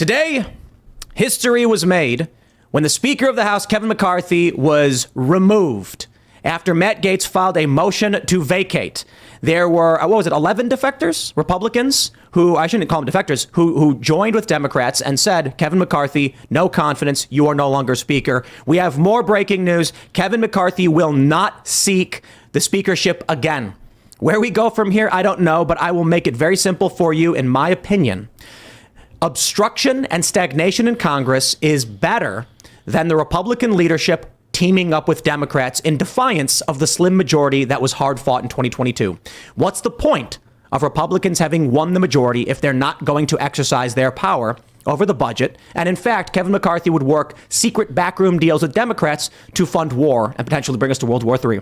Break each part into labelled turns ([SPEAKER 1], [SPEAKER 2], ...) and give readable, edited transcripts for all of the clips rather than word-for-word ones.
[SPEAKER 1] Today, history was made when the Speaker of the House, Kevin McCarthy, was removed after Matt Gaetz filed a motion to vacate. There were, 11 defectors, Republicans, who, I shouldn't call them defectors, who joined with Democrats and said, Kevin McCarthy, no confidence, you are no longer Speaker. We have more breaking news. Kevin McCarthy will not seek the speakership again. Where we go from here, I don't know, but I will make it very simple for you, in my opinion. Obstruction and stagnation in Congress is better than the Republican leadership teaming up with Democrats in defiance of the slim majority that was hard fought in 2022. What's the point of Republicans having won the majority if they're not going to exercise their power over the budget? And in fact, Kevin McCarthy would work secret backroom deals with Democrats to fund war and potentially bring us to World War III.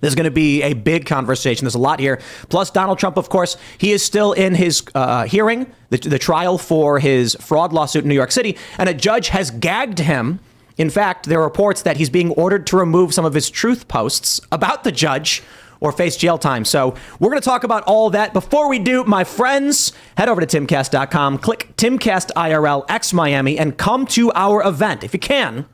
[SPEAKER 1] There's going to be a big conversation. There's a lot here. Plus, Donald Trump, of course, he is still in his hearing, the trial for his fraud lawsuit in New York City, and a judge has gagged him. In fact, there are reports that he's being ordered to remove some of his truth posts about the judge or face jail time. So we're going to talk about all that. Before we do, my friends, head over to Timcast.com, click Timcast IRL X Miami, and come to our event if you can.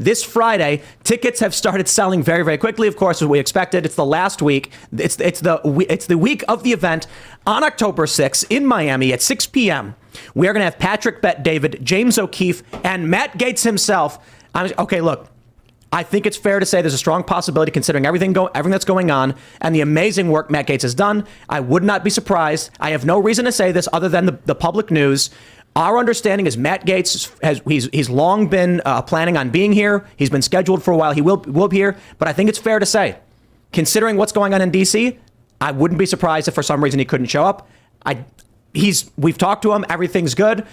[SPEAKER 1] This Friday, tickets have started selling very, very quickly. Of course, as we expected, it's the last week. It's the week of the event on October 6th in Miami at 6 p.m. We are going to have Patrick Bet-David, James O'Keefe, and Matt Gaetz himself. Okay, look, I think it's fair to say there's a strong possibility, considering everything that's going on and the amazing work Matt Gaetz has done. I would not be surprised. I have no reason to say this other than the public news. Our understanding is Matt Gaetz he's long been planning on being here. He's been scheduled for a while. He will be here. But I think it's fair to say, considering what's going on in D.C., I wouldn't be surprised if for some reason he couldn't show up. We've talked to him. Everything's good.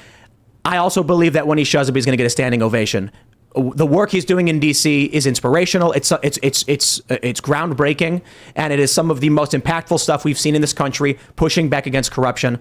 [SPEAKER 1] I also believe that when he shows up, he's going to get a standing ovation. The work he's doing in D.C. is inspirational. It's groundbreaking, and it is some of the most impactful stuff we've seen in this country, pushing back against corruption.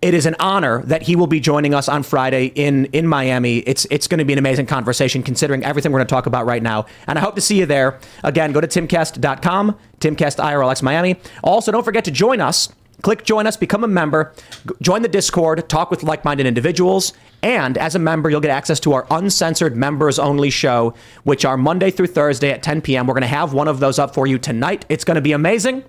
[SPEAKER 1] It is an honor that he will be joining us on Friday in Miami. It's going to be an amazing conversation, considering everything we're going to talk about right now. And I hope to see you there. Again, go to Timcast.com, Timcast IRL X Miami. Also, don't forget to join us. Click join us, become a member, join the Discord, talk with like-minded individuals. And as a member, you'll get access to our uncensored members only show, which are Monday through Thursday at 10 p.m. We're going to have one of those up for you tonight. It's going to be amazing.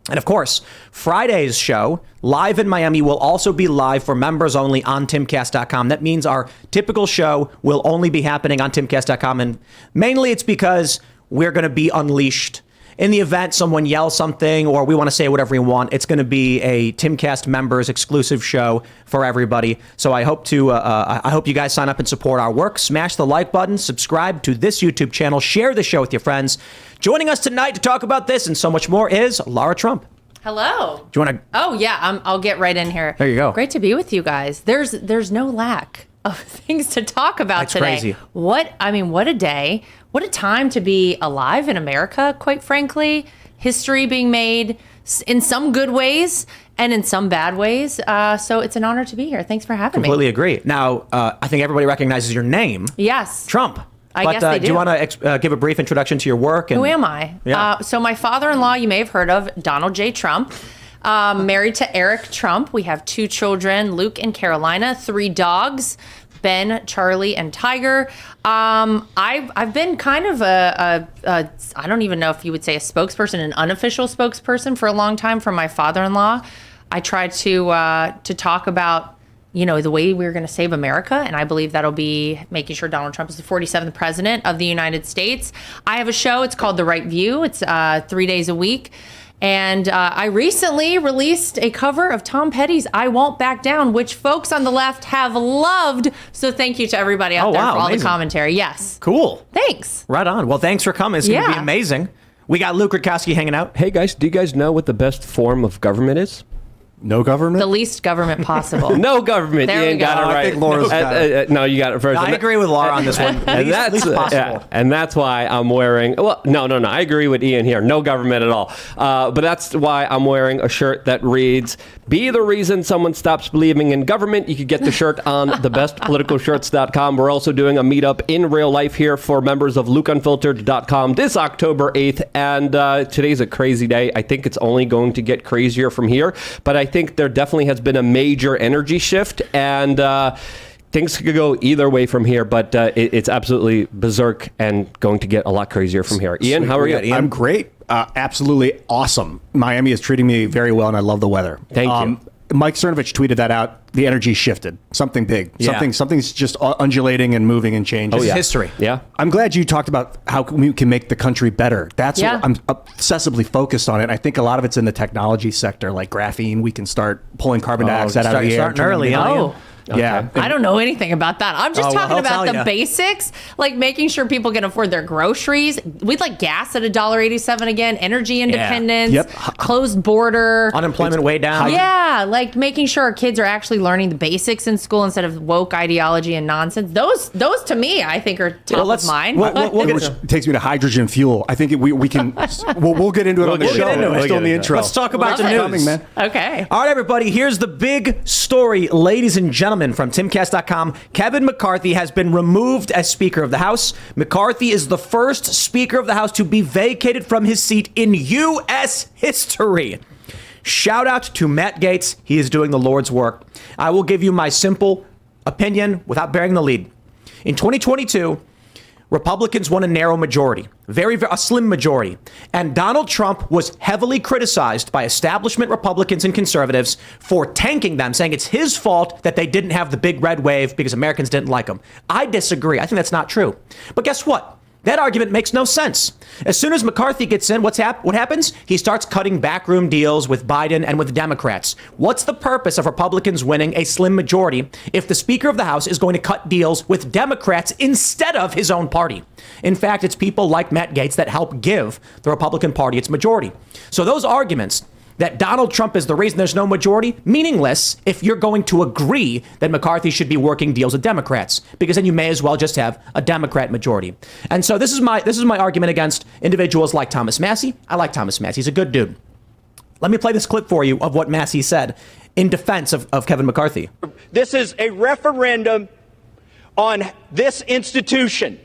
[SPEAKER 1] And of course, Friday's show, live in Miami, will also be live for members only on Timcast.com. That means our typical show will only be happening on Timcast.com. And mainly it's because we're going to be unleashed. In the event someone yells something or we want to say whatever we want, it's going to be a Timcast members exclusive show for everybody. So I hope you guys sign up and support our work. Smash the like button, subscribe to this YouTube channel, share the show with your friends. Joining us tonight to talk about this and so much more is Lara Trump.
[SPEAKER 2] Hello.
[SPEAKER 1] Do you want to?
[SPEAKER 2] Oh yeah, I'll get right in here.
[SPEAKER 1] There you go.
[SPEAKER 2] Great to be with you guys. There's no lack of things to talk about
[SPEAKER 1] That's
[SPEAKER 2] today.
[SPEAKER 1] Crazy.
[SPEAKER 2] What a day. What a time to be alive in America, quite frankly. History being made in some good ways and in some bad ways. So it's an honor to be here. Thanks for having me.
[SPEAKER 1] Completely agree. Now, I think everybody recognizes your name.
[SPEAKER 2] Yes.
[SPEAKER 1] Trump.
[SPEAKER 2] I guess they do.
[SPEAKER 1] Do you want to give a brief introduction to your work?
[SPEAKER 2] Who am I?
[SPEAKER 1] Yeah.
[SPEAKER 2] So my father-in-law, you may have heard of, Donald J. Trump. Married to Eric Trump. We have 2 children, Luke and Carolina, 3 dogs, Ben, Charlie, and Tiger. I've been kind of a I don't even know if you would say a spokesperson, an unofficial spokesperson for a long time for my father-in-law. I try to talk about, the way we're going to save America. And I believe that'll be making sure Donald Trump is the 47th president of the United States. I have a show. It's called The Right View. It's 3 days a week. And I recently released a cover of Tom Petty's I Won't Back Down, which folks on the left have loved. So thank you to everybody out there for all
[SPEAKER 1] amazing.
[SPEAKER 2] the commentary. Yes.
[SPEAKER 1] Cool.
[SPEAKER 2] Thanks.
[SPEAKER 1] Right on. Well, thanks for coming. It's going to be amazing. We got Luke Rutkowski hanging out.
[SPEAKER 3] Hey, guys, do you guys know what the best form of government is?
[SPEAKER 4] No government?
[SPEAKER 2] The least government possible.
[SPEAKER 3] No government.
[SPEAKER 2] There
[SPEAKER 3] You
[SPEAKER 2] we go.
[SPEAKER 3] got it right.
[SPEAKER 4] I think Laura's got it.
[SPEAKER 3] No, you got it first.
[SPEAKER 1] I agree with Laura on this one. Least possible.
[SPEAKER 3] And that's why I'm wearing. Well, no. I agree with Ian here. No government at all. But that's why I'm wearing a shirt that reads, "Be the reason someone stops believing in government." You can get the shirt on thebestpoliticalshirts.com. We're also doing a meetup in real life here for members of LukeUnfiltered.com this October 8th. And today's a crazy day. I think it's only going to get crazier from here. But I think there definitely has been a major energy shift. And things could go either way from here, but it's absolutely berserk and going to get a lot crazier from here. Ian, how are you?
[SPEAKER 4] I'm great. Absolutely awesome. Miami is treating me very well, and I love the weather.
[SPEAKER 3] Thank you.
[SPEAKER 4] Mike Cernovich tweeted that out. The energy shifted. Something big.
[SPEAKER 1] Yeah.
[SPEAKER 4] Something's just undulating and moving and changing.
[SPEAKER 1] This is history.
[SPEAKER 3] Yeah.
[SPEAKER 4] I'm glad you talked about how we can make the country better. That's
[SPEAKER 2] Yeah.
[SPEAKER 4] what I'm obsessively focused on it. I think a lot of it's in the technology sector, like graphene. We can start pulling carbon dioxide out of the air.
[SPEAKER 1] Starting early, huh?
[SPEAKER 2] Oh.
[SPEAKER 4] Yeah.
[SPEAKER 2] I don't know anything about that. I'm just
[SPEAKER 1] Oh, well,
[SPEAKER 2] talking
[SPEAKER 1] I'll
[SPEAKER 2] about
[SPEAKER 1] tell
[SPEAKER 2] the
[SPEAKER 1] ya.
[SPEAKER 2] basics, like making sure people can afford their groceries. We'd like gas at $1.87 again, energy independence,
[SPEAKER 4] Yep.
[SPEAKER 2] closed border.
[SPEAKER 1] Unemployment way down.
[SPEAKER 2] Yeah, like making sure our kids are actually learning the basics in school instead of woke ideology and nonsense. Those to me, I think, are top of mind.
[SPEAKER 1] We'll get
[SPEAKER 4] Which
[SPEAKER 1] into
[SPEAKER 4] takes me to hydrogen fuel. I think we can. we'll get into it on the
[SPEAKER 3] get
[SPEAKER 4] show.
[SPEAKER 3] into it.
[SPEAKER 4] We're
[SPEAKER 3] We'll
[SPEAKER 4] still in
[SPEAKER 3] get
[SPEAKER 4] the
[SPEAKER 3] into it.
[SPEAKER 4] intro.
[SPEAKER 1] Let's talk about the
[SPEAKER 2] Love it.
[SPEAKER 1] news.
[SPEAKER 4] Coming, man.
[SPEAKER 2] Okay.
[SPEAKER 1] All right, everybody, here's the big story, ladies and gentlemen, from Timcast.com. Kevin McCarthy has been removed as Speaker of the House. McCarthy is the first Speaker of the House to be vacated from his seat in U.S. history. Shout out to Matt Gaetz. He is doing the Lord's work. I will give you my simple opinion without bearing the lead. In 2022, Republicans won a narrow majority, a slim majority. And Donald Trump was heavily criticized by establishment Republicans and conservatives for tanking them, saying it's his fault that they didn't have the big red wave because Americans didn't like him. I disagree. I think that's not true. But guess what? That argument makes no sense. As soon as McCarthy gets in, what happens? He starts cutting backroom deals with Biden and with Democrats. What's the purpose of Republicans winning a slim majority if the Speaker of the House is going to cut deals with Democrats instead of his own party? In fact, it's people like Matt Gaetz that help give the Republican Party its majority. So those arguments that Donald Trump is the reason there's no majority, meaningless if you're going to agree that McCarthy should be working deals with Democrats, because then you may as well just have a Democrat majority. And so this is my argument against individuals like Thomas Massie. I like Thomas Massie. He's a good dude. Let me play this clip for you of what Massie said in defense of Kevin McCarthy.
[SPEAKER 5] This is a referendum on this institution.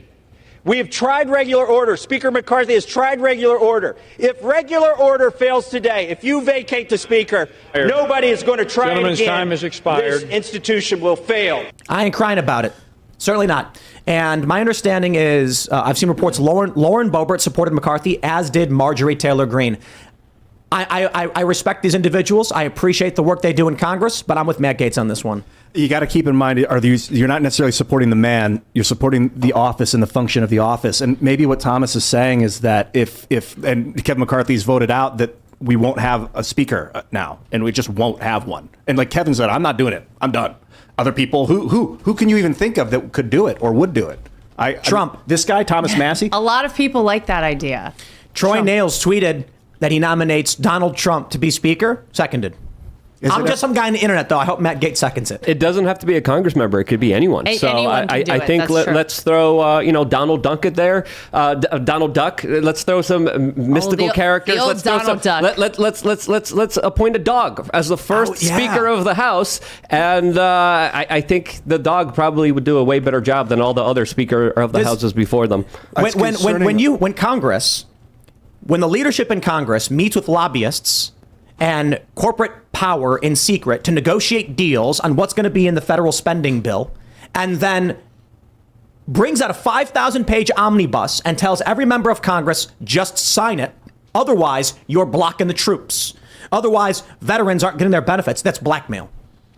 [SPEAKER 5] We have tried regular order. Speaker McCarthy has tried regular order. If regular order fails today, if you vacate the Speaker, nobody is going to try it again.
[SPEAKER 6] Gentleman's time has expired.
[SPEAKER 5] This institution will fail.
[SPEAKER 1] I ain't crying about it. Certainly not. And my understanding is, I've seen reports Lauren Boebert supported McCarthy, as did Marjorie Taylor Greene. I respect these individuals. I appreciate the work they do in Congress, but I'm with Matt Gaetz on this one.
[SPEAKER 4] You got to keep in mind, you're not necessarily supporting the man, you're supporting the office and the function of the office. And maybe what Thomas is saying is that if Kevin McCarthy's voted out, that we won't have a speaker now, and we just won't have one. And like Kevin said, I'm not doing it. I'm done. Other people, who can you even think of that could do it or would do it?
[SPEAKER 1] Trump.
[SPEAKER 4] This guy, Thomas Massie.
[SPEAKER 2] A lot of people like that idea.
[SPEAKER 1] Troy Nails tweeted that he nominates Donald Trump to be Speaker. Seconded. I'm just some guy on the internet, though. I hope Matt Gaetz seconds it.
[SPEAKER 3] It doesn't have to be a Congress member. It could be anyone. So
[SPEAKER 2] anyone can do
[SPEAKER 3] I
[SPEAKER 2] it.
[SPEAKER 3] think
[SPEAKER 2] That's true.
[SPEAKER 3] let's throw Donald Duck there. Donald Duck. Let's throw some mystical characters.
[SPEAKER 2] the old
[SPEAKER 3] Let's throw
[SPEAKER 2] Donald Duck.
[SPEAKER 3] Let's appoint a dog as the first Speaker of the House, and I think the dog probably would do a way better job than all the other Speaker of the Houses before them.
[SPEAKER 1] When the leadership in Congress meets with lobbyists and corporate power in secret to negotiate deals on what's going to be in the federal spending bill, and then brings out a 5,000-page omnibus and tells every member of Congress, just sign it. Otherwise, you're blocking the troops. Otherwise, veterans aren't getting their benefits. That's blackmail.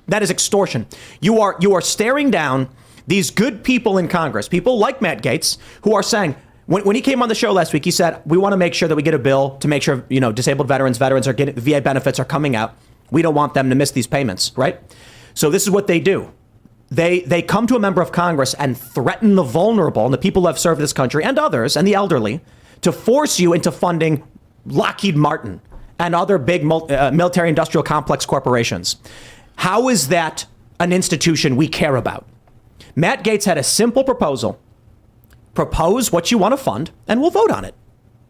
[SPEAKER 1] That is extortion. You are staring down these good people in Congress, people like Matt Gaetz, who are saying, when he came on the show last week, he said, we want to make sure that we get a bill to make sure, disabled veterans are getting, the VA benefits are coming out. We don't want them to miss these payments, right? So this is what they do. They come to a member of Congress and threaten the vulnerable and the people who have served this country and others and the elderly to force you into funding Lockheed Martin and other big military industrial complex corporations. How is that an institution we care about? Matt Gaetz had a simple proposal. Propose what you want to fund, and we'll vote on it.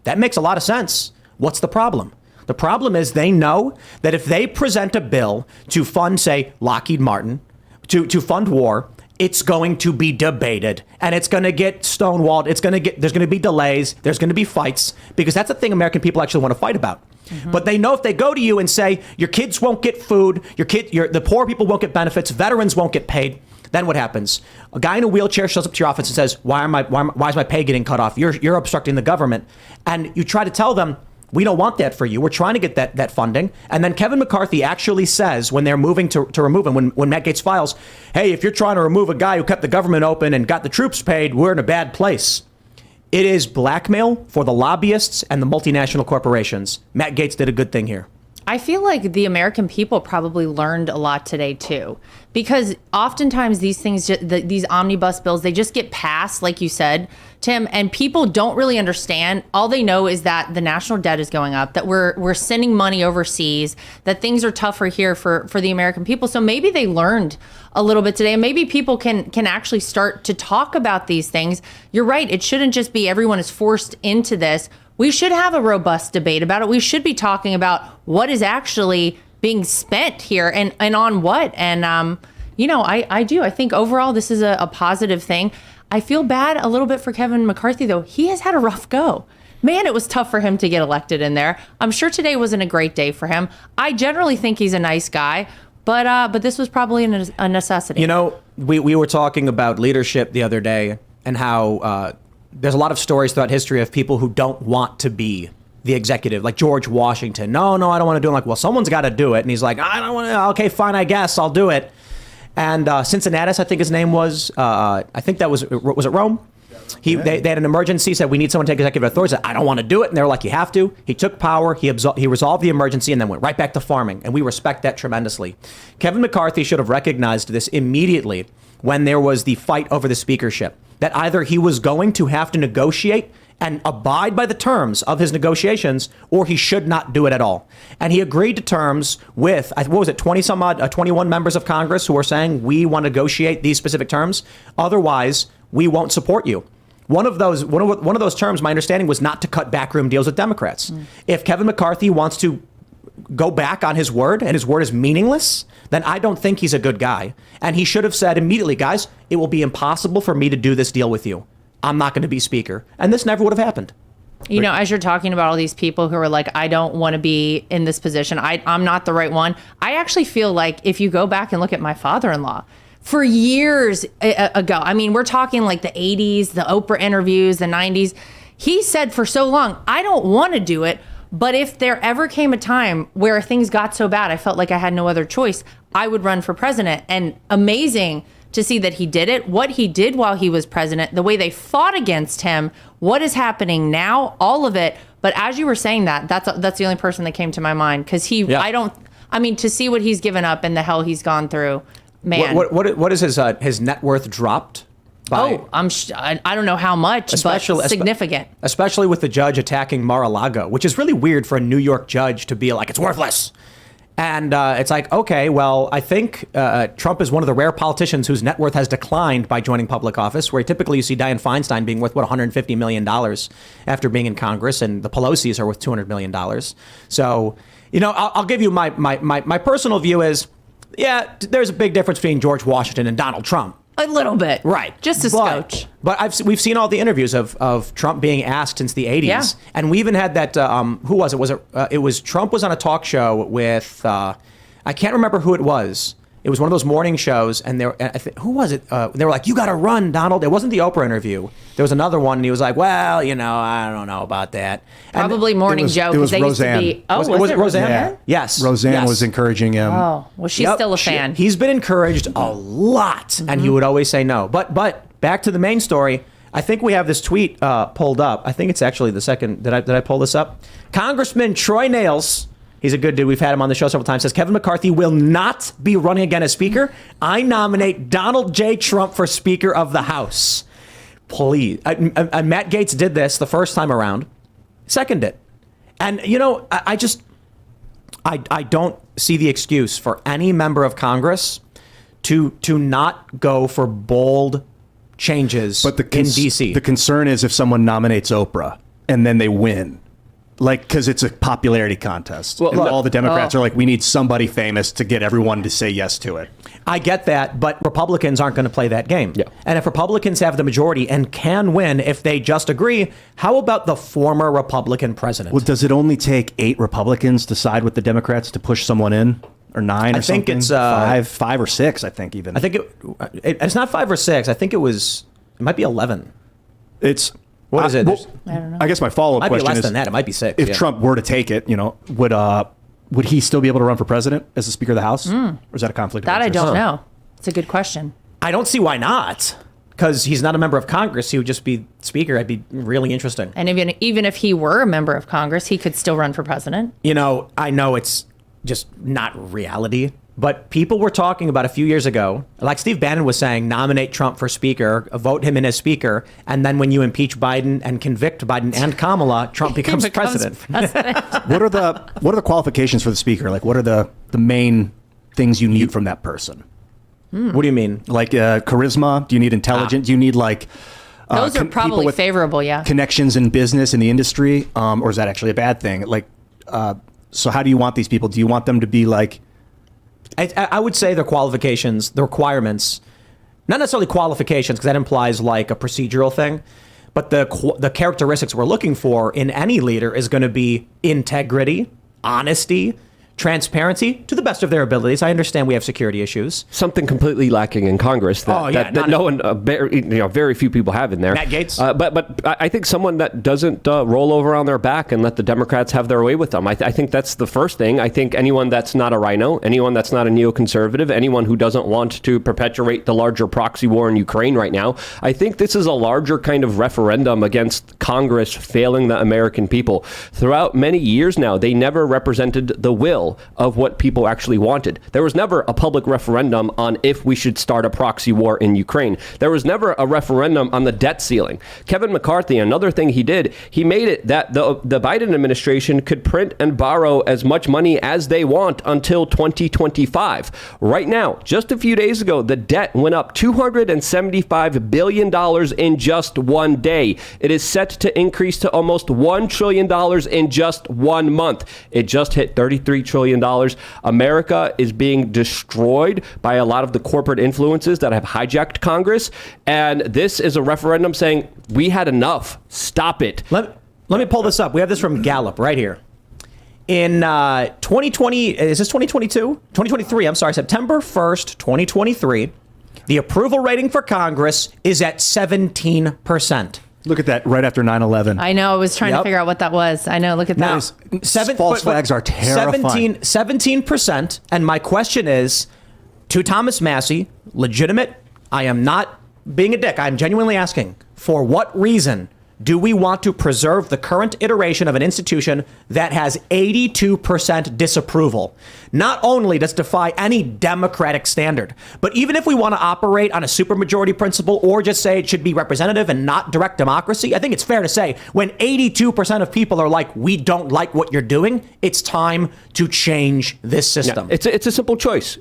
[SPEAKER 1] That makes a lot of sense. What's the problem? The problem is they know that if they present a bill to fund, say, Lockheed Martin, to fund war, it's going to be debated, and it's going to get stonewalled. There's going to be delays. There's going to be fights, because that's the thing American people actually want to fight about. Mm-hmm. But they know if they go to you and say, your kids won't get food, the poor people won't get benefits, veterans won't get paid, Then what happens? A guy in a wheelchair shows up to your office and says, why is my pay getting cut off? You're obstructing the government. And you try to tell them, we don't want that for you. We're trying to get that funding. And then Kevin McCarthy actually says, when they're moving to remove him, when Matt Gaetz files, hey, if you're trying to remove a guy who kept the government open and got the troops paid, we're in a bad place. It is blackmail for the lobbyists and the multinational corporations. Matt Gaetz did a good thing here.
[SPEAKER 2] I feel like the American people probably learned a lot today, too, because oftentimes these things, these omnibus bills, they just get passed, like you said, Tim, and people don't really understand. All they know is that the national debt is going up, that we're sending money overseas, that things are tougher here for the American people. So maybe they learned a little bit today, and maybe people can actually start to talk about these things. You're right. It shouldn't just be everyone is forced into this. We should have a robust debate about it. We should be talking about what is actually being spent here and on what. And, I do. I think overall this is a positive thing. I feel bad a little bit for Kevin McCarthy, though. He has had a rough go. Man, it was tough for him to get elected in there. I'm sure today wasn't a great day for him. I generally think he's a nice guy, but this was probably a necessity.
[SPEAKER 1] We were talking about leadership the other day and how there's a lot of stories throughout history of people who don't want to be the executive, like George Washington. No, I don't want to do it. I'm like, well, someone's got to do it. And he's like, I don't want to. Okay, fine, I guess I'll do it. And Cincinnatus, I think his name was, I think that was it Rome? They had an emergency, said, we need someone to take executive authority. He said, I don't want to do it. And they were like, you have to. He took power. He resolved the emergency and then went right back to farming. And we respect that tremendously. Kevin McCarthy should have recognized this immediately when there was the fight over the speakership, that either he was going to have to negotiate and abide by the terms of his negotiations, or he should not do it at all. And he agreed to terms with, 21 members of Congress who were saying, we want to negotiate these specific terms. Otherwise, we won't support you. One of those terms, my understanding, was not to cut backroom deals with Democrats. If Kevin McCarthy wants to go back on his word and his word is meaningless, then I don't think he's a good guy. And he should have said immediately, guys, it will be impossible for me to do this deal with you. I'm not going to be speaker. And this never would have happened.
[SPEAKER 2] As you're talking about all these people who are like, I don't want to be in this position. I'm not the right one. I actually feel like if you go back and look at my father-in-law, for years ago, we're talking like the 80s, the Oprah interviews, the 90s. He said for so long, I don't want to do it. But if there ever came a time where things got so bad, I felt like I had no other choice, I would run for president. And amazing to see that he did it, what he did while he was president, the way they fought against him, what is happening now, all of it. But as you were saying that's the only person that came to my mind, because to see what he's given up and the hell he's gone through, man.
[SPEAKER 1] What is his net worth dropped?
[SPEAKER 2] I don't know how much, but significant.
[SPEAKER 1] Especially with the judge attacking Mar-a-Lago, which is really weird for a New York judge to be like, it's worthless. And it's like, okay, well, I think Trump is one of the rare politicians whose net worth has declined by joining public office, where typically you see Dianne Feinstein being worth, $150 million after being in Congress, and the Pelosi's are worth $200 million. So, I'll give you my personal view is, yeah, there's a big difference between George Washington and Donald Trump.
[SPEAKER 2] A little bit.
[SPEAKER 1] Right.
[SPEAKER 2] Just a scotch.
[SPEAKER 1] But we've seen all the interviews of Trump being asked since the 80s. Yeah. And we even had that, who was it? It was Trump was on a talk show with, I can't remember who it was. It was one of those morning shows, and who was it? They were like, you got to run, Donald. It wasn't the Oprah interview. There was another one, and he was like, well, I don't know about that.
[SPEAKER 2] Probably Morning Joe, because they
[SPEAKER 4] Roseanne.
[SPEAKER 2] used to be... Oh, was it Roseanne?
[SPEAKER 4] Yeah.
[SPEAKER 1] Yes.
[SPEAKER 4] Roseanne was encouraging him.
[SPEAKER 2] Oh, well, she's still a fan.
[SPEAKER 1] He's been encouraged a lot, and he would always say no. But back to the main story, I think we have this tweet pulled up. I think it's actually the second... Did I pull this up? Congressman Troy Nails... He's a good dude. We've had him on the show several times. Says Kevin McCarthy will not be running again as Speaker. I nominate Donald J. Trump for Speaker of the House. Please. Matt Gaetz did this the first time around. Second it. And, I don't see the excuse for any member of Congress to not go for bold changes in D.C.
[SPEAKER 4] The concern is if someone nominates Oprah and then they win. Because it's a popularity contest. Well, all the Democrats are like, we need somebody famous to get everyone to say yes to it.
[SPEAKER 1] I get that, but Republicans aren't going to play that game. Yeah. And if Republicans have the majority and can win if they just agree, how about the former Republican president?
[SPEAKER 4] Well, does it only take 8 Republicans to side with the Democrats to push someone in? or 9 or something.
[SPEAKER 1] I think it's
[SPEAKER 4] five or 6. I think even.
[SPEAKER 1] I think it's not 5 or 6. I think it might be 11.
[SPEAKER 4] It's
[SPEAKER 1] what is it?
[SPEAKER 4] Well,
[SPEAKER 2] I don't know.
[SPEAKER 4] I guess my follow-up
[SPEAKER 1] Might be
[SPEAKER 4] question
[SPEAKER 1] less
[SPEAKER 4] is,
[SPEAKER 1] than that. It might be 6.
[SPEAKER 4] if Trump were to take it, would he still be able to run for president as the Speaker of the House, or is that a conflict?
[SPEAKER 2] That
[SPEAKER 4] of
[SPEAKER 2] I
[SPEAKER 4] interest?
[SPEAKER 2] don't know. It's a good question.
[SPEAKER 1] I don't see why not. Because he's not a member of Congress, he would just be Speaker. That'd be really interesting.
[SPEAKER 2] And even if he were a member of Congress, he could still run for president.
[SPEAKER 1] I know it's just not reality, but people were talking about a few years ago, like Steve Bannon was saying, nominate Trump for Speaker, vote him in as Speaker, and then when you impeach Biden and convict Biden and Kamala, Trump becomes president.
[SPEAKER 4] What are the qualifications for the Speaker? Like, what are the main things you need from that person?
[SPEAKER 1] What do you mean?
[SPEAKER 4] Like charisma? Do you need intelligence? Do you need
[SPEAKER 2] those are probably
[SPEAKER 4] with
[SPEAKER 2] favorable, yeah.
[SPEAKER 4] connections in business in the industry, or is that actually a bad thing? So how do you want these people? Do you want them to be like?
[SPEAKER 1] I would say their qualifications, the requirements, not necessarily qualifications, because that implies like a procedural thing, but the characteristics we're looking for in any leader is going to be integrity, honesty, transparency to the best of their abilities. I understand we have security issues.
[SPEAKER 3] Something completely lacking in Congress that no one, very few people have in there.
[SPEAKER 1] Matt Gaetz.
[SPEAKER 3] But I think someone that doesn't roll over on their back and let the Democrats have their way with them. I think that's the first thing. I think anyone that's not a rhino, anyone that's not a neoconservative, anyone who doesn't want to perpetuate the larger proxy war in Ukraine right now, I think this is a larger kind of referendum against Congress failing the American people. Throughout many years now, they never represented the will of what people actually wanted. There was never a public referendum on if we should start a proxy war in Ukraine. There was never a referendum on the debt ceiling. Kevin McCarthy, another thing he did, he made it that the Biden administration could print and borrow as much money as they want until 2025. Right now, just a few days ago, the debt went up $275 billion in just one day. It is set to increase to almost $1 trillion in just 1 month. It just hit $33 trillion. America is being destroyed by a lot of the corporate influences that have hijacked Congress. And this is a referendum saying, we had enough. Stop it.
[SPEAKER 1] Let me pull this up. We have this from Gallup right here. In 2020, is this 2022? 2023, I'm sorry, September 1st, 2023, the approval rating for Congress is at 17%.
[SPEAKER 4] Look at that, right after 9/11.
[SPEAKER 2] I know. I was trying to figure out what that was. I know. Look at that.
[SPEAKER 4] False flags are terrifying.
[SPEAKER 1] 17%. And my question is, to Thomas Massey, legitimate, I am not being a dick. I'm genuinely asking, for what reason do we want to preserve the current iteration of an institution that has 82% disapproval? Not only does it defy any democratic standard, but even if we want to operate on a supermajority principle or just say it should be representative and not direct democracy, I think it's fair to say when 82% of people are like, we don't like what you're doing, it's time to change this system.
[SPEAKER 3] Yeah, it's a simple choice,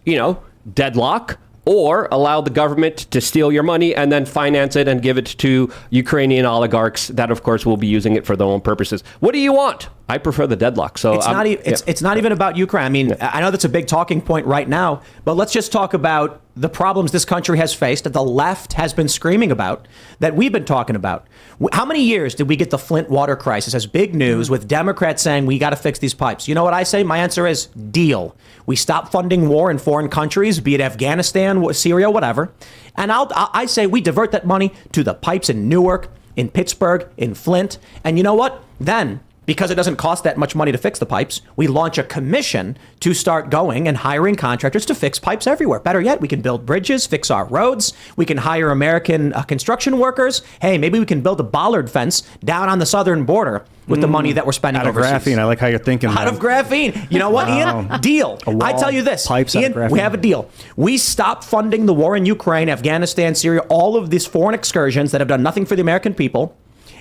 [SPEAKER 3] deadlock, or allow the government to steal your money and then finance it and give it to Ukrainian oligarchs that, of course, will be using it for their own purposes. What do you want? I prefer the deadlock. So
[SPEAKER 1] it's not even about Ukraine. I mean, I know that's a big talking point right now, but let's just talk about the problems this country has faced that the left has been screaming about, that we've been talking about. How many years did we get the Flint water crisis as big news with Democrats saying we got to fix these pipes? You know what I say? My answer is deal. We stop funding war in foreign countries, be it Afghanistan, Syria, whatever. And I say we divert that money to the pipes in Newark, in Pittsburgh, in Flint. And you know what? Then, because it doesn't cost that much money to fix the pipes, we launch a commission to start going and hiring contractors to fix pipes everywhere. Better yet, we can build bridges, fix our roads. We can hire American construction workers. Hey, maybe we can build a bollard fence down on the southern border with the money that we're spending overseas.
[SPEAKER 4] Out of graphene. I like how you're thinking.
[SPEAKER 1] Out of graphene. You know what, Ian? Deal. I tell you this, Ian, we have a deal. We stop funding the war in Ukraine, Afghanistan, Syria, all of these foreign excursions that have done nothing for the American people.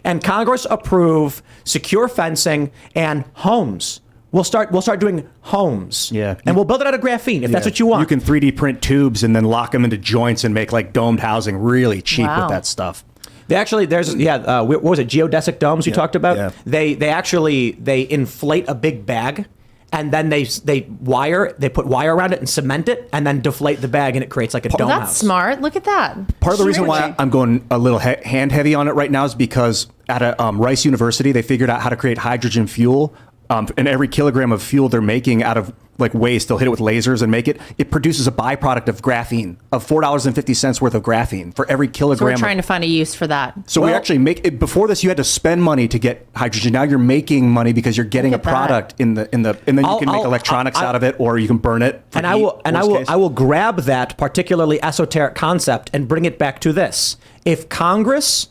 [SPEAKER 1] And Congress approve secure fencing and homes. We'll start doing homes.
[SPEAKER 4] Yeah.
[SPEAKER 1] And we'll build it out of graphene if that's what you want.
[SPEAKER 4] You can 3D print tubes and then lock them into joints and make like domed housing really cheap with that stuff.
[SPEAKER 1] They actually, what was it, geodesic domes you talked about?
[SPEAKER 4] Yeah.
[SPEAKER 1] They inflate a big bag. And then they put wire around it and cement it and then deflate the bag and it creates like a dome house.
[SPEAKER 2] That's smart. Look at that.
[SPEAKER 4] Part of the reason why I'm going a little hand heavy on it right now is because at Rice University, they figured out how to create hydrogen fuel and every kilogram of fuel they're making out of like waste, they'll hit it with lasers and make it. It produces a byproduct of graphene, of $4.50 worth of graphene for every kilogram.
[SPEAKER 2] So we're trying to find a use for that.
[SPEAKER 4] So we actually make it. Before this, you had to spend money to get hydrogen. Now you're making money because you're getting a product and then you can make electronics out of it, or you can burn it.
[SPEAKER 1] And I will grab that particularly esoteric concept and bring it back to this. If Congress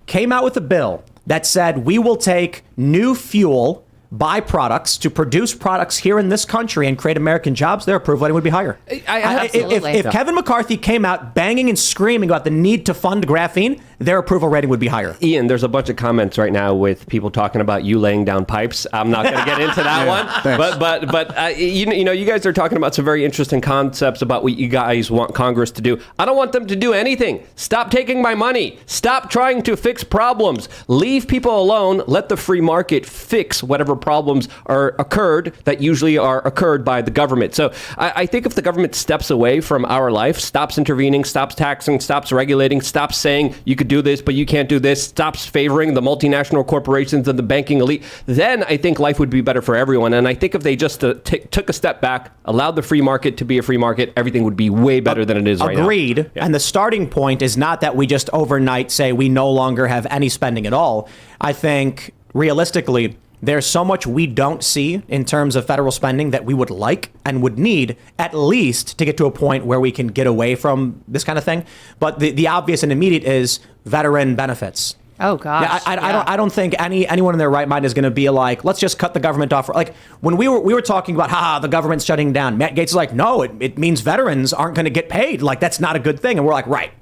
[SPEAKER 1] came out with a bill that said we will take new fuel byproducts to produce products here in this country and create American jobs, their approval rating would be higher. If Kevin McCarthy came out banging and screaming about the need to fund graphene, their approval rating would be higher.
[SPEAKER 3] Ian, there's a bunch of comments right now with people talking about you laying down pipes. I'm not going to get into that one. But you guys are talking about some very interesting concepts about what you guys want Congress to do. I don't want them to do anything. Stop taking my money. Stop trying to fix problems. Leave people alone. Let the free market fix whatever problems are occurred that usually are occurred by the government. So I think if the government steps away from our life, stops intervening, stops taxing, stops regulating, stops saying you could do this, but you can't do this, stops favoring the multinational corporations and the banking elite, then I think life would be better for everyone. And I think if they just took a step back, allowed the free market to be a free market, everything would be way better than it is right now.
[SPEAKER 1] Agreed. Yeah. And the starting point is not that we just overnight say we no longer have any spending at all. I think realistically, there's so much we don't see in terms of federal spending that we would like and would need at least to get to a point where we can get away from this kind of thing. But the obvious and immediate is veteran benefits.
[SPEAKER 2] Oh gosh.
[SPEAKER 1] Yeah, I don't think anyone in their right mind is going to be like, let's just cut the government off. Like when we were talking about, the government's shutting down. Matt Gaetz is like, no, it means veterans aren't going to get paid. Like that's not a good thing. And we're like, right.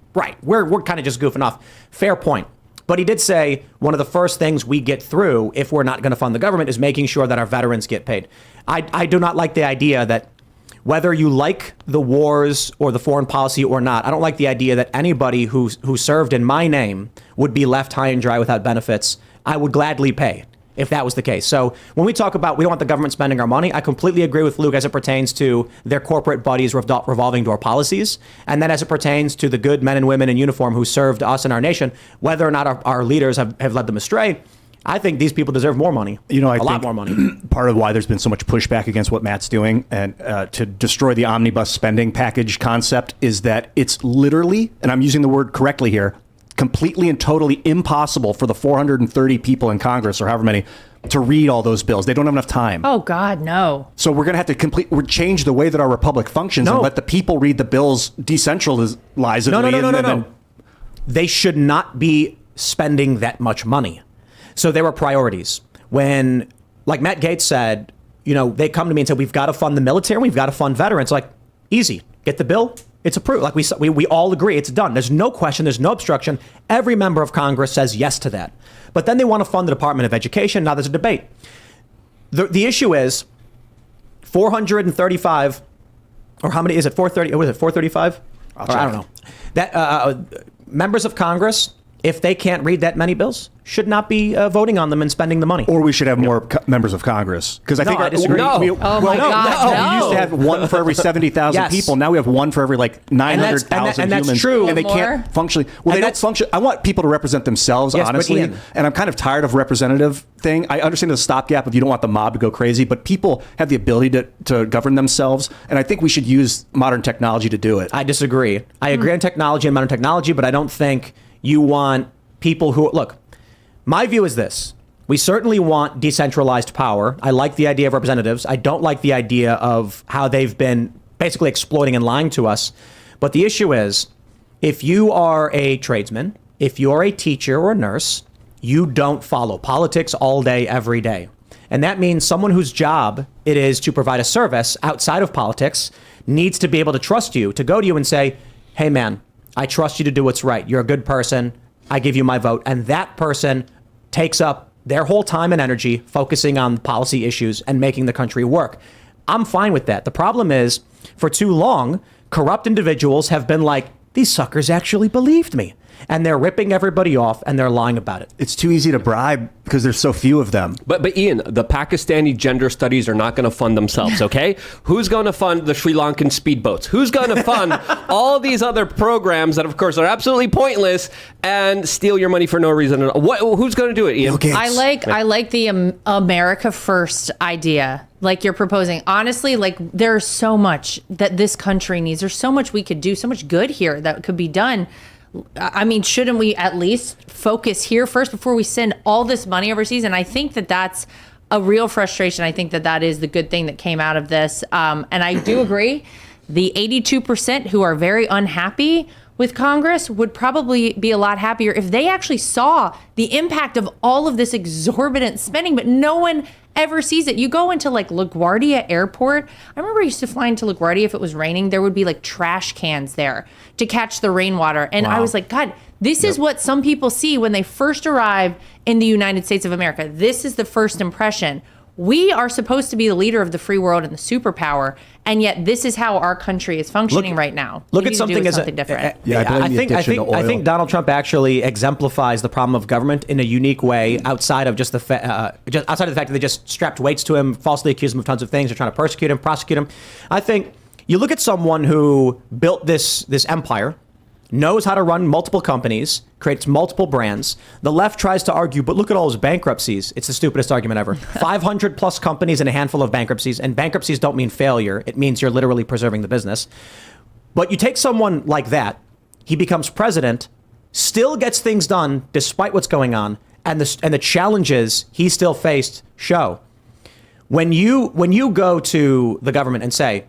[SPEAKER 1] We're kind of just goofing off. Fair point. But he did say one of the first things we get through if we're not going to fund the government is making sure that our veterans get paid. I do not like the idea that whether you like the wars or the foreign policy or not, I don't like the idea that anybody who served in my name would be left high and dry without benefits. I would gladly pay if that was the case. So when we talk about we don't want the government spending our money, I completely agree with Luke as it pertains to their corporate buddies revolving door policies. And then as it pertains to the good men and women in uniform who served us and our nation, whether or not our leaders have led them astray, I think these people deserve more money. I think a lot more money.
[SPEAKER 4] Part of why there's been so much pushback against what Matt's doing and to destroy the omnibus spending package concept is that it's literally, and I'm using the word correctly here, completely and totally impossible for the 430 people in Congress or however many to read all those bills. They don't have enough time.
[SPEAKER 2] Oh God, no.
[SPEAKER 4] So we're going to have to change the way that our republic functions and let the people read the bills decentralized.
[SPEAKER 1] No. They should not be spending that much money. So there are priorities. When, like Matt Gaetz said, they come to me and say, we've got to fund the military, we've got to fund veterans. Like, easy. Get the bill. It's approved. Like we all agree it's done. There's no question. There's no obstruction. Every member of Congress says yes to that. But then they want to fund the Department of Education. Now there's a debate. The issue is 435, or how many is it? 430? Was it 435? I don't know. That members of Congress, if they can't read that many bills, should not be voting on them and spending the money.
[SPEAKER 4] Or we should have more members of Congress. Because I think
[SPEAKER 1] I disagree.
[SPEAKER 2] Oh my God,
[SPEAKER 4] we used to have one for every 70,000 people. Now we have one for every 900,000
[SPEAKER 1] and
[SPEAKER 4] humans.
[SPEAKER 1] that's true.
[SPEAKER 4] And they can't functionally. Well, they don't function. I want people to represent themselves, honestly. And I'm kind of tired of representative thing. I understand the stopgap if you don't want the mob to go crazy, but people have the ability to govern themselves. And I think we should use modern technology to do it.
[SPEAKER 1] I disagree. I agree on technology and modern technology, but I don't think you want people who look. My view is this. We certainly want decentralized power. I like the idea of representatives. I don't like the idea of how they've been basically exploiting and lying to us. But the issue is, if you are a tradesman, if you're a teacher or a nurse, you don't follow politics all day, every day. And that means someone whose job it is to provide a service outside of politics needs to be able to trust you, to go to you and say, hey, man, I trust you to do what's right. You're a good person. I give you my vote. And that person takes up their whole time and energy focusing on policy issues and making the country work. I'm fine with that. The problem is, for too long, corrupt individuals have been like, these suckers actually believed me. and they're ripping everybody off and they're lying about it.
[SPEAKER 4] It's too easy to bribe because there's so few of them.
[SPEAKER 3] But Ian, the Pakistani gender studies are not going to fund themselves, okay? Who's going to fund the Sri Lankan speedboats? Who's going to fund all these other programs that, of course, are absolutely pointless and steal your money for no reason at all? Who's going to do it, Ian?
[SPEAKER 4] Okay.
[SPEAKER 2] I like the America First idea, like you're proposing. Honestly, like there's so much that this country needs. There's so much we could do, so much good here that could be done. I mean, shouldn't we at least focus here first before we send all this money overseas? And I think that that's a real frustration. I think that that is the good thing that came out of this. And I do agree, the 82% who are very unhappy with Congress would probably be a lot happier if they actually saw the impact of all of this exorbitant spending, but no one ever sees it. You go into like LaGuardia Airport. I remember I used to fly into LaGuardia if it was raining. There would be like trash cans there to catch the rainwater. And I was like, God, this is what some people see when they first arrive in the United States of America. This is the first impression. We are supposed to be the leader of the free world and the superpower, and yet this is how our country is functioning right now.
[SPEAKER 1] Look at something as
[SPEAKER 2] something different.
[SPEAKER 1] I think Donald Trump actually exemplifies the problem of government in a unique way outside of just outside of the fact that they just strapped weights to him, falsely accused him of tons of things, they're trying to persecute him, prosecute him. I think you look at someone who built this empire, knows how to run multiple companies, creates multiple brands. The left tries to argue, but look at all his bankruptcies. It's the stupidest argument ever. 500 plus companies and a handful of bankruptcies. And bankruptcies don't mean failure. It means you're literally preserving the business. But you take someone like that, he becomes president, still gets things done despite what's going on, and the challenges he still faced show. When you go to the government and say,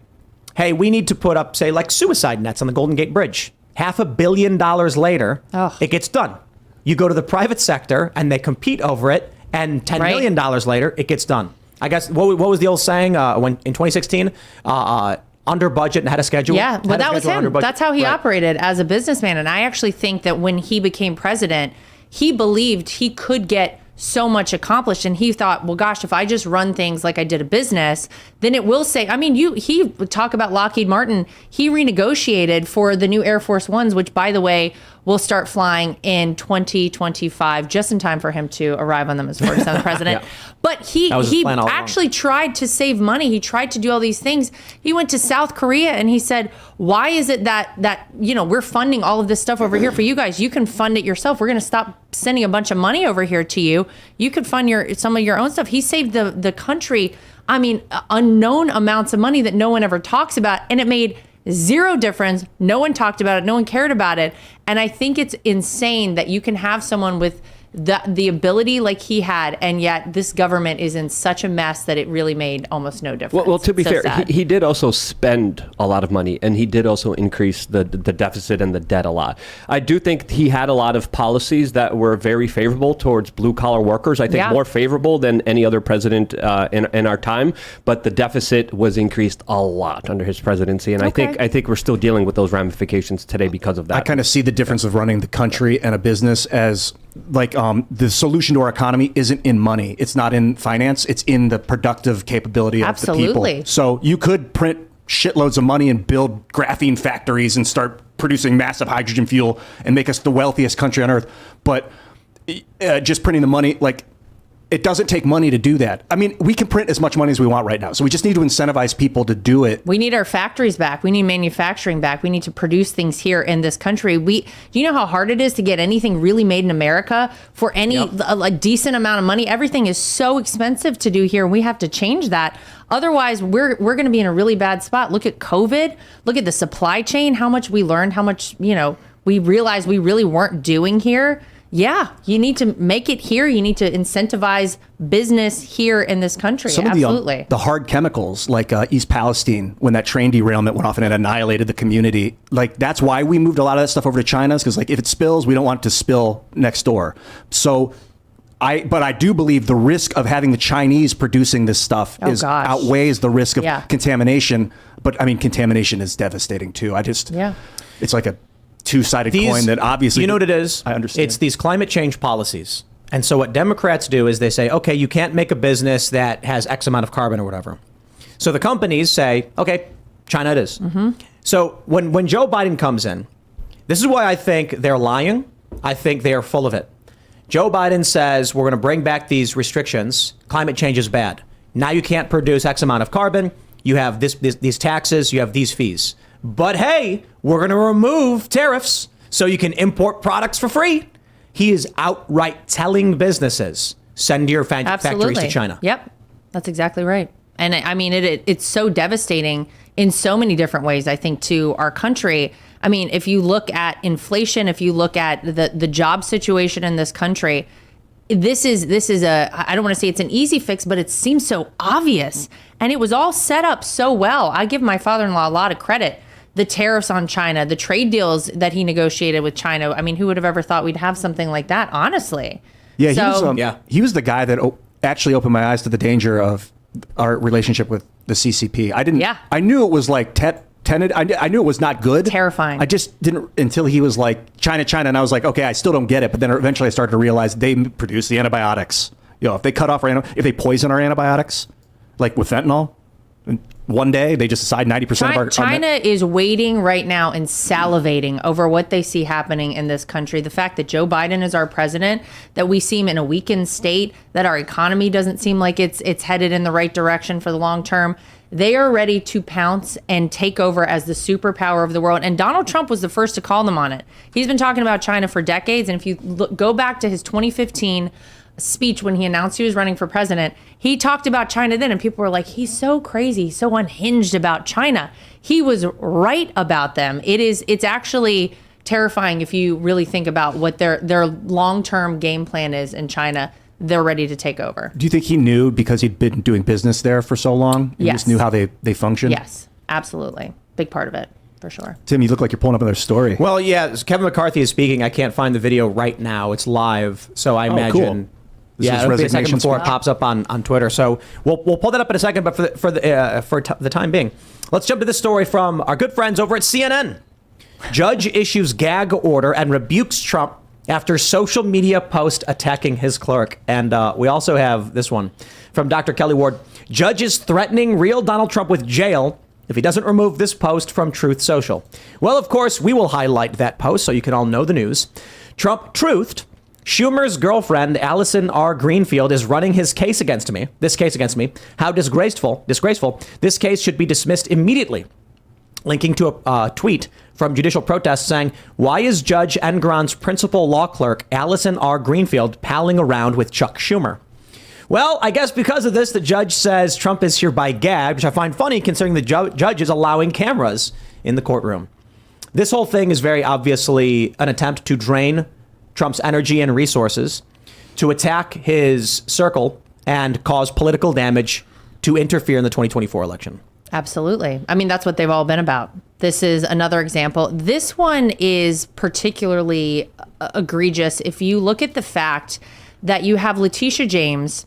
[SPEAKER 1] hey, we need to put up, say, like suicide nets on the Golden Gate Bridge, $500 million later, it gets done. You go to the private sector and they compete over it, and $10 million later, it gets done. I guess, what was the old saying when in 2016? Under budget and had a schedule.
[SPEAKER 2] Yeah, well, that was him. That's how he operated as a businessman. And I actually think that when he became president, he believed he could get so much accomplished, and he thought, well, gosh, if I just run things like I did a business, then it will say, I mean, he would talk about Lockheed Martin. He renegotiated for the new Air Force Ones, which, by the way, will start flying in 2025, just in time for him to arrive on them as 47th president. But he actually tried to save money. He tried to do all these things. He went to South Korea and he said, why is it that we're funding all of this stuff over here for you guys? You can fund it yourself. We're going to stop sending a bunch of money over here to you. You could fund some of your own stuff. He saved the country, I mean, unknown amounts of money that no one ever talks about. And it made zero difference. No one talked about it. No one cared about it. And I think it's insane that you can have someone with the ability like he had, and yet this government is in such a mess that it really made almost no difference.
[SPEAKER 3] Well, to be fair, he did also spend a lot of money, and he did also increase the deficit and the debt a lot. I do think he had a lot of policies that were very favorable towards blue-collar workers. I think more favorable than any other president in our time. But the deficit was increased a lot under his presidency, and I think we're still dealing with those ramifications today because of that.
[SPEAKER 4] I kind of see the difference of running the country and a business as like the solution to our economy isn't in money. It's not in finance. It's in the productive capability of the people. So you could print shitloads of money and build graphene factories and start producing massive hydrogen fuel and make us the wealthiest country on earth. But just printing the money, like, it doesn't take money to do that. I mean, we can print as much money as we want right now. So we just need to incentivize people to do it.
[SPEAKER 2] We need our factories back. We need manufacturing back. We need to produce things here in this country. Do you know how hard it is to get anything really made in America for a decent amount of money? Everything is so expensive to do here. We have to change that. Otherwise, we're going to be in a really bad spot. Look at COVID. Look at the supply chain, how much we learned, how much, we realized we really weren't doing here. Yeah, you need to make it here. You need to incentivize business here in this country. Absolutely.
[SPEAKER 4] Of the hard chemicals, like East Palestine, when that train derailment went off and it annihilated the community, like that's why we moved a lot of that stuff over to China, because like if it spills, we don't want it to spill next door. So but I do believe the risk of having the Chinese producing this stuff outweighs the risk of contamination. But I mean, contamination is devastating too. It's like a two-sided coin that obviously...
[SPEAKER 1] You know what it is?
[SPEAKER 4] I understand.
[SPEAKER 1] It's these climate change policies. And so what Democrats do is they say, okay, you can't make a business that has X amount of carbon or whatever. So the companies say, okay, China it is. Mm-hmm. So when Joe Biden comes in, this is why I think they're lying I think they are full of it. Joe Biden says we're going to bring back these restrictions. Climate change is bad. Now you can't produce X amount of carbon. You have these taxes. You have these fees. But hey, we're going to remove tariffs so you can import products for free. He is outright telling businesses, send your factories to China.
[SPEAKER 2] Yep, that's exactly right. And I mean, it's so devastating in so many different ways, I think, to our country. I mean, if you look at inflation, if you look at the job situation in this country, this is I don't want to say it's an easy fix, but it seems so obvious. And it was all set up so well. I give my father-in-law a lot of credit. The tariffs on China, the trade deals that he negotiated with China. I mean, who would have ever thought we'd have something like that, honestly?
[SPEAKER 4] Yeah, he was the guy that actually opened my eyes to the danger of our relationship with the CCP. I knew it was like tented. I knew it was not good.
[SPEAKER 2] Terrifying.
[SPEAKER 4] I just didn't until he was like China, and I was like, okay, I still don't get it. But then eventually I started to realize they produce the antibiotics. If they cut off if they poison our antibiotics, like with fentanyl, one day they just decide 90% of our
[SPEAKER 2] China is waiting right now and salivating over what they see happening in this country. The fact that Joe Biden is our president, that we seem in a weakened state, that our economy doesn't seem like it's headed in the right direction for the long term. They are ready to pounce and take over as the superpower of the world. And Donald Trump was the first to call them on it. He's been talking about China for decades. And if you go back to his 2015 speech when he announced he was running for president, he talked about China then, and people were like, he's so crazy, so unhinged about China. He was right about them. It's actually terrifying if you really think about what their long-term game plan is in China. They're ready to take over.
[SPEAKER 4] Do you think he knew because he'd been doing business there for so long? He just knew how they function?
[SPEAKER 2] Yes, absolutely. Big part of it. For sure.
[SPEAKER 4] Tim, you look like you're pulling up another story.
[SPEAKER 1] Well, yeah, Kevin McCarthy is speaking. I can't find the video right now. It's live, so I imagine.
[SPEAKER 4] Cool.
[SPEAKER 1] It'll be a second before it pops up on Twitter. So we'll pull that up in a second. But for the time being, let's jump to this story from our good friends over at CNN. Judge issues gag order and rebukes Trump after social media post attacking his clerk. And we also have this one from Dr. Kelly Ward. Judge is threatening real Donald Trump with jail if he doesn't remove this post from Truth Social. Well, of course, we will highlight that post so you can all know the news. Trump truthed. Schumer's girlfriend, Allison R. Greenfield, is running this case against me. How disgraceful. This case should be dismissed immediately. Linking to a tweet from Judicial Protest saying, why is Judge Engron's principal law clerk, Allison R. Greenfield, palling around with Chuck Schumer? Well, I guess because of this, the judge says Trump is hereby gagged, which I find funny considering the judge is allowing cameras in the courtroom. This whole thing is very obviously an attempt to drain Trump's energy and resources, to attack his circle and cause political damage, to interfere in the 2024 election.
[SPEAKER 2] Absolutely. I mean, that's what they've all been about. This is another example. This one is particularly egregious if you look at the fact that you have Letitia James,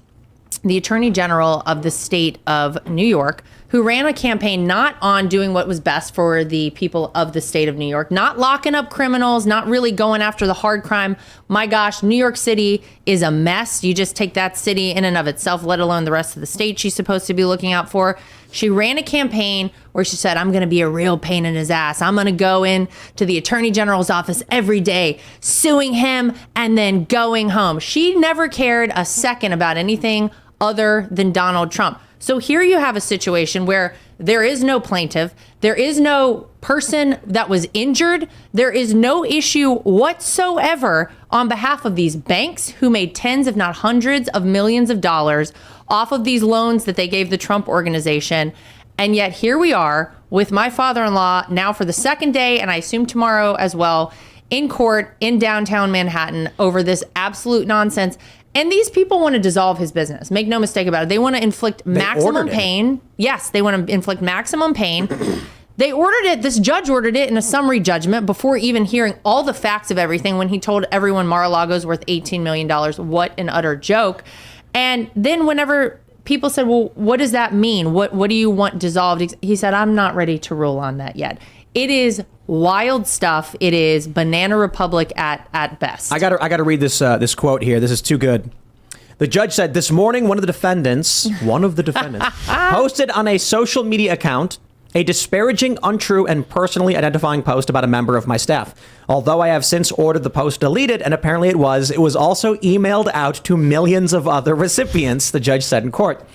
[SPEAKER 2] the Attorney General of the state of New York, who ran a campaign not on doing what was best for the people of the state of New York, not locking up criminals, not really going after the hard crime. My gosh, New York City is a mess. You just take that city in and of itself, let alone the rest of the state she's supposed to be looking out for. She ran a campaign where she said, I'm going to be a real pain in his ass. I'm going to go in to the Attorney General's office every day, suing him and then going home. She never cared a second about anything other than Donald Trump. So here you have a situation where there is no plaintiff, there is no person that was injured, there is no issue whatsoever on behalf of these banks who made tens, if not hundreds of millions of dollars off of these loans that they gave the Trump organization. And yet here we are with my father-in-law now for the second day, and I assume tomorrow as well, in court in downtown Manhattan over this absolute nonsense. And these people want to dissolve his business. Make no mistake about it. They want to inflict maximum pain. Yes, they want to inflict maximum pain. They ordered it. This judge ordered it in a summary judgment before even hearing all the facts of everything when he told everyone Mar-a-Lago's worth $18 million. What an utter joke. And then whenever people said, well, what does that mean? What do you want dissolved? He said, I'm not ready to rule on that yet. It is wild stuff. It is Banana Republic at best.
[SPEAKER 1] I gotta read this quote here. This is too good. The judge said this morning, one of the defendants posted on a social media account a disparaging, untrue, and personally identifying post about a member of my staff. Although I have since ordered the post deleted, and apparently it was also emailed out to millions of other recipients, the judge said in court.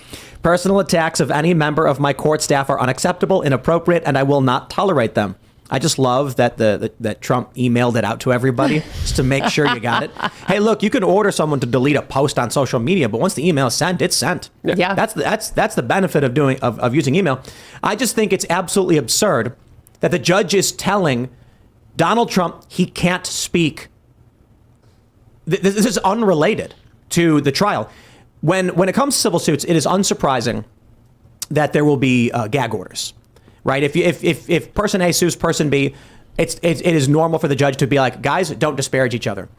[SPEAKER 1] Personal attacks of any member of my court staff are unacceptable, inappropriate, and I will not tolerate them. I just love that that Trump emailed it out to everybody just to make sure you got it. Hey, look, you can order someone to delete a post on social media, but once the email is sent, it's sent.
[SPEAKER 2] Yeah.
[SPEAKER 1] That's the benefit of using email. I just think it's absolutely absurd that the judge is telling Donald Trump he can't speak. This is unrelated to the trial. When it comes to civil suits, it is unsurprising that there will be gag orders. Right. If person A sues person B, it is normal for the judge to be like, guys, don't disparage each other.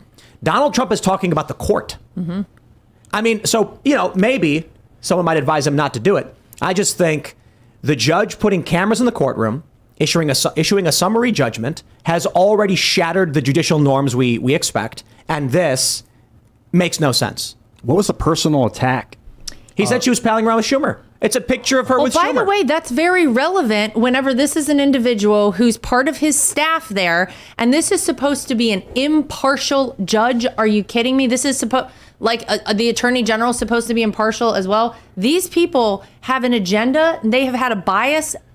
[SPEAKER 1] Donald Trump is talking about the court. Mm-hmm. I mean, so, maybe someone might advise him not to do it. I just think the judge putting cameras in the courtroom, issuing a summary judgment has already shattered the judicial norms we expect. And this makes no sense.
[SPEAKER 4] What was the personal attack?
[SPEAKER 1] He said she was palling around with Schumer. It's a picture of her with Schumer.
[SPEAKER 2] By the way, that's very relevant whenever this is an individual who's part of his staff there, and this is supposed to be an impartial judge. Are you kidding me? This is the attorney general is supposed to be impartial as well. These people have an agenda. They have had a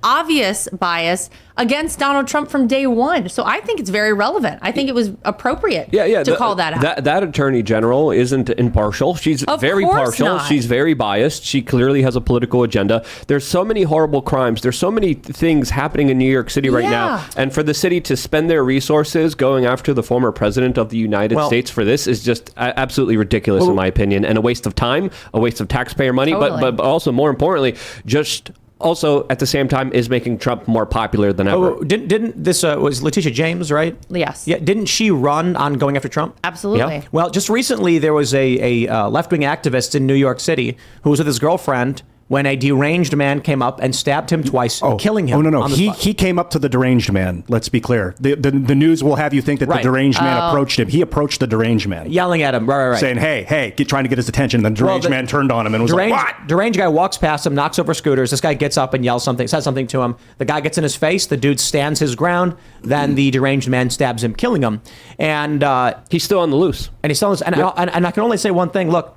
[SPEAKER 2] obvious bias against Donald Trump from day one. So I think it's very relevant. I think it was appropriate to call that out.
[SPEAKER 3] That attorney general isn't impartial. She's very partial.
[SPEAKER 2] Not.
[SPEAKER 3] She's very biased. She clearly has a political agenda. There's so many horrible crimes. There's so many things happening in New York City right now. And for the city to spend their resources going after the former president of the United States for this is just absolutely ridiculous, in my opinion, and a waste of time, a waste of taxpayer money, but also more importantly, just also at the same time is making Trump more popular than ever.
[SPEAKER 1] Didn't this was Letitia James, right?
[SPEAKER 2] Yes.
[SPEAKER 1] Yeah. Didn't she run on going after Trump?
[SPEAKER 2] Absolutely.
[SPEAKER 1] Yeah. Well, just recently there was a left-wing activist in New York City who was with his girlfriend when a deranged man came up and stabbed him twice, killing him.
[SPEAKER 4] Oh, no.
[SPEAKER 1] On the spot.
[SPEAKER 4] He came up to the deranged man. Let's be clear. The news will have you think that the deranged man approached him. He approached the deranged man.
[SPEAKER 1] Yelling at him, right.
[SPEAKER 4] Saying, hey, trying to get his attention. Then the deranged man turned on him and was like, what?
[SPEAKER 1] Deranged guy walks past him, knocks over scooters. This guy gets up and says something to him. The guy gets in his face. The dude stands his ground. Then the deranged man stabs him, killing him. And
[SPEAKER 3] he's still on the loose.
[SPEAKER 1] And he's still on the loose. And I can only say one thing. Look,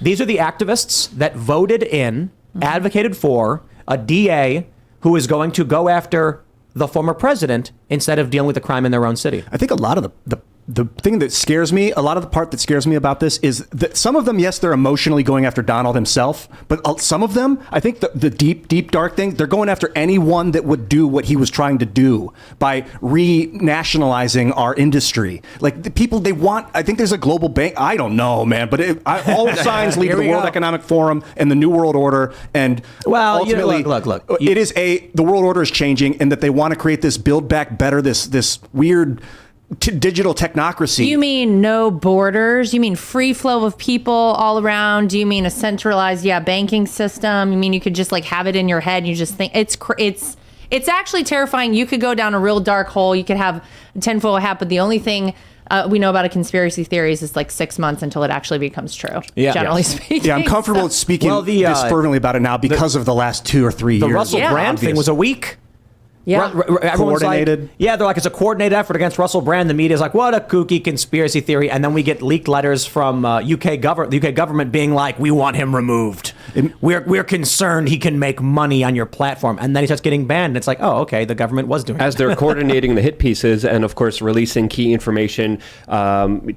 [SPEAKER 1] these are the activists that voted in, advocated for a DA who is going to go after the former president instead of dealing with the crime in their own city.
[SPEAKER 4] I think a lot of the thing that scares me, a lot of the part that scares me about this is that some of them, yes, they're emotionally going after Donald himself, but some of them, I think the deep, dark thing, they're going after anyone that would do what he was trying to do by renationalizing our industry. Like the people they want, I think there's a global bank. I don't know, man, but all signs lead to the World Economic Forum and the New World Order. And ultimately,
[SPEAKER 1] look.
[SPEAKER 4] The world order is changing, and that they want to create this build back better, this weird digital technocracy.
[SPEAKER 2] You mean no borders? You mean free flow of people all around? Do you mean a centralized, banking system? You mean you could just have it in your head and you just think it's actually terrifying. You could go down a real dark hole. You could have a tinfoil hat, but the only thing we know about a conspiracy theories is 6 months until it actually becomes true. Generally speaking.
[SPEAKER 4] Yeah, I'm comfortable speaking this fervently about it now because of the last 2 or 3 years.
[SPEAKER 1] The Russell Brand thing was a week.
[SPEAKER 2] Yeah.
[SPEAKER 1] Everyone's
[SPEAKER 4] coordinated.
[SPEAKER 1] They're like, it's a coordinated effort against Russell Brand. The media's like, what a kooky conspiracy theory. And then we get leaked letters from the UK government being like, we want him removed. We're concerned he can make money on your platform. And then he starts getting banned. And it's like, oh, okay, the government was doing it.
[SPEAKER 3] As they're coordinating the hit pieces and, of course, releasing key information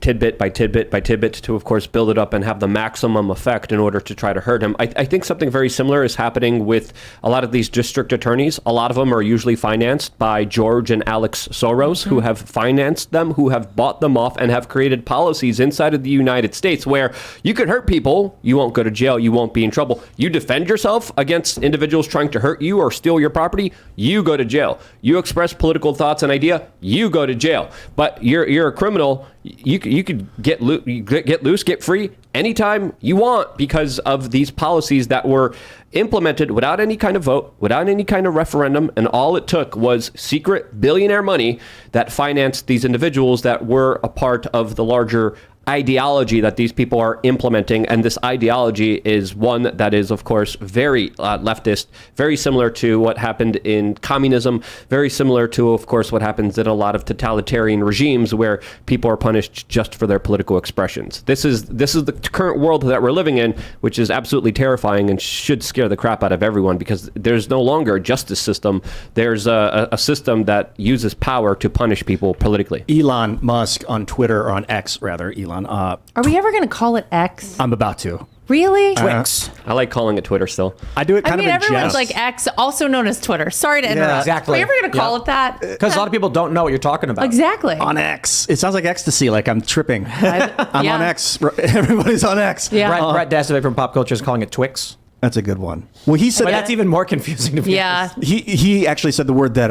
[SPEAKER 3] tidbit by tidbit by tidbit to, of course, build it up and have the maximum effect in order to try to hurt him. I think something very similar is happening with a lot of these district attorneys. A lot of them are usually financed by George and Alex Soros, who have financed them, who have bought them off, and have created policies inside of the United States where you can hurt people, you won't go to jail, you won't be in trouble. You defend yourself against individuals trying to hurt you or steal your property, you go to jail. You express political thoughts and idea, you go to jail. But you're a criminal. You could get loose, get free anytime you want because of these policies that were implemented without any kind of vote, without any kind of referendum, and all it took was secret billionaire money that financed these individuals that were a part of the larger ideology that these people are implementing, and this ideology is one that is, of course, very leftist, very similar to what happened in communism, very similar to, of course, what happens in a lot of totalitarian regimes where people are punished just for their political expressions. This is the current world that we're living in, which is absolutely terrifying and should scare the crap out of everyone, because there's no longer a justice system. There's a system that uses power to punish people politically.
[SPEAKER 4] Elon Musk on Twitter, or on X rather, Elon.
[SPEAKER 2] Are we ever going to call it X?
[SPEAKER 4] I'm about to.
[SPEAKER 2] Really?
[SPEAKER 1] Twix.
[SPEAKER 3] I like calling it Twitter still.
[SPEAKER 4] I do it kind
[SPEAKER 2] I mean,
[SPEAKER 4] of in
[SPEAKER 2] everyone's
[SPEAKER 4] jest.
[SPEAKER 2] like X, also known as Twitter. Sorry to interrupt.
[SPEAKER 1] exactly.
[SPEAKER 2] Are we ever going to call it that?
[SPEAKER 1] Because a lot of people don't know what you're talking about.
[SPEAKER 2] Exactly.
[SPEAKER 4] on X. It sounds like ecstasy, like I'm tripping. I'm
[SPEAKER 2] yeah.
[SPEAKER 4] on X. Everybody's on X.
[SPEAKER 2] Yeah.
[SPEAKER 1] Brett Dasavay from Pop Culture is calling it Twix.
[SPEAKER 4] That's a good one. Well, he said
[SPEAKER 1] But that's even more confusing to me.
[SPEAKER 2] Yeah.
[SPEAKER 4] he actually said the word that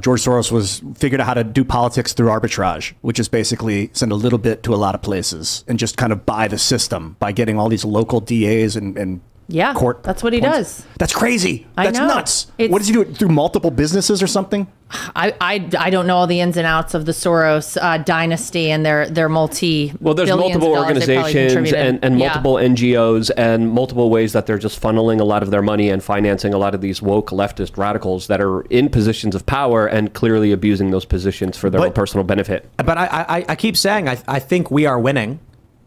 [SPEAKER 4] George Soros was figured out how to do politics through arbitrage, which is basically send a little bit to a lot of places and just kind of buy the system by getting all these local DAs and
[SPEAKER 2] Yeah,
[SPEAKER 4] court.
[SPEAKER 2] that's what he
[SPEAKER 4] points.
[SPEAKER 2] does.
[SPEAKER 4] That's crazy.
[SPEAKER 2] I
[SPEAKER 4] That's
[SPEAKER 2] know.
[SPEAKER 4] nuts.
[SPEAKER 2] It's-
[SPEAKER 4] What does he do? Through multiple businesses or something?
[SPEAKER 2] I don't know all the ins and outs of the Soros dynasty and their multi.
[SPEAKER 3] Well, there's
[SPEAKER 2] billions
[SPEAKER 3] multiple
[SPEAKER 2] of dollars they probably
[SPEAKER 3] organizations
[SPEAKER 2] contributed.
[SPEAKER 3] and
[SPEAKER 2] Yeah.
[SPEAKER 3] multiple NGOs and multiple ways that they're just funneling a lot of their money and financing a lot of these woke leftist radicals that are in positions of power and clearly abusing those positions for their own personal benefit.
[SPEAKER 1] But I keep saying I think we are winning.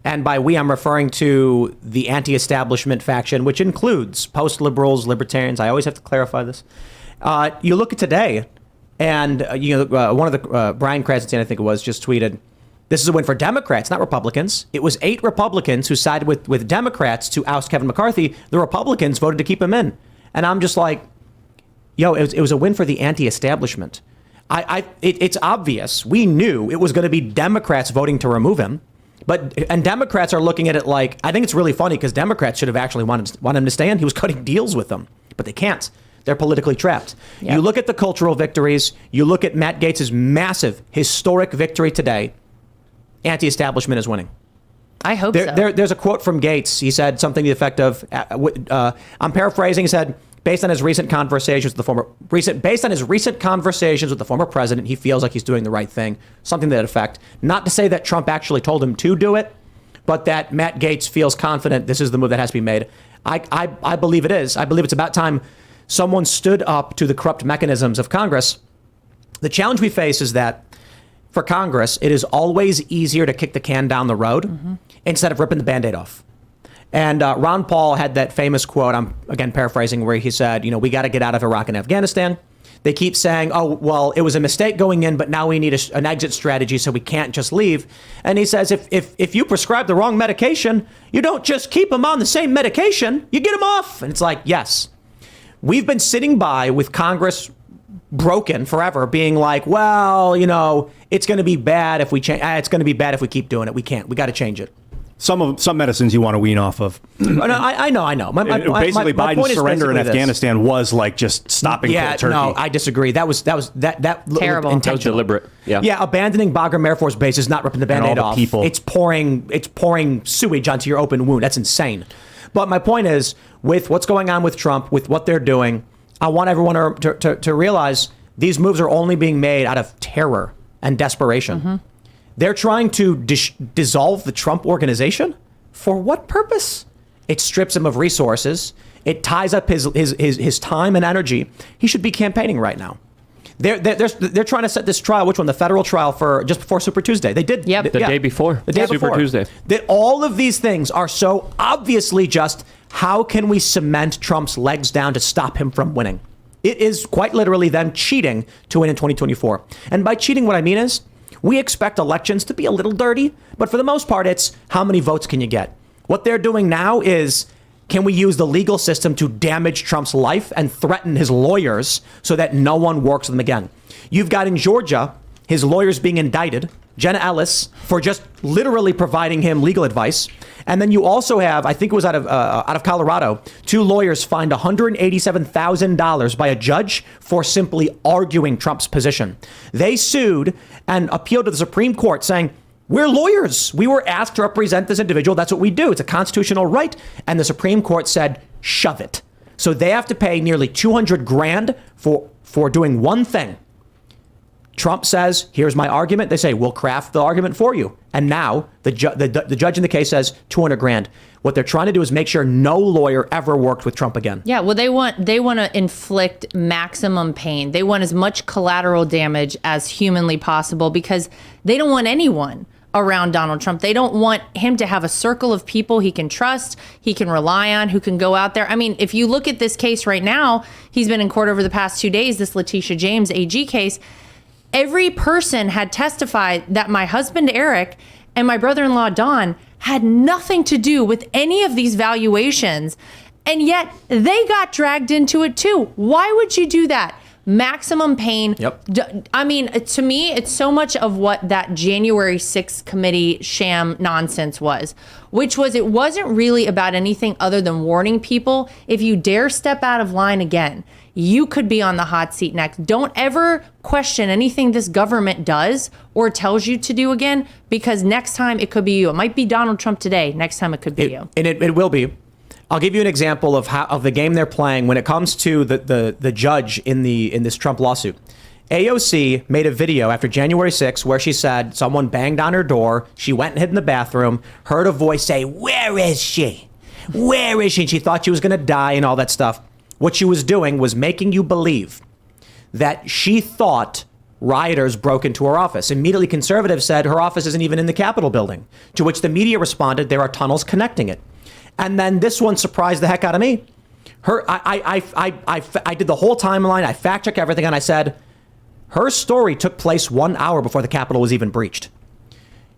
[SPEAKER 1] And by we, I'm referring to the anti-establishment faction, which includes post-liberals, libertarians. I always have to clarify this. You look at today, and one of the Brian Krasenstein, I think it was, just tweeted, "This is a win for Democrats, not Republicans." It was 8 Republicans who sided with Democrats to oust Kevin McCarthy. The Republicans voted to keep him in, and I'm just like, it was a win for the anti-establishment. It's obvious. We knew it was going to be Democrats voting to remove him. And Democrats are looking at it like, I think it's really funny because Democrats should have actually wanted him to stay in. He was cutting deals with them, but they can't. They're politically trapped.
[SPEAKER 2] Yep.
[SPEAKER 1] You look at the cultural victories. You look at Matt Gaetz's massive, historic victory today. Anti-establishment is winning.
[SPEAKER 2] I hope so.
[SPEAKER 1] There's a quote from Gaetz. He said something to the effect of, I'm paraphrasing. He said, based on his recent conversations with the former president, he feels like he's doing the right thing. Something to that effect. Not to say that Trump actually told him to do it, but that Matt Gaetz feels confident this is the move that has to be made. I believe it is. I believe it's about time someone stood up to the corrupt mechanisms of Congress. The challenge we face is that for Congress, it is always easier to kick the can down the road instead of ripping the Band-Aid off. And Ron Paul had that famous quote, I'm again paraphrasing, where he said, we got to get out of Iraq and Afghanistan. They keep saying, oh, well, it was a mistake going in, but now we need an exit strategy, so we can't just leave. And he says, if you prescribe the wrong medication, you don't just keep them on the same medication, you get them off. And it's like, yes. We've been sitting by with Congress broken forever, being like, well, it's going to be bad if we change. It's going to be bad if we keep doing it. We can't. We got to change it.
[SPEAKER 4] Some medicines you want to wean off of.
[SPEAKER 1] No, I know.
[SPEAKER 4] Basically, Biden's surrender in Afghanistan was like just stopping cold turkey.
[SPEAKER 1] No, I disagree. That was
[SPEAKER 2] Terrible.
[SPEAKER 3] That was
[SPEAKER 1] intentional.
[SPEAKER 3] deliberate.
[SPEAKER 1] Yeah, abandoning Bagram Air Force Base is not ripping the Band-Aid off.
[SPEAKER 4] People.
[SPEAKER 1] It's pouring sewage onto your open wound. That's insane. But my point is, with what's going on with Trump, with what they're doing, I want everyone to realize these moves are only being made out of terror and desperation. They're trying to dissolve the Trump organization. For what purpose? It strips him of resources. It ties up his time and energy. He should be campaigning right now. They're trying to set this trial, which one? The federal trial for just before Super Tuesday. They did.
[SPEAKER 2] Yep.
[SPEAKER 3] The day before.
[SPEAKER 1] The day
[SPEAKER 3] Super
[SPEAKER 1] before.
[SPEAKER 3] Tuesday.
[SPEAKER 1] That all of these things are so obviously just, how can we cement Trump's legs down to stop him from winning? It is quite literally them cheating to win in 2024. And by cheating, what I mean is, we expect elections to be a little dirty, but for the most part, it's how many votes can you get? What they're doing now is, can we use the legal system to damage Trump's life and threaten his lawyers so that no one works with them again? You've got in Georgia, his lawyers being indicted, Jenna Ellis, for just literally providing him legal advice. And then you also have, I think it was out of Colorado, 2 lawyers fined $187,000 by a judge for simply arguing Trump's position. They sued and appealed to the Supreme Court saying, we're lawyers. We were asked to represent this individual. That's what we do. It's a constitutional right. And the Supreme Court said, shove it. So they have to pay nearly $200,000 for doing one thing. Trump says, here's my argument. They say, we'll craft the argument for you. And now the judge in the case says $200,000. What they're trying to do is make sure no lawyer ever worked with Trump again.
[SPEAKER 2] Yeah, well, they want to inflict maximum pain. They want as much collateral damage as humanly possible because they don't want anyone around Donald Trump. They don't want him to have a circle of people he can trust, he can rely on, who can go out there. I mean, if you look at this case right now, he's been in court over the past 2 days, this Letitia James AG case. Every person had testified that my husband, Eric, and my brother-in-law, Don, had nothing to do with any of these valuations. And yet they got dragged into it too. Why would you do that? Maximum pain.
[SPEAKER 1] Yep.
[SPEAKER 2] I mean, to me, it's so much of what that January 6th committee sham nonsense was, which was it wasn't really about anything other than warning people. If you dare step out of line again, you could be on the hot seat next. Don't ever question anything this government does or tells you to do again, because next time it could be you. It might be Donald Trump today. Next time it could be you.
[SPEAKER 1] And it will be. I'll give you an example of the game they're playing when it comes to the judge in this Trump lawsuit. AOC made a video after January 6th where she said someone banged on her door. She went and hid in the bathroom, heard a voice say, "Where is she? Where is she?" And she thought she was going to die and all that stuff. What she was doing was making you believe that she thought rioters broke into her office. Immediately, conservatives said her office isn't even in the Capitol building, to which the media responded, there are tunnels connecting it. And then this one surprised the heck out of me. I did the whole timeline. I fact checked everything, and I said her story took place 1 hour before the Capitol was even breached.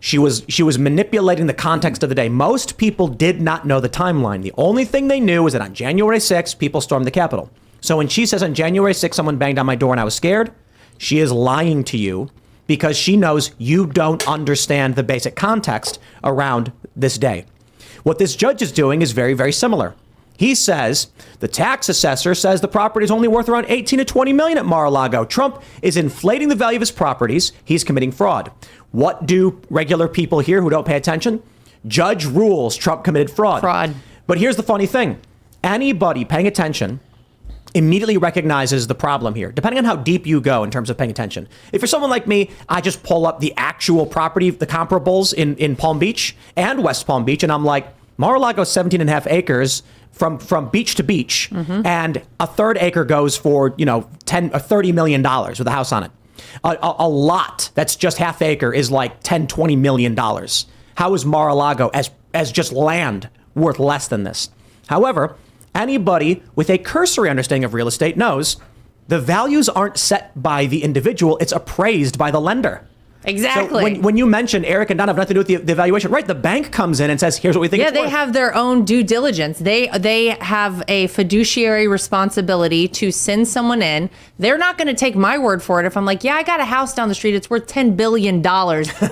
[SPEAKER 1] She was manipulating the context of the day. Most people did not know the timeline. The only thing they knew was that on January 6th, people stormed the Capitol. So when she says on January 6th, someone banged on my door and I was scared, she is lying to you because she knows you don't understand the basic context around this day. What this judge is doing is very, very similar. He says the tax assessor says the property is only worth around 18 to 20 million at Mar-a-Lago. Trump is inflating the value of his properties. He's committing fraud. What do regular people here who don't pay attention? Judge rules Trump committed fraud. But here's the funny thing. Anybody paying attention immediately recognizes the problem here, depending on how deep you go in terms of paying attention. If you're someone like me, I just pull up the actual property, the comparables in Palm Beach and West Palm Beach, and I'm like, Mar-a-Lago is 17 and a half acres from beach to beach, and a third acre goes for, $30 million with a house on it. A lot that's just half acre is like $10-20 million. How is Mar-a-Lago as just land worth less than this? However, anybody with a cursory understanding of real estate knows the values aren't set by the individual, it's appraised by the lender.
[SPEAKER 2] Exactly.
[SPEAKER 1] So when you mentioned Eric and Don have nothing to do with the evaluation, right? The bank comes in and says, here's what we think it's worth.
[SPEAKER 2] They have their own due diligence. They have a fiduciary responsibility to send someone in. They're not going to take my word for it. If I'm like, yeah, I got a house down the street, it's worth $10 billion.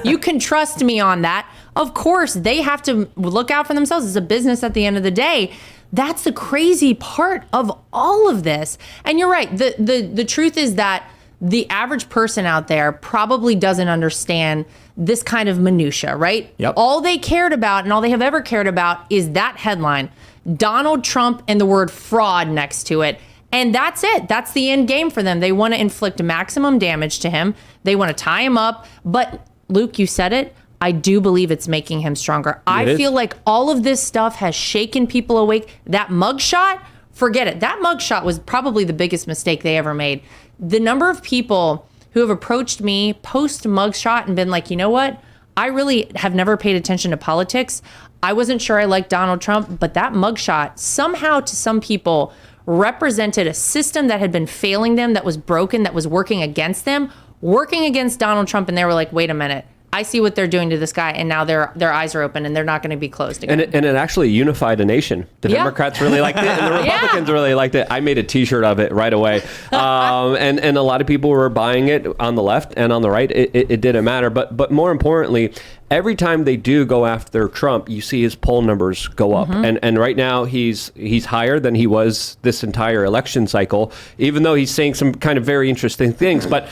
[SPEAKER 2] You can trust me on that. Of course, they have to look out for themselves. It's a business at the end of the day. That's the crazy part of all of this. And you're right. The truth is that the average person out there probably doesn't understand this kind of minutia, right?
[SPEAKER 1] Yep.
[SPEAKER 2] All they cared about and all they have ever cared about is that headline, Donald Trump and the word fraud next to it. And that's it. That's the end game for them. They want to inflict maximum damage to him. They want to tie him up. But Luke, you said it. I do believe it's making him stronger. I feel like all of this stuff has shaken people awake. That mugshot, forget it. That mugshot was probably the biggest mistake they ever made. The number of people who have approached me post mugshot and been like, you know what? I really have never paid attention to politics. I wasn't sure I liked Donald Trump, but that mugshot somehow to some people represented a system that had been failing them, that was broken, that was working against them, working against Donald Trump. And they were like, wait a minute. I see what they're doing to this guy, and now their eyes are open, and they're not going to be closed again.
[SPEAKER 3] And it actually unified a nation. The Democrats really liked it, and the Republicans really liked it. I made a T-shirt of it right away, and a lot of people were buying it on the left and on the right. It didn't matter, but more importantly, every time they do go after Trump, you see his poll numbers go up, and right now he's higher than he was this entire election cycle, even though he's saying some kind of very interesting things. But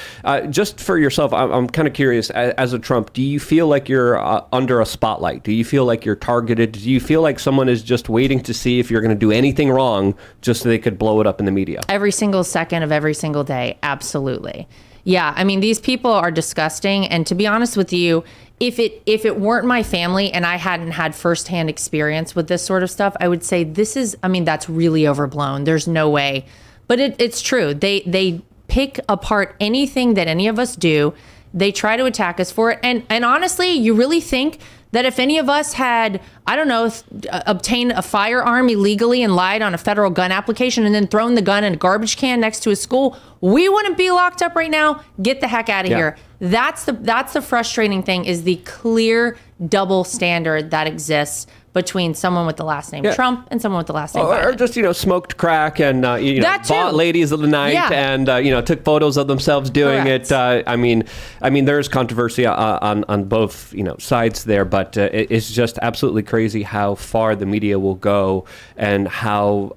[SPEAKER 3] just for yourself, I'm kind of curious, as a Trump, do you feel like you're under a spotlight? Do you feel like you're targeted? Do you feel like someone is just waiting to see if you're going to do anything wrong just so they could blow it up in the media?
[SPEAKER 2] Every single second of every single day, absolutely. Yeah, I mean, these people are disgusting. And to be honest with you, if it weren't my family and I hadn't had firsthand experience with this sort of stuff, I would say that's really overblown. There's no way. But it's true. They pick apart anything that any of us do. They try to attack us for it. And honestly, you really think that if any of us had, I don't know, obtained a firearm illegally and lied on a federal gun application and then thrown the gun in a garbage can next to a school, we wouldn't be locked up right now. Get the heck out of here. That's the frustrating thing, is the clear double standard that exists between someone with the last name Trump and someone with the last name Biden.
[SPEAKER 3] Or just, smoked crack and, bought ladies of the night and, took photos of themselves doing it. I mean, there's controversy on both, sides there, but it's just absolutely crazy how far the media will go and how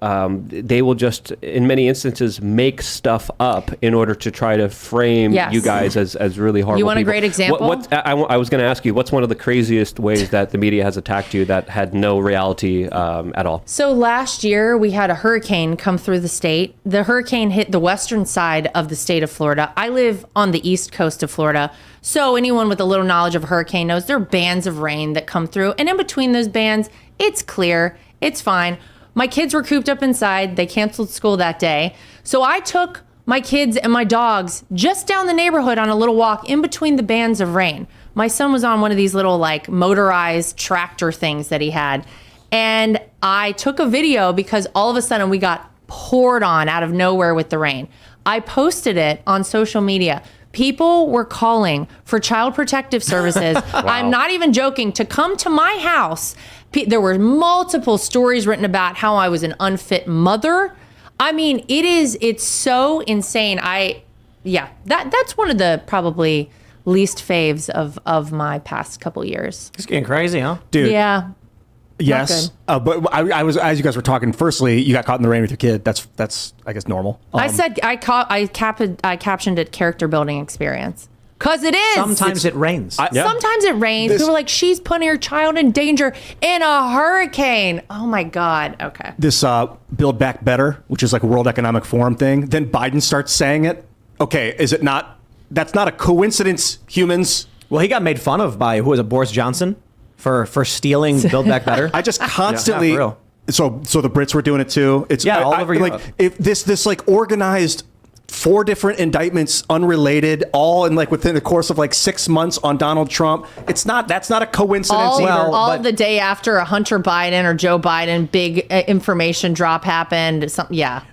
[SPEAKER 3] they will just, in many instances, make stuff up in order to try to frame you guys as really horrible people.
[SPEAKER 2] You want a great example?
[SPEAKER 3] I was going to ask you, what's one of the craziest ways that the media has attacked you that had no reality at all?
[SPEAKER 2] So last year we had a hurricane come through the state. The hurricane hit the western side of the state of Florida. I live on the east coast of Florida. So anyone with a little knowledge of a hurricane knows there are bands of rain that come through. And in between those bands, it's clear. It's fine. My kids were cooped up inside. They canceled school that day. So I took my kids and my dogs just down the neighborhood on a little walk in between the bands of rain. My son was on one of these little motorized tractor things that he had. And I took a video because all of a sudden we got poured on out of nowhere with the rain. I posted it on social media. People were calling for Child Protective Services. Wow. I'm not even joking, to come to my house. There were multiple stories written about how I was an unfit mother. I mean, it's so insane. That's one of the probably least faves of my past couple years.
[SPEAKER 1] It's getting crazy, huh?
[SPEAKER 4] Dude.
[SPEAKER 2] Yeah.
[SPEAKER 4] Yes. But I was, as you guys were talking, firstly, you got caught in the rain with your kid. That's I guess normal.
[SPEAKER 2] I said, I captioned it character building experience. Cause it is.
[SPEAKER 1] Sometimes it rains.
[SPEAKER 2] Sometimes it rains. People are like, she's putting her child in danger in a hurricane. Oh my God. Okay.
[SPEAKER 4] This Build Back Better, which is like a World Economic Forum thing. Then Biden starts saying it. Okay, is it not? That's not a coincidence, humans.
[SPEAKER 1] Well, he got made fun of by, who was it, Boris Johnson, for stealing Build Back Better.
[SPEAKER 4] I just constantly. So the Brits were doing it too. It's
[SPEAKER 1] all over Europe.
[SPEAKER 4] If this organized 4 different indictments, unrelated, all in within the course of 6 months on Donald Trump. That's not a coincidence either.
[SPEAKER 2] All the day after a Hunter Biden or Joe Biden big information drop happened.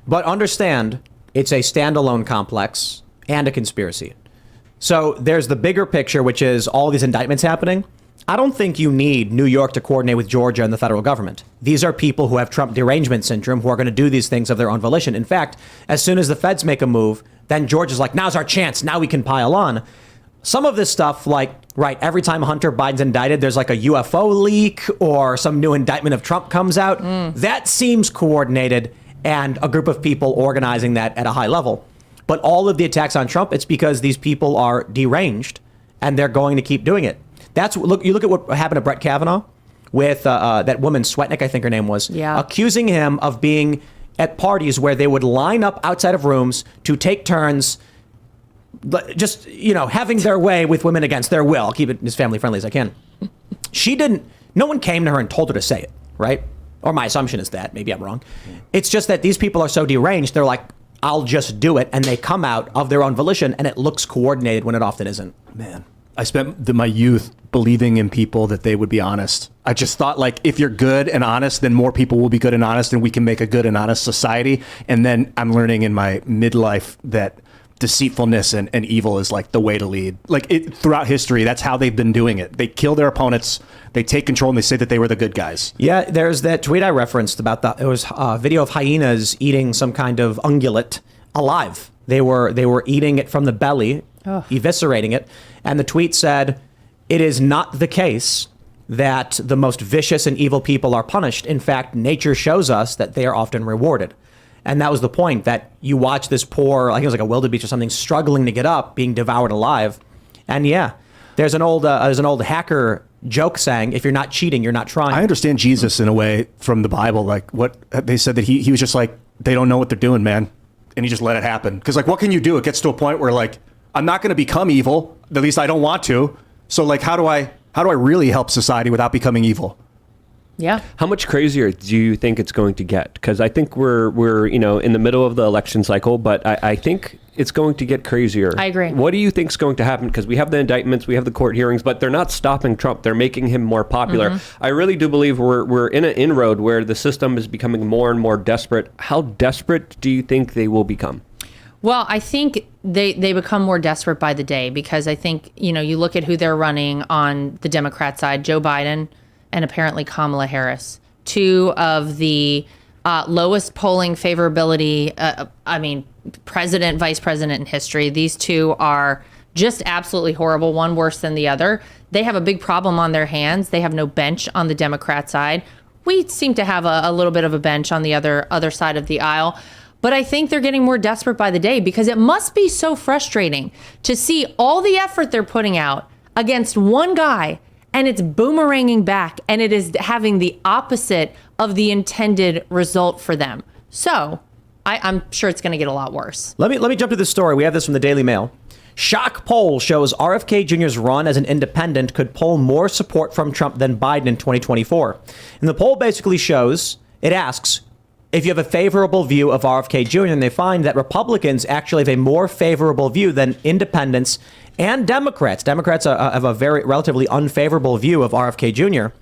[SPEAKER 1] But understand, it's a standalone complex and a conspiracy. So there's the bigger picture, which is all these indictments happening. I don't think you need New York to coordinate with Georgia and the federal government. These are people who have Trump derangement syndrome who are going to do these things of their own volition. In fact, as soon as the feds make a move, then Georgia's like, now's our chance. Now we can pile on. Some of this stuff, every time Hunter Biden's indicted, there's a UFO leak or some new indictment of Trump comes out. That seems coordinated and a group of people organizing that at a high level. But all of the attacks on Trump, it's because these people are deranged and they're going to keep doing it. You look at what happened to Brett Kavanaugh with that woman, Swetnick, I think her name was, accusing him of being at parties where they would line up outside of rooms to take turns, just, having their way with women against their will. I'll keep it as family friendly as I can. No one came to her and told her to say it, right? Or my assumption is that. Maybe I'm wrong. It's just that these people are so deranged, they're like, I'll just do it. And they come out of their own volition and it looks coordinated when it often isn't.
[SPEAKER 4] Man, I spent my youth believing in people that they would be honest. I just thought if you're good and honest, then more people will be good and honest and we can make a good and honest society. And then I'm learning in my midlife that deceitfulness and evil is the way to lead. Throughout history, that's how they've been doing it. They kill their opponents, they take control, and they say that they were the good guys.
[SPEAKER 1] Yeah, there's that tweet I referenced about it was a video of hyenas eating some kind of ungulate alive. They were eating it from the belly, eviscerating it. And the tweet said, it is not the case that the most vicious and evil people are punished. In fact, nature shows us that they are often rewarded. And that was the point, that you watch this poor, I think it was a wildebeest or something, struggling to get up, being devoured alive. And there's an old hacker joke saying, if you're not cheating, you're not trying.
[SPEAKER 4] I understand Jesus in a way from the Bible. What they said, that he was just they don't know what they're doing, man. And he just let it happen. Because what can you do? It gets to a point where I'm not going to become evil. At least I don't want to. So like, how do I really help society without becoming evil?
[SPEAKER 2] Yeah.
[SPEAKER 3] How much crazier do you think it's going to get? Because I think we're in the middle of the election cycle, but I think it's going to get crazier.
[SPEAKER 2] I agree.
[SPEAKER 3] What do you think is going to happen? Because we have the indictments, we have the court hearings, but they're not stopping Trump. They're making him more popular. I really do believe we're in an inroad where the system is becoming more and more desperate. How desperate do you think they will become?
[SPEAKER 2] Well, I think they become more desperate by the day, because I think, you look at who they're running on the Democrat side, Joe Biden and apparently Kamala Harris, two of the lowest polling favorability, president, vice president in history. These two are just absolutely horrible, one worse than the other. They have a big problem on their hands. They have no bench on the Democrat side. We seem to have a little bit of a bench on the other side of the aisle. But I think they're getting more desperate by the day, because it must be so frustrating to see all the effort they're putting out against one guy, and it's boomeranging back, and it is having the opposite of the intended result for them. So I'm sure it's going to get a lot worse.
[SPEAKER 1] Let me jump to this story. We have this from the Daily Mail. Shock poll shows RFK Jr.'s run as an independent could poll more support from Trump than Biden in 2024. And the poll basically asks if you have a favorable view of RFK Jr., and they find that Republicans actually have a more favorable view than independents and Democrats. Democrats have a very relatively unfavorable view of RFK Jr.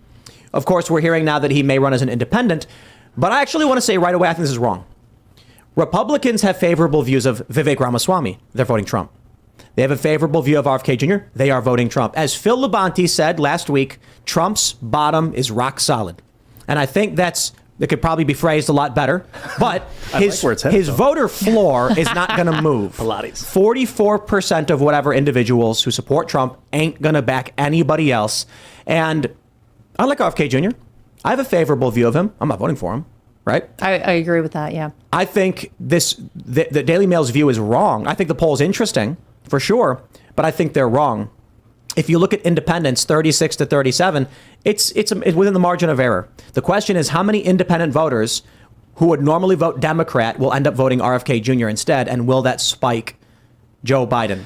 [SPEAKER 1] Of course, we're hearing now that he may run as an independent, but I actually want to say right away, I think this is wrong. Republicans have favorable views of Vivek Ramaswamy. They're voting Trump. They have a favorable view of RFK Jr. They are voting Trump. As Phil Labonte said last week, Trump's bottom is rock solid. And I think that could probably be phrased a lot better, but his voter floor is not going to move. 44% of whatever individuals who support Trump ain't going to back anybody else. And I like RFK Jr. I have a favorable view of him. I'm not voting for him, right?
[SPEAKER 2] I agree with that, yeah.
[SPEAKER 1] I think the Daily Mail's view is wrong. I think the poll is interesting, for sure, but I think they're wrong. If you look at independents, 36 to 37, it's within the margin of error. The question is, how many independent voters who would normally vote Democrat will end up voting RFK Jr. instead, and will that spike Joe Biden?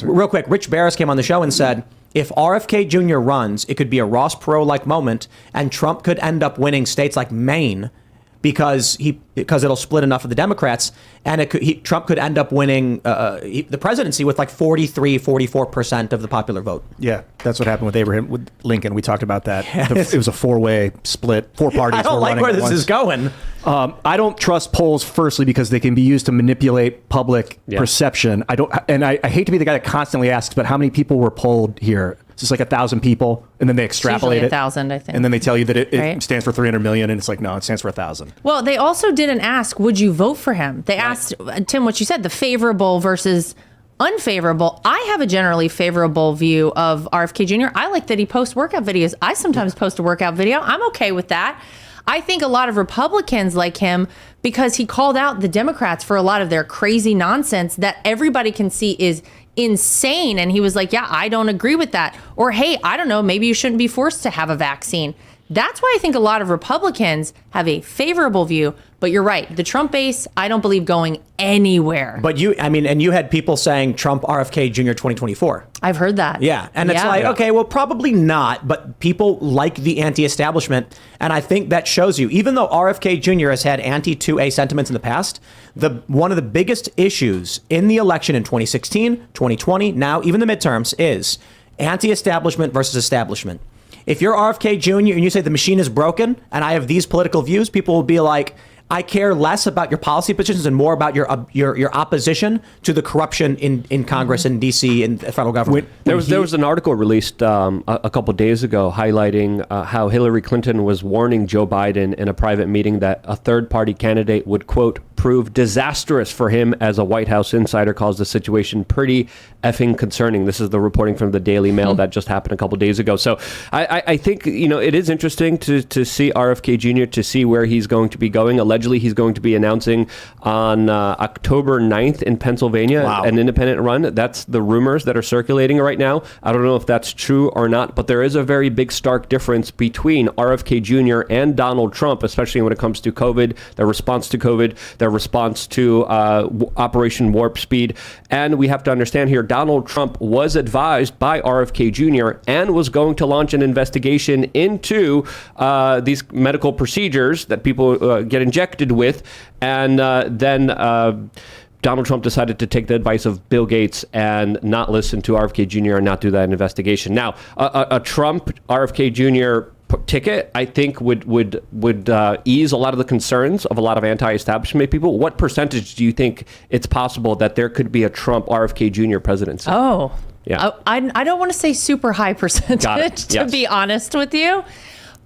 [SPEAKER 1] Real quick, Rich Barris came on the show and said, if RFK Jr. runs, it could be a Ross Perot-like moment, and Trump could end up winning states like Maine because it'll split enough of the Democrats, and Trump could end up winning the presidency with like 44% of the popular vote.
[SPEAKER 4] Yeah, that's what happened with Lincoln. We talked about that. It was a four-way split. Four parties.
[SPEAKER 1] I don't like where this is going.
[SPEAKER 4] I don't trust polls, firstly, because they can be used to manipulate public perception. I hate to be the guy that constantly asks, but how many people were polled here? It's just like 1,000 people, and then they extrapolate it.
[SPEAKER 2] 1,000, I think.
[SPEAKER 4] And then they tell you that it stands for 300 million, and it's like, no, it stands for 1,000.
[SPEAKER 2] Well, they also didn't ask, would you vote for him? They asked, Tim, what you said, the favorable versus unfavorable. I have a generally favorable view of RFK Jr. I like that he posts workout videos. I sometimes post a workout video. I'm okay with that. I think a lot of Republicans like him because he called out the Democrats for a lot of their crazy nonsense that everybody can see is insane. And he was like, yeah, I don't agree with that. Or, hey, I don't know, maybe you shouldn't be forced to have a vaccine. That's why I think a lot of Republicans have a favorable view. But you're right. The Trump base, I don't believe going anywhere.
[SPEAKER 1] But you had people saying Trump RFK Jr. 2024.
[SPEAKER 2] I've heard that.
[SPEAKER 1] Yeah. And it's okay, well, probably not. But people like the anti-establishment. And I think that shows you, even though RFK Jr. has had anti-2A sentiments in the past, one of the biggest issues in the election in 2016, 2020, now even the midterms is anti-establishment versus establishment. If you're RFK Jr. and you say the machine is broken and I have these political views, people will be like, I care less about your policy positions and more about your opposition to the corruption in Congress and D.C. and the federal government.
[SPEAKER 3] There was an article released a couple days ago highlighting how Hillary Clinton was warning Joe Biden in a private meeting that a third-party candidate would, quote, prove disastrous for him. As a White House insider calls the situation pretty effing concerning. This is the reporting from the Daily Mail that just happened a couple days ago. So I think, it is interesting to see RFK Jr., to see where he's going to be going. Allegedly, he's going to be announcing on October 9th in Pennsylvania an independent run. That's the rumors that are circulating right now. I don't know if that's true or not, but there is a very big stark difference between RFK Jr. and Donald Trump, especially when it comes to COVID, their response to COVID, their a response to Operation Warp Speed. And we have to understand here, Donald Trump was advised by RFK Jr. and was going to launch an investigation into these medical procedures that people get injected with. And then Donald Trump decided to take the advice of Bill Gates and not listen to RFK Jr. and not do that investigation. Now, a Trump RFK Jr. ticket, I think, would ease a lot of the concerns of a lot of anti-establishment people. What percentage do you think it's possible that there could be a Trump RFK Jr. presidency?
[SPEAKER 2] Oh,
[SPEAKER 3] yeah.
[SPEAKER 2] I don't want to say super high percentage, to be honest with you.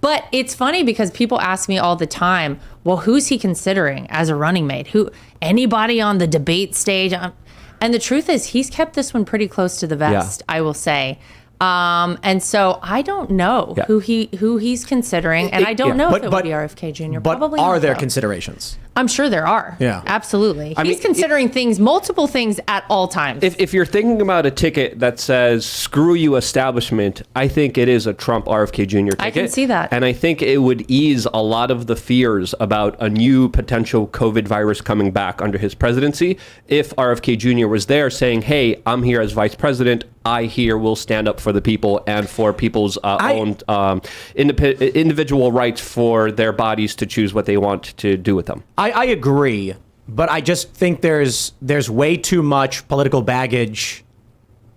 [SPEAKER 2] But it's funny because people ask me all the time, well, who's he considering as a running mate? Anybody on the debate stage? And the truth is, he's kept this one pretty close to the vest, I will say. And so I don't know who he's considering, and I don't know if it would be RFK Jr.
[SPEAKER 1] But
[SPEAKER 2] Probably
[SPEAKER 1] are
[SPEAKER 2] not,
[SPEAKER 1] there
[SPEAKER 2] though.
[SPEAKER 1] considerations?
[SPEAKER 2] I'm sure there are.
[SPEAKER 1] Yeah.
[SPEAKER 2] Absolutely.
[SPEAKER 3] I
[SPEAKER 2] He's
[SPEAKER 3] mean,
[SPEAKER 2] considering multiple things at all times.
[SPEAKER 3] If you're thinking about a ticket that says "screw you, establishment," I think it is a Trump RFK Jr. ticket.
[SPEAKER 2] I can see that.
[SPEAKER 3] And I think it would ease a lot of the fears about a new potential COVID virus coming back under his presidency if RFK Jr. was there saying, hey, I'm here as vice president. I here will stand up for the people and for people's own individual rights for their bodies to choose what they want to do with them.
[SPEAKER 1] I agree, but I just think there's way too much political baggage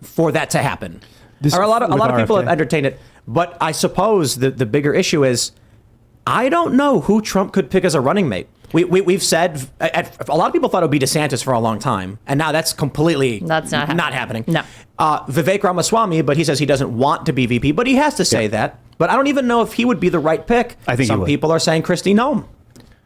[SPEAKER 1] for that to happen. A lot of people have entertained it, but I suppose the bigger issue is I don't know who Trump could pick as a running mate. We've said a lot of people thought it would be DeSantis for a long time, and now that's completely not happening.
[SPEAKER 2] No.
[SPEAKER 1] Vivek Ramaswamy, but he says he doesn't want to be VP, but he has to say that. But I don't even know if he would be the right pick.
[SPEAKER 4] I think
[SPEAKER 1] some people are saying Kristi Noem.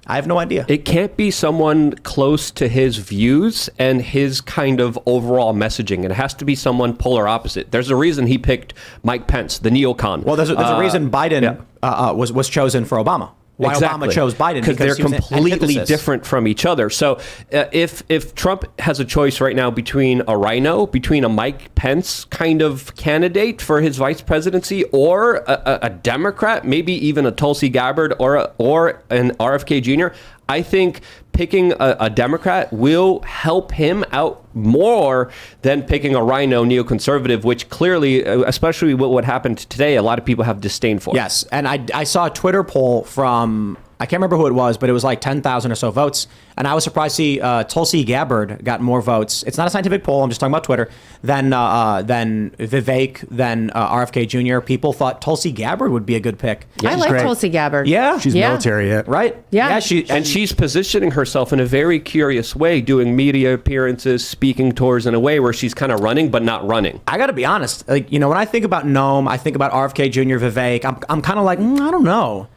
[SPEAKER 1] I have no idea.
[SPEAKER 3] It can't be someone close to his views and his kind of overall messaging. It has to be someone polar opposite. There's a reason he picked Mike Pence, the neocon.
[SPEAKER 1] Well, there's a reason Biden was chosen for Obama. Why Obama chose Biden,
[SPEAKER 3] because they're completely different from each other. So if Trump has a choice right now between a Mike Pence kind of candidate for his vice presidency or a Democrat, maybe even a Tulsi Gabbard or an RFK Jr., I think picking a Democrat will help him out more than picking a rhino neoconservative, which clearly, especially with what happened today, a lot of people have disdain for.
[SPEAKER 1] Yes, and I saw a Twitter poll from, I can't remember who it was, but it was like 10,000 or so votes. And I was surprised to see Tulsi Gabbard got more votes. It's not a scientific poll, I'm just talking about Twitter, than Vivek, than RFK Jr. People thought Tulsi Gabbard would be a good pick.
[SPEAKER 2] I like Tulsi Gabbard.
[SPEAKER 1] Yeah.
[SPEAKER 4] She's military,
[SPEAKER 1] right?
[SPEAKER 2] Yeah.
[SPEAKER 3] She's positioning herself in a very curious way, doing media appearances, speaking tours in a way where she's kind of running, but not running.
[SPEAKER 1] I got to be honest. When I think about Noem, I think about RFK Jr., Vivek. I'm kind of like, I don't know.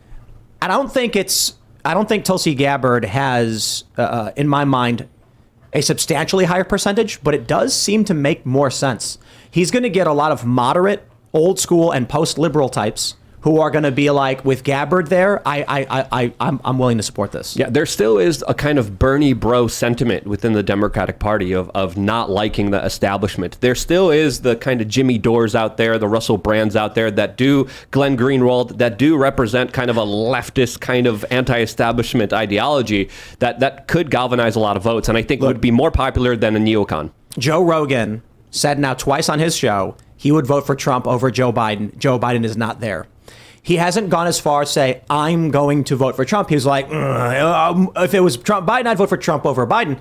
[SPEAKER 1] I don't think Tulsi Gabbard has, in my mind, a substantially higher percentage, but it does seem to make more sense. He's going to get a lot of moderate, old school, and post-liberal types who are going to be like, with Gabbard there, I'm willing to support this.
[SPEAKER 3] Yeah, there still is a kind of Bernie bro sentiment within the Democratic Party of not liking the establishment. There still is the kind of Jimmy Dores out there, the Russell Brands out there that do, Glenn Greenwald, that do represent kind of a leftist kind of anti-establishment ideology that could galvanize a lot of votes and I think would be more popular than a neocon.
[SPEAKER 1] Joe Rogan said now twice on his show he would vote for Trump over Joe Biden. Joe Biden is not there. He hasn't gone as far as say, I'm going to vote for Trump. He was like, if it was Trump Biden, I'd vote for Trump over Biden.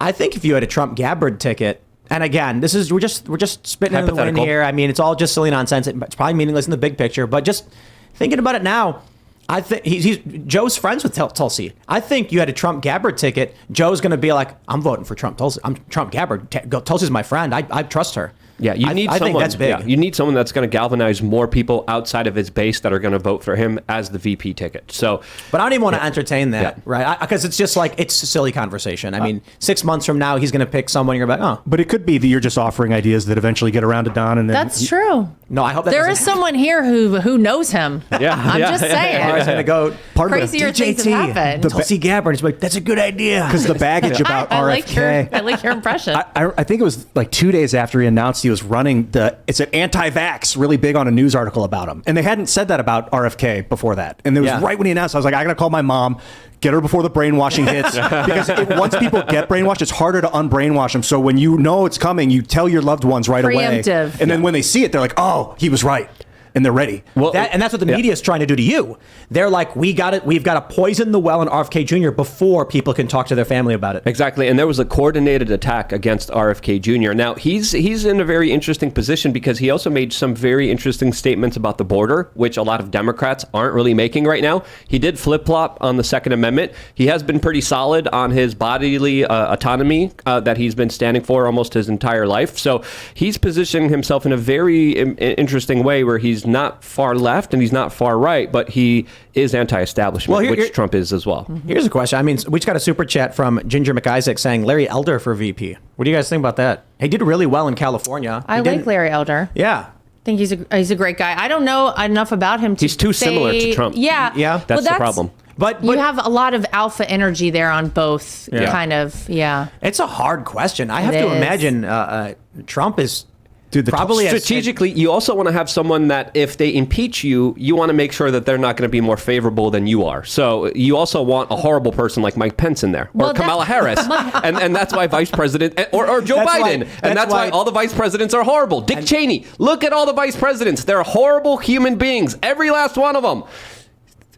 [SPEAKER 1] I think if you had a Trump Gabbard ticket, and again, we're just spitting in the wind here. I mean, it's all just silly nonsense. It's probably meaningless in the big picture, but just thinking about it now, I think Joe's friends with Tulsi. I think you had a Trump Gabbard ticket. Joe's going to be like, I'm voting for Trump Tulsi. I'm Trump Gabbard. Tulsi's my friend. I trust her.
[SPEAKER 3] Yeah, I think that's big. Yeah, you need someone that's going to galvanize more people outside of his base that are going to vote for him as the VP ticket. So,
[SPEAKER 1] but I don't even want to entertain that, right? Because it's just like, it's a silly conversation. I mean, 6 months from now, he's going to pick someone. You're like, oh.
[SPEAKER 4] But it could be that you're just offering ideas that eventually get around to Don. And then
[SPEAKER 2] that's true.
[SPEAKER 1] No, I hope that
[SPEAKER 2] there is someone here who knows him.
[SPEAKER 3] Yeah,
[SPEAKER 2] I'm just saying.
[SPEAKER 1] Laura's going to go.
[SPEAKER 2] Crazier things have happened.
[SPEAKER 1] Tulsi Gabbard is like, that's a good idea.
[SPEAKER 4] Because the baggage about RFK.
[SPEAKER 2] I like your impression.
[SPEAKER 4] I think it was like 2 days after he announced he was running it's an anti-vax, really big on a news article about him. And they hadn't said that about RFK before that. And it was right when he announced, I was like, I got to call my mom, get her before the brainwashing hits. Because once people get brainwashed, it's harder to unbrainwash them. So when you know it's coming, you tell your loved ones right away.
[SPEAKER 2] Preemptive.
[SPEAKER 4] And then when they see it, they're like, oh, he was right. And they're ready.
[SPEAKER 1] Well, and that's what the media is trying to do to you. They're like, we've got to poison the well in RFK Jr. before people can talk to their family about it.
[SPEAKER 3] Exactly. And there was a coordinated attack against RFK Jr. Now, he's in a very interesting position because he also made some very interesting statements about the border, which a lot of Democrats aren't really making right now. He did flip-flop on the Second Amendment. He has been pretty solid on his bodily autonomy that he's been standing for almost his entire life. So he's positioning himself in a very interesting way where he's not far left and he's not far right, but he is anti-establishment, which Trump is as well.
[SPEAKER 1] Here's a question. I mean, we just got a super chat from Ginger McIsaac saying Larry Elder for VP. What do you guys think about that? He did really well in California.
[SPEAKER 2] I like Larry Elder.
[SPEAKER 1] Yeah.
[SPEAKER 2] I think he's a great guy. I don't know enough about him to
[SPEAKER 3] He's too similar to Trump.
[SPEAKER 2] Yeah.
[SPEAKER 1] Yeah.
[SPEAKER 3] That's the problem.
[SPEAKER 1] But
[SPEAKER 2] you have a lot of alpha energy there on both kind of,
[SPEAKER 1] It's a hard question. I have to imagine Trump is...
[SPEAKER 4] Dude,
[SPEAKER 1] probably
[SPEAKER 3] strategically, you also want to have someone that if they impeach you, you want to make sure that they're not going to be more favorable than you are. So you also want a horrible person like Mike Pence in there or Kamala Harris. and that's why Vice President or Joe Biden. That's why all the vice presidents are horrible. Dick Cheney. Look at all the vice presidents. They're horrible human beings. Every last one of them.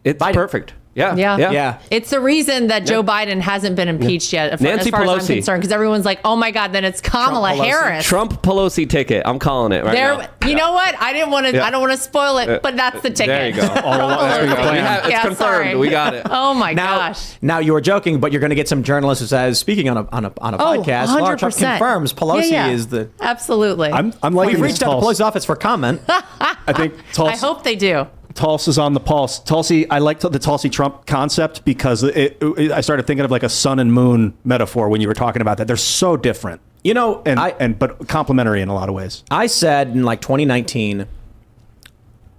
[SPEAKER 3] It's perfect. Yeah.
[SPEAKER 2] It's the reason that Joe Biden hasn't been impeached yet, as
[SPEAKER 3] Nancy
[SPEAKER 2] far
[SPEAKER 3] Pelosi.
[SPEAKER 2] as I'm concerned, because everyone's like, oh my God, then it's Kamala Harris.
[SPEAKER 3] Trump Pelosi ticket. I'm calling it right now.
[SPEAKER 2] You know what? I don't want to spoil it, but that's the ticket.
[SPEAKER 3] There you go. It's confirmed.
[SPEAKER 2] Sorry.
[SPEAKER 3] We got it.
[SPEAKER 2] Oh my gosh.
[SPEAKER 1] Now you were joking, but you're going to get some journalist who says, speaking on a podcast, Lara Trump
[SPEAKER 2] 100%.
[SPEAKER 1] confirms Pelosi is the...
[SPEAKER 2] Absolutely.
[SPEAKER 4] I'm liking
[SPEAKER 1] We've reached out to Pelosi's office for comment.
[SPEAKER 4] I think Tulsi,
[SPEAKER 2] I hope they do.
[SPEAKER 4] Tulsi's on the pulse. Tulsi, I like the Tulsi Trump concept because I started thinking of like a sun and moon metaphor when you were talking about that. They're so different, but complementary in a lot of ways.
[SPEAKER 1] I said in like 2019,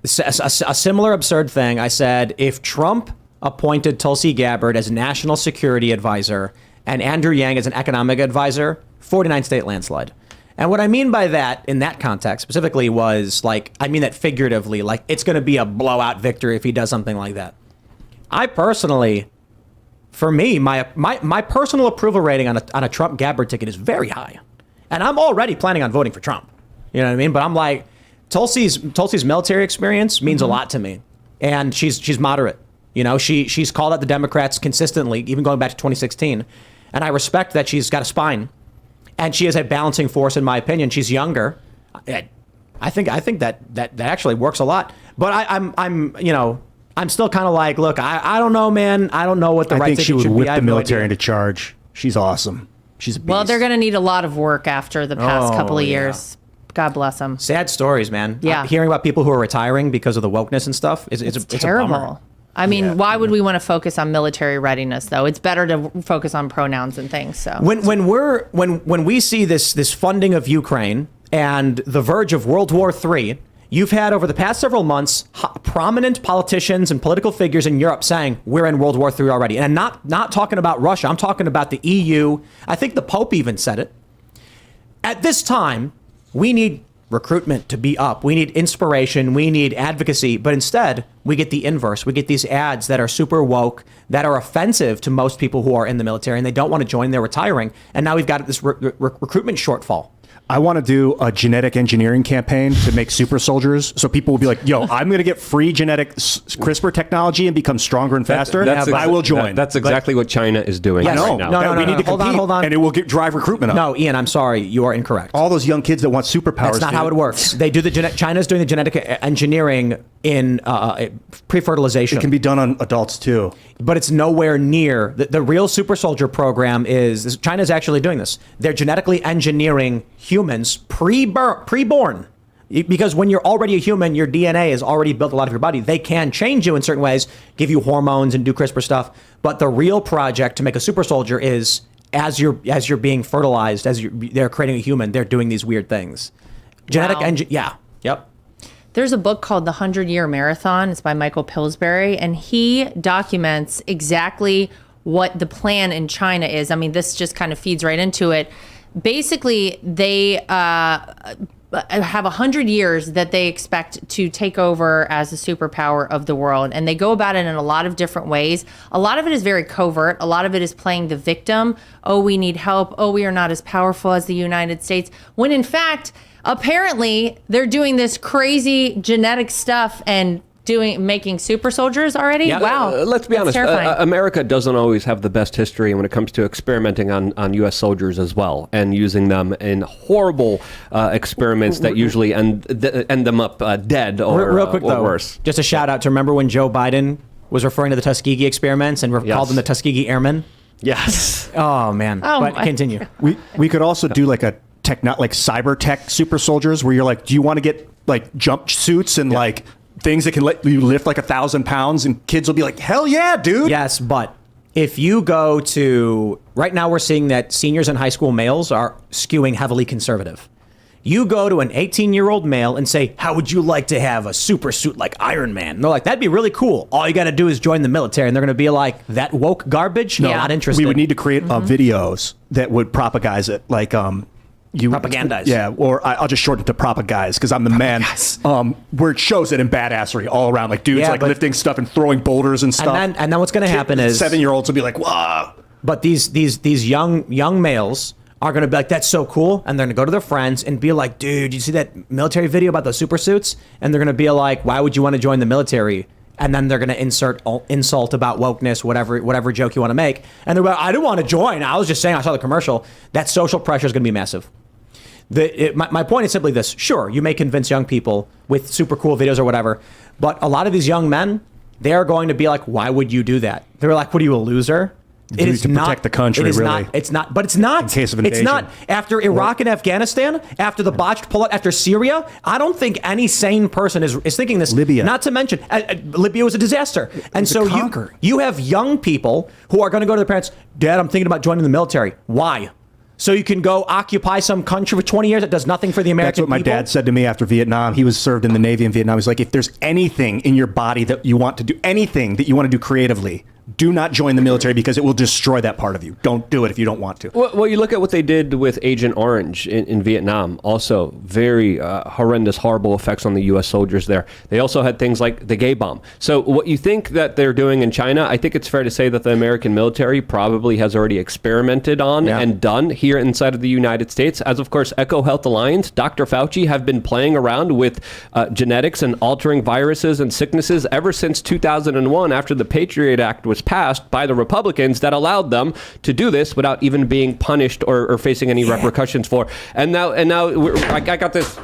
[SPEAKER 1] a similar absurd thing. I said, if Trump appointed Tulsi Gabbard as national security advisor and Andrew Yang as an economic advisor, 49 state landslide. And what I mean by that, in that context specifically, was like, I mean that figuratively, like it's going to be a blowout victory if he does something like that. I personally, for me, my personal approval rating on a Trump Gabbard ticket is very high. And I'm already planning on voting for Trump. You know what I mean? But I'm like, Tulsi's military experience means a lot to me. And she's moderate. You know, she's called out the Democrats consistently, even going back to 2016. And I respect that she's got a spine. And she is a balancing force, in my opinion. She's younger. I think that actually works a lot. But I'm still kind of like, look, I don't know, man. I don't know what the right thing should be.
[SPEAKER 4] I think she would whip the military into charge. She's awesome. She's a beast.
[SPEAKER 2] Well, they're going to need a lot of work after the past couple of years. God bless them.
[SPEAKER 1] Sad stories, man.
[SPEAKER 2] Yeah.
[SPEAKER 1] Hearing about people who are retiring because of the wokeness and stuff, it's
[SPEAKER 2] terrible.
[SPEAKER 1] A bummer.
[SPEAKER 2] I mean, why would we want to focus on military readiness, though? It's better to focus on pronouns and things. So
[SPEAKER 1] when we see this funding of Ukraine and the verge of World War III, you've had over the past several months prominent politicians and political figures in Europe saying we're in World War III already, and I'm not talking about Russia. I'm talking about the EU. I think the Pope even said it. At this time, we need recruitment to be up. We need inspiration. We need advocacy. But instead, we get the inverse. We get these ads that are super woke, that are offensive to most people who are in the military, and they don't want to join. They're retiring. And now we've got this recruitment shortfall.
[SPEAKER 4] I want to do a genetic engineering campaign to make super soldiers. So people will be like, yo, I'm going to get free genetic CRISPR technology and become stronger and faster. I will join.
[SPEAKER 3] That's exactly what China is doing right now.
[SPEAKER 1] No,
[SPEAKER 4] we need to compete,
[SPEAKER 1] hold on.
[SPEAKER 4] And it will drive recruitment up.
[SPEAKER 1] No, Ian, I'm sorry. You are incorrect.
[SPEAKER 4] All those young kids that want superpowers.
[SPEAKER 1] That's not how it works. They do China's doing the genetic engineering in pre-fertilization.
[SPEAKER 4] It can be done on adults too.
[SPEAKER 1] But it's nowhere near. The real super soldier program is, China's actually doing this. They're genetically engineering humans pre-born. Because when you're already a human, your DNA has already built a lot of your body. They can change you in certain ways, give you hormones and do CRISPR stuff. But the real project to make a super soldier is as you're being fertilized, they're creating a human, they're doing these weird things. Genetic Yep.
[SPEAKER 2] There's a book called The 100-Year Marathon. It's by Michael Pillsbury, and he documents exactly what the plan in China is. I mean, this just kind of feeds right into it. Basically, they have 100 years that they expect to take over as a superpower of the world. And they go about it in a lot of different ways. A lot of it is very covert. A lot of it is playing the victim. Oh, we need help. Oh, we are not as powerful as the United States. When in fact, apparently they're doing this crazy genetic stuff and making super soldiers already.
[SPEAKER 1] Yeah.
[SPEAKER 2] Wow.
[SPEAKER 3] Let's be
[SPEAKER 2] That's
[SPEAKER 3] honest.
[SPEAKER 2] terrifying.
[SPEAKER 3] America doesn't always have the best history when it comes to experimenting on U.S. soldiers as well, and using them in horrible experiments that usually end them up dead or,
[SPEAKER 1] Real quick,
[SPEAKER 3] or
[SPEAKER 1] though,
[SPEAKER 3] worse.
[SPEAKER 1] just a shout out to remember when Joe Biden was referring to the Tuskegee experiments and
[SPEAKER 3] Yes.
[SPEAKER 1] called them the Tuskegee Airmen?
[SPEAKER 3] Yes.
[SPEAKER 1] Oh, man.
[SPEAKER 2] Oh,
[SPEAKER 1] but
[SPEAKER 2] my.
[SPEAKER 1] continue.
[SPEAKER 4] We could also do like a like cyber tech super soldiers where you're like, do you want to get like jump suits and like things that can let you lift like 1,000 pounds, and kids will be like, hell yeah, dude.
[SPEAKER 1] Yes, but if you go to, right now we're seeing that seniors and high school males are skewing heavily conservative. You go to an 18-year-old male and say, how would you like to have a super suit like Iron Man? And they're like, that'd be really cool. All you got to do is join the military. And they're going to be like, that woke garbage? No,
[SPEAKER 2] Yeah.
[SPEAKER 1] not interested.
[SPEAKER 4] We would need to create videos that would propagize it, like you
[SPEAKER 1] Propagandize.
[SPEAKER 4] Yeah, or I'll just shorten it to propagize because I'm the man. Where it shows it in badassery all around, like dudes
[SPEAKER 1] Yeah,
[SPEAKER 4] like
[SPEAKER 1] but-
[SPEAKER 4] lifting stuff and throwing boulders and stuff.
[SPEAKER 1] And then what's going to happen is
[SPEAKER 4] 7-year-olds will be like, wow.
[SPEAKER 1] But these young males are going to be like, that's so cool. And they're going to go to their friends and be like, dude, you see that military video about those super suits? And they're going to be like, why would you want to join the military? And then they're going to insert insult about wokeness, whatever joke you want to make. And they're like, I didn't want to join. I was just saying I saw the commercial. That social pressure is going to be massive. My point is simply this. Sure, you may convince young people with super cool videos or whatever, but a lot of these young men, they're going to be like, why would you do that? They're like, what are you, a loser?
[SPEAKER 4] It is to protect the country,
[SPEAKER 1] it is
[SPEAKER 4] really.
[SPEAKER 1] Not, it's not, but it's not.
[SPEAKER 4] In case of
[SPEAKER 1] It's
[SPEAKER 4] invasion.
[SPEAKER 1] not. After Iraq and Afghanistan, after the botched pullout, after Syria, I don't think any sane person is thinking this.
[SPEAKER 4] Libya.
[SPEAKER 1] Not to mention, Libya was a disaster. And
[SPEAKER 4] was a
[SPEAKER 1] so
[SPEAKER 4] conquer.
[SPEAKER 1] you have young people who are going to go to their parents, Dad, I'm thinking about joining the military. Why? So you can go occupy some country for 20 years that does nothing for the American
[SPEAKER 4] That's what my
[SPEAKER 1] people?
[SPEAKER 4] dad said to me after Vietnam. He was served in the Navy in Vietnam. He's like, if there's anything in your body that you want to do, anything that you want to do creatively, do not join the military because it will destroy that part of you. Don't do it if you don't want to.
[SPEAKER 3] Well, you look at what they did with Agent Orange in Vietnam. Also, very horrendous, horrible effects on the U.S. soldiers there. They also had things like the gay bomb. So what you think that they're doing in China, I think it's fair to say that the American military probably has already experimented on and done here inside of the United States. As, of course, Eco Health Alliance, Dr. Fauci have been playing around with genetics and altering viruses and sicknesses ever since 2001 after the Patriot Act was passed by the Republicans that allowed them to do this without even being punished or facing any repercussions for. And now I got this.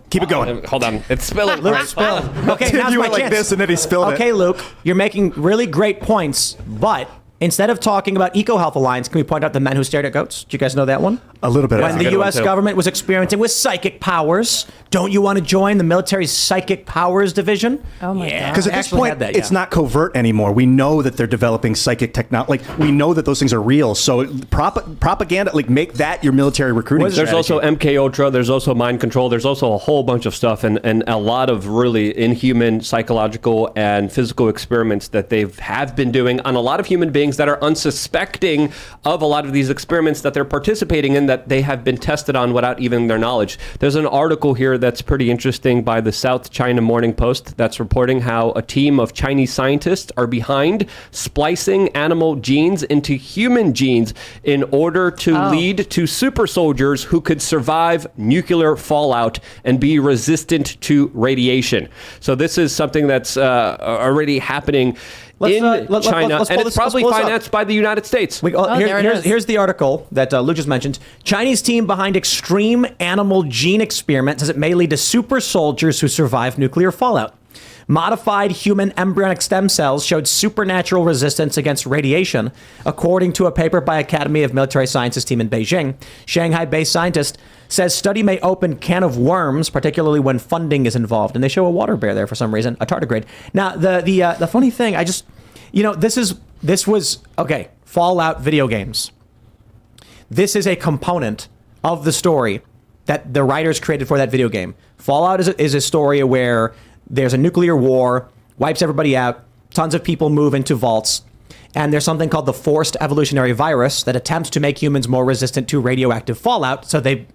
[SPEAKER 4] Keep it going.
[SPEAKER 3] Hold on, it's spilling.
[SPEAKER 1] Luke, spill. Okay,
[SPEAKER 4] Dude,
[SPEAKER 1] now's
[SPEAKER 4] you
[SPEAKER 1] my
[SPEAKER 4] went like
[SPEAKER 1] chance.
[SPEAKER 4] this and then he spilled it.
[SPEAKER 1] Okay, Luke, you're making really great points, but instead of talking about Eco Health Alliance, can we point out the men who stared at goats? Do you guys know that one?
[SPEAKER 4] A little bit.
[SPEAKER 1] When the U.S. government was experimenting with psychic powers, don't you want to join the military's psychic powers division?
[SPEAKER 2] Oh my God.
[SPEAKER 4] Because at
[SPEAKER 1] I
[SPEAKER 4] this
[SPEAKER 1] actually
[SPEAKER 4] point,
[SPEAKER 1] had that,
[SPEAKER 4] it's
[SPEAKER 1] yeah.
[SPEAKER 4] not covert anymore. We know that they're developing psychic technology. Like, we know that those things are real. So propaganda, like, make that your military recruiting
[SPEAKER 3] There's
[SPEAKER 4] strategy.
[SPEAKER 3] also MK Ultra. There's also mind control. There's also a whole bunch of stuff and a lot of really inhuman psychological and physical experiments that they have been doing on a lot of human beings that are unsuspecting of a lot of these experiments that they're participating in that they have been tested on without even their knowledge. There's an article here that's pretty interesting by the South China Morning Post that's reporting how a team of Chinese scientists are behind splicing animal genes into human genes in order to lead to super soldiers who could survive nuclear fallout and be resistant to radiation. So this is something that's already happening in China,
[SPEAKER 1] let's
[SPEAKER 3] and
[SPEAKER 1] pull
[SPEAKER 3] it's
[SPEAKER 1] this-
[SPEAKER 3] probably
[SPEAKER 1] let's pull this up.
[SPEAKER 3] financed by the United States.
[SPEAKER 2] there it is.
[SPEAKER 1] Here's the article that Luke just mentioned. Chinese team behind extreme animal gene experiment says it may lead to super soldiers who survive nuclear fallout. Modified human embryonic stem cells showed supernatural resistance against radiation, according to a paper by Academy of Military Sciences team in Beijing. Shanghai-based scientist says study may open can of worms, particularly when funding is involved. And they show a water bear there for some reason, a tardigrade. Now, the funny thing, this was Fallout video games. This is a component of the story that the writers created for that video game. Fallout is a story where there's a nuclear war, wipes everybody out, tons of people move into vaults, and there's something called the forced evolutionary virus that attempts to make humans more resistant to radioactive fallout, so they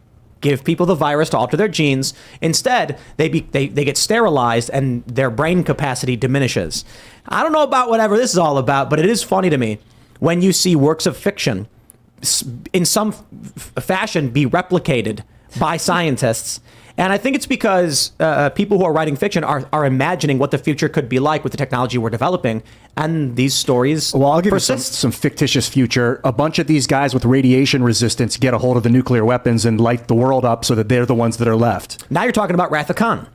[SPEAKER 1] give people the virus to alter their genes. Instead, they get sterilized and their brain capacity diminishes. I don't know about whatever this is all about, but it is funny to me when you see works of fiction in some fashion be replicated by scientists. And I think it's because people who are writing fiction are imagining what the future could be like with the technology we're developing. And these stories
[SPEAKER 4] I'll give
[SPEAKER 1] persist.
[SPEAKER 4] you some fictitious future. A bunch of these guys with radiation resistance get a hold of the nuclear weapons and light the world up so that they're the ones that are left.
[SPEAKER 1] Now you're talking about Wrath of Khan.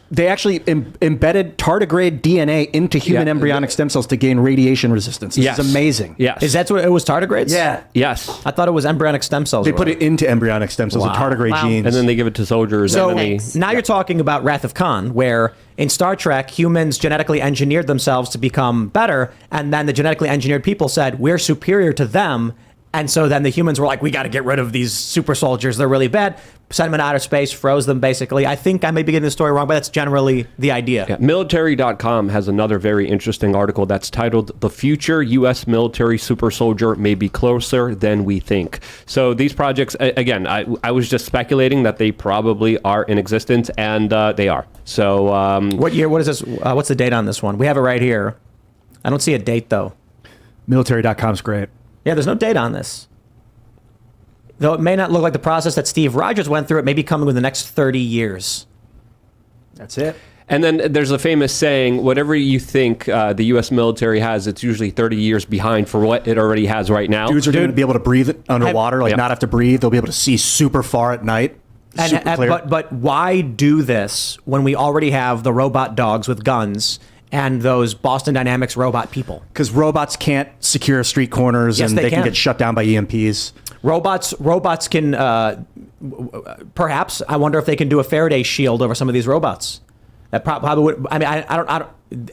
[SPEAKER 4] They actually embedded tardigrade DNA into human embryonic stem cells to gain radiation resistance. This is amazing.
[SPEAKER 3] Yes.
[SPEAKER 1] Is that what it was, tardigrades?
[SPEAKER 4] Yeah.
[SPEAKER 3] Yes.
[SPEAKER 1] I thought it was embryonic stem cells.
[SPEAKER 4] They put it into embryonic stem cells,
[SPEAKER 1] Wow.
[SPEAKER 4] the tardigrade
[SPEAKER 2] Wow.
[SPEAKER 4] genes.
[SPEAKER 3] And then they give it to soldiers.
[SPEAKER 1] So
[SPEAKER 3] and then
[SPEAKER 1] now you're talking about Wrath of Khan, where in Star Trek, humans genetically engineered themselves to become better, and then the genetically engineered people said, we're superior to them, and so then the humans were like, we got to get rid of these super soldiers, they're really bad. Sent them in outer space, froze them basically. I think I may be getting the story wrong, but that's generally the idea.
[SPEAKER 3] Yeah, military.com has another very interesting article that's titled "The Future U.S. Military Super Soldier May Be Closer Than We Think." So these projects, again, I was just speculating that they probably are in existence, and they are. So
[SPEAKER 1] What year? What is this? What's the date on this one? We have it right here. I don't see a date though.
[SPEAKER 4] Military.com's great.
[SPEAKER 1] Yeah, there's no date on this. Though it may not look like the process that Steve Rogers went through, it may be coming within the next 30 years.
[SPEAKER 4] That's it.
[SPEAKER 3] And then there's a famous saying, whatever you think the U.S. military has, it's usually 30 years behind for what it already has right now.
[SPEAKER 4] Dudes are going to be able to breathe underwater,
[SPEAKER 3] Yep.
[SPEAKER 4] not have to breathe. They'll be able to see super far at night. Super clear.
[SPEAKER 1] But why do this when we already have the robot dogs with guns and those Boston Dynamics robot people?
[SPEAKER 4] Because robots can't secure street corners,
[SPEAKER 1] Yes,
[SPEAKER 4] and
[SPEAKER 1] they
[SPEAKER 4] they can
[SPEAKER 1] can.
[SPEAKER 4] get shut down by EMPs.
[SPEAKER 1] Robots can, perhaps, I wonder if they can do a Faraday shield over some of these robots. That probably would, I mean, I don't,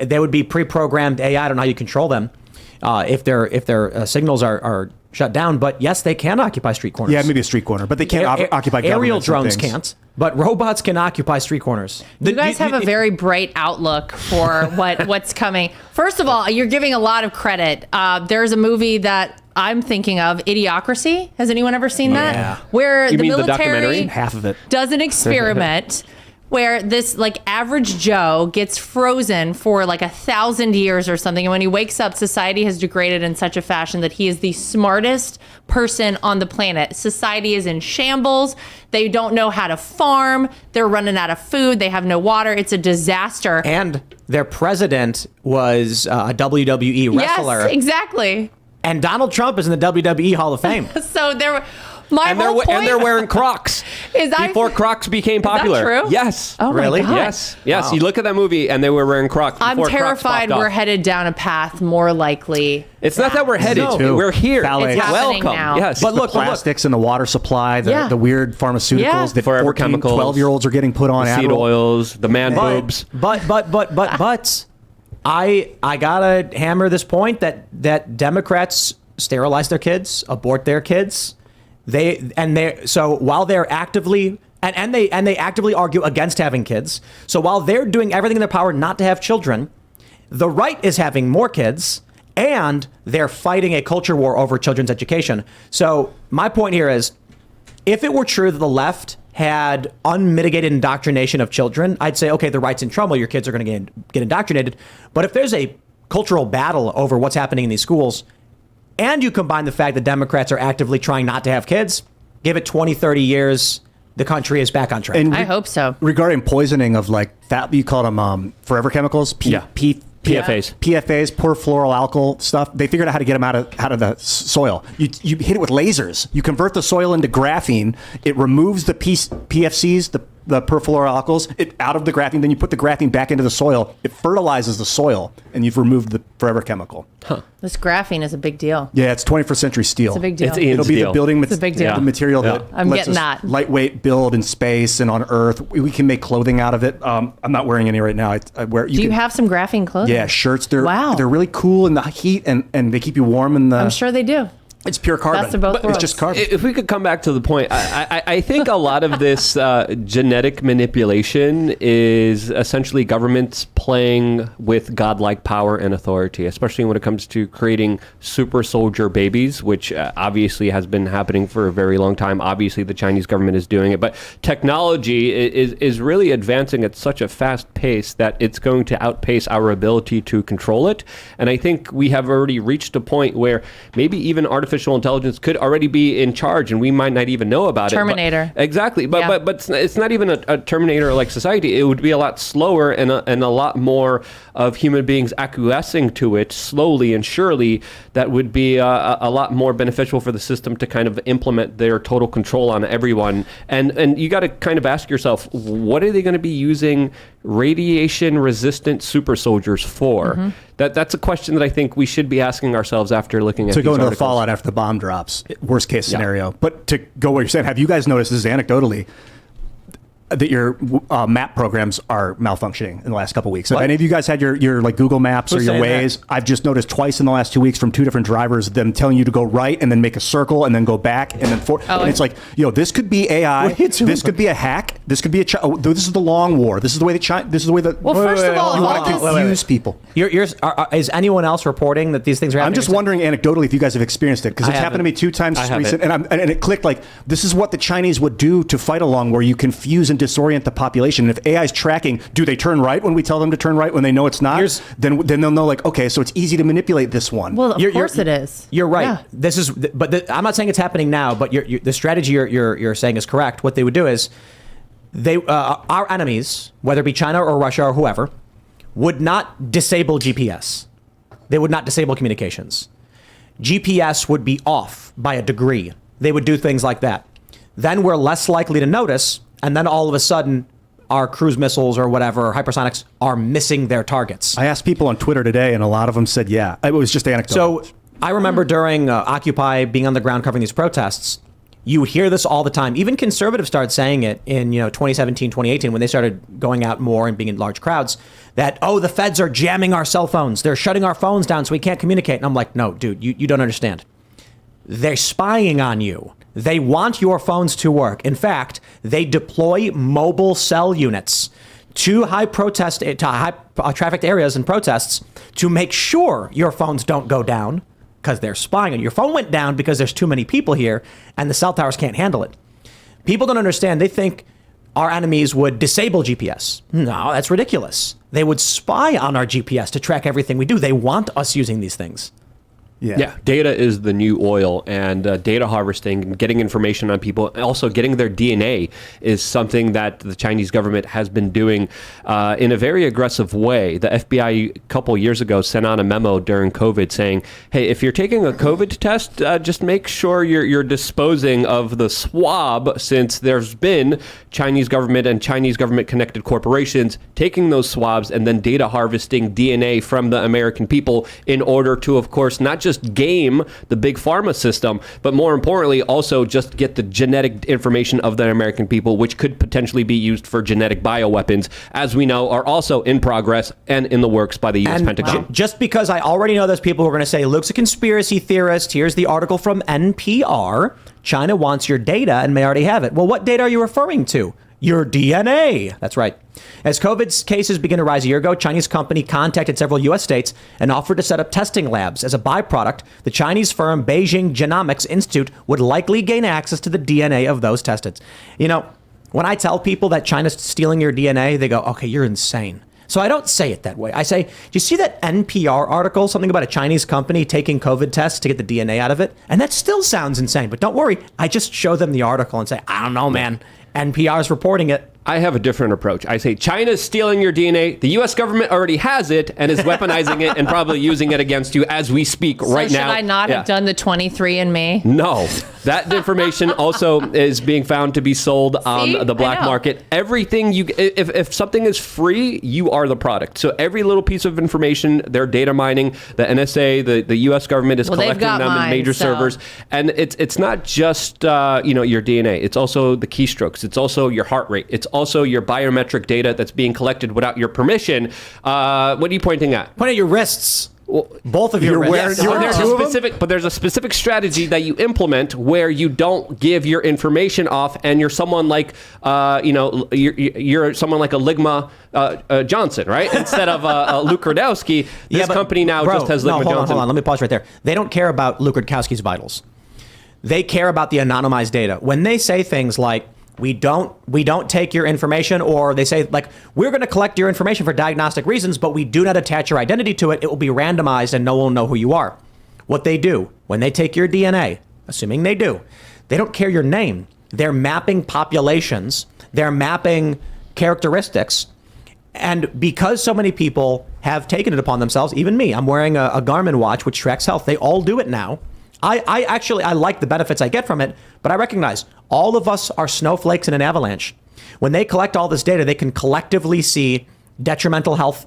[SPEAKER 1] they would be pre-programmed AI. I don't know how you control them if their signals are shut down. But yes, they can occupy street corners.
[SPEAKER 4] Yeah, maybe a street corner, but they can't occupy
[SPEAKER 1] aerial
[SPEAKER 4] governments and
[SPEAKER 1] drones
[SPEAKER 4] things.
[SPEAKER 1] can't, but robots can occupy street corners.
[SPEAKER 2] You guys have a very bright outlook for what's coming. First of all, you're giving a lot of credit. There's a movie that I'm thinking of, Idiocracy. Has anyone ever seen that?
[SPEAKER 1] Yeah.
[SPEAKER 2] Where
[SPEAKER 3] You
[SPEAKER 2] the
[SPEAKER 3] mean the
[SPEAKER 2] military
[SPEAKER 3] documentary?
[SPEAKER 4] Half of it.
[SPEAKER 2] does an experiment where this like average Joe gets frozen for like 1,000 years or something. And when he wakes up, society has degraded in such a fashion that he is the smartest person on the planet. Society is in shambles. They don't know how to farm. They're running out of food. They have no water. It's a disaster.
[SPEAKER 1] And their president was a WWE wrestler.
[SPEAKER 2] Yes, exactly.
[SPEAKER 1] And Donald Trump is in the WWE Hall of Fame.
[SPEAKER 2] So there, my
[SPEAKER 3] And
[SPEAKER 2] whole point
[SPEAKER 3] they're wearing Crocs
[SPEAKER 2] is
[SPEAKER 3] before Crocs became popular.
[SPEAKER 2] true?
[SPEAKER 3] Yes.
[SPEAKER 2] Oh my
[SPEAKER 1] Really?
[SPEAKER 2] God.
[SPEAKER 3] Yes. Yes.
[SPEAKER 1] Wow.
[SPEAKER 3] You look at that movie, and they were wearing Crocs.
[SPEAKER 2] I'm
[SPEAKER 3] before Crocs
[SPEAKER 2] terrified
[SPEAKER 3] popped
[SPEAKER 2] we're
[SPEAKER 3] off.
[SPEAKER 2] headed down a path more likely.
[SPEAKER 3] It's not that we're headed.
[SPEAKER 1] No.
[SPEAKER 3] We're here.
[SPEAKER 4] Ballet.
[SPEAKER 2] It's happening
[SPEAKER 3] Welcome.
[SPEAKER 2] now.
[SPEAKER 3] Yes.
[SPEAKER 1] But look,
[SPEAKER 4] Plastics in the water supply,
[SPEAKER 2] Yeah.
[SPEAKER 4] the weird pharmaceuticals
[SPEAKER 2] Yeah.
[SPEAKER 4] that
[SPEAKER 3] Forever
[SPEAKER 4] 14,
[SPEAKER 3] chemicals.
[SPEAKER 4] 12-year-olds are getting put on.
[SPEAKER 3] seed
[SPEAKER 4] Adderall.
[SPEAKER 3] oils, the man boobs.
[SPEAKER 1] But I gotta hammer this point that Democrats sterilize their kids, abort their kids. So while they're actively and they actively argue against having kids. So while they're doing everything in their power not to have children, the right is having more kids, and they're fighting a culture war over children's education. So my point here is, if it were true that the left had unmitigated indoctrination of children, I'd say, okay, the right's in trouble. Your kids are going to get indoctrinated. But if there's a cultural battle over what's happening in these schools, and you combine the fact that Democrats are actively trying not to have kids, give it 20, 30 years, the country is back on track.
[SPEAKER 4] And
[SPEAKER 2] I hope so.
[SPEAKER 4] Regarding poisoning of like fat, you called them forever chemicals.
[SPEAKER 3] PFAs.
[SPEAKER 4] PFAs, perfluoroalkyl stuff. They figured out how to get them out of the soil. You hit it with lasers. You convert the soil into graphene. It removes the PFCs, the perfluoroalkyls, out of the graphene. Then you put the graphene back into the soil. It fertilizes the soil, and you've removed the forever chemical.
[SPEAKER 2] This graphene is a big deal.
[SPEAKER 4] Yeah, it's 21st century steel.
[SPEAKER 2] It's a big deal.
[SPEAKER 3] It's Ian's
[SPEAKER 4] It'll be
[SPEAKER 3] deal.
[SPEAKER 4] the building
[SPEAKER 2] It's a big deal.
[SPEAKER 4] the material
[SPEAKER 3] Yeah.
[SPEAKER 4] that
[SPEAKER 2] I'm
[SPEAKER 4] lets
[SPEAKER 2] getting
[SPEAKER 4] us
[SPEAKER 2] that.
[SPEAKER 4] lightweight build in space and on Earth. We can make clothing out of it. I'm not wearing any right now. I wear.
[SPEAKER 2] Do you have some graphene clothing?
[SPEAKER 4] Yeah, shirts. They're
[SPEAKER 2] Wow.
[SPEAKER 4] really cool in the heat, and they keep you warm in the.
[SPEAKER 2] I'm sure they do.
[SPEAKER 4] It's pure carbon.
[SPEAKER 2] Best of both
[SPEAKER 4] It's
[SPEAKER 2] worlds.
[SPEAKER 4] just carbon.
[SPEAKER 3] If we could come back to the point, I think a lot of this genetic manipulation is essentially governments playing with godlike power and authority, especially when it comes to creating super soldier babies, which obviously has been happening for a very long time. Obviously, the Chinese government is doing it, but technology is really advancing at such a fast pace that it's going to outpace our ability to control it. And I think we have already reached a point where maybe even artificial intelligence could already be in charge, and we might not even know about
[SPEAKER 2] Terminator.
[SPEAKER 3] it. Exactly, but
[SPEAKER 2] Yeah.
[SPEAKER 3] but it's not even a Terminator-like society. It would be a lot slower and a lot more of human beings acquiescing to it slowly and surely. That would be a lot more beneficial for the system to kind of implement their total control on everyone. And you got to kind of ask yourself, what are they going to be using radiation-resistant super soldiers for?
[SPEAKER 2] Mm-hmm.
[SPEAKER 3] That's a question that I think we should be asking ourselves after looking at
[SPEAKER 4] to
[SPEAKER 3] these
[SPEAKER 4] go into the
[SPEAKER 3] articles.
[SPEAKER 4] fallout after the bomb drops, worst case scenario. But to go what you're saying, have you guys noticed, this is anecdotally, that your map programs are malfunctioning in the last couple of weeks? Have
[SPEAKER 3] What?
[SPEAKER 4] any of you guys had your like Google Maps
[SPEAKER 1] Who's
[SPEAKER 4] or your
[SPEAKER 1] saying
[SPEAKER 4] Waze? I've just noticed twice in the last 2 weeks from two different drivers them telling you to go right and then make a circle and then go back and then forth. And it's like, this could be AI.
[SPEAKER 1] What are you doing?
[SPEAKER 4] This could be a hack. This could be this is the long war. This is the way that this is the way that
[SPEAKER 2] Well, first of all,
[SPEAKER 4] you
[SPEAKER 2] all
[SPEAKER 4] want to
[SPEAKER 2] this-
[SPEAKER 4] confuse people.
[SPEAKER 1] Is anyone else reporting that these things are happening?
[SPEAKER 4] I'm just wondering anecdotally if you guys have experienced it, because
[SPEAKER 1] I
[SPEAKER 4] it's happened to me
[SPEAKER 1] haven't.
[SPEAKER 4] 2 times
[SPEAKER 3] I haven't.
[SPEAKER 4] recent, and it clicked like this is what the Chinese would do to fight along, where you confuse and disorient the population. And if AI is tracking, do they turn right when we tell them to turn right when they know it's not? Then they'll know, like, okay, so it's easy to manipulate this one.
[SPEAKER 2] Well, of course it is.
[SPEAKER 1] You're right.
[SPEAKER 2] Yeah.
[SPEAKER 1] This is, I'm not saying it's happening now, but the strategy you're saying is correct. What they would do is, our enemies, whether it be China or Russia or whoever, would not disable GPS. They would not disable communications. GPS would be off by a degree. They would do things like that. Then we're less likely to notice, and then all of a sudden, our cruise missiles or whatever, hypersonics, are missing their targets.
[SPEAKER 4] I asked people on Twitter today, and a lot of them said, yeah. It was just anecdotal.
[SPEAKER 1] So I remember during Occupy being on the ground covering these protests, you would hear this all the time. Even conservatives started saying it in 2017, 2018, when they started going out more and being in large crowds, that, the feds are jamming our cell phones. They're shutting our phones down so we can't communicate. And I'm like, no, dude, you don't understand. They're spying on you. They want your phones to work. In fact, they deploy mobile cell units to high trafficked areas and protests to make sure your phones don't go down, because they're spying on you. Your phone went down because there's too many people here and the cell towers can't handle it. People don't understand. They think our enemies would disable GPS. No, that's ridiculous. They would spy on our GPS to track everything we do. They want us using these things.
[SPEAKER 3] Yeah, data is the new oil, and data harvesting and getting information on people, and also getting their DNA, is something that the Chinese government has been doing in a very aggressive way. The FBI a couple years ago sent out a memo during COVID saying, hey, if you're taking a COVID test, just make sure you're disposing of the swab, since there's been Chinese government and Chinese government connected corporations taking those swabs and then data harvesting DNA from the American people in order to, of course, not just game the big pharma system, but more importantly, also just get the genetic information of the American people, which could potentially be used for genetic bioweapons, as we know are also in progress and in the works by the U.S. Pentagon.
[SPEAKER 1] Just because I already know there's people who are going to say, Luke's a conspiracy theorist. Here's the article from NPR. China wants your data and may already have it. Well, what data are you referring to? Your DNA. That's right. As COVID's cases began to rise a year ago, Chinese company contacted several U.S. states and offered to set up testing labs. As a byproduct, the Chinese firm Beijing Genomics Institute would likely gain access to the DNA of those tested. When I tell people that China's stealing your DNA, they go, okay, you're insane. So I don't say it that way. I say, do you see that NPR article, something about a Chinese company taking COVID tests to get the DNA out of it? And that still sounds insane. But don't worry. I just show them the article and say, I don't know, man. NPR's reporting it.
[SPEAKER 3] I have a different approach. I say China's stealing your DNA. The U.S. government already has it and is weaponizing it and probably using it against you as we speak right now.
[SPEAKER 2] Should I not have done the 23andMe?
[SPEAKER 3] No. That information also is being found to be sold on the black market. Everything if something is free, you are the product. So every little piece of information, they're data mining. The NSA, the U.S. government is collecting them in major servers. And it's not just your DNA. It's also the keystrokes. It's also your heart rate. It's also your biometric data that's being collected without your permission. What are you pointing at?
[SPEAKER 1] Point at your wrists. Both of you
[SPEAKER 4] You're
[SPEAKER 1] are
[SPEAKER 4] wearing-
[SPEAKER 1] yes.
[SPEAKER 4] you're
[SPEAKER 3] But
[SPEAKER 4] wearing
[SPEAKER 3] there's
[SPEAKER 4] two
[SPEAKER 3] a
[SPEAKER 4] of them?
[SPEAKER 3] specific, but there's a specific strategy that you implement where you don't give your information off, and you're someone like, you're someone like a Ligma Johnson, right? Instead of Luke Rudkowski, this
[SPEAKER 1] but,
[SPEAKER 3] company now
[SPEAKER 1] bro,
[SPEAKER 3] just has
[SPEAKER 1] no,
[SPEAKER 3] Ligma
[SPEAKER 1] hold
[SPEAKER 3] Johnson.
[SPEAKER 1] on. Let me pause right there. They don't care about Luke Rudkowski's vitals. They care about the anonymized data. When they say things like, we don't take your information, or they say like, we're going to collect your information for diagnostic reasons, but we do not attach your identity to it. It will be randomized and no one will know who you are. What they do when they take your DNA, assuming they do, they don't care your name. They're mapping populations. They're mapping characteristics. And because so many people have taken it upon themselves, even me, I'm wearing a Garmin watch, which tracks health. They all do it now. I actually like the benefits I get from it, but I recognize all of us are snowflakes in an avalanche. When they collect all this data, they can collectively see detrimental health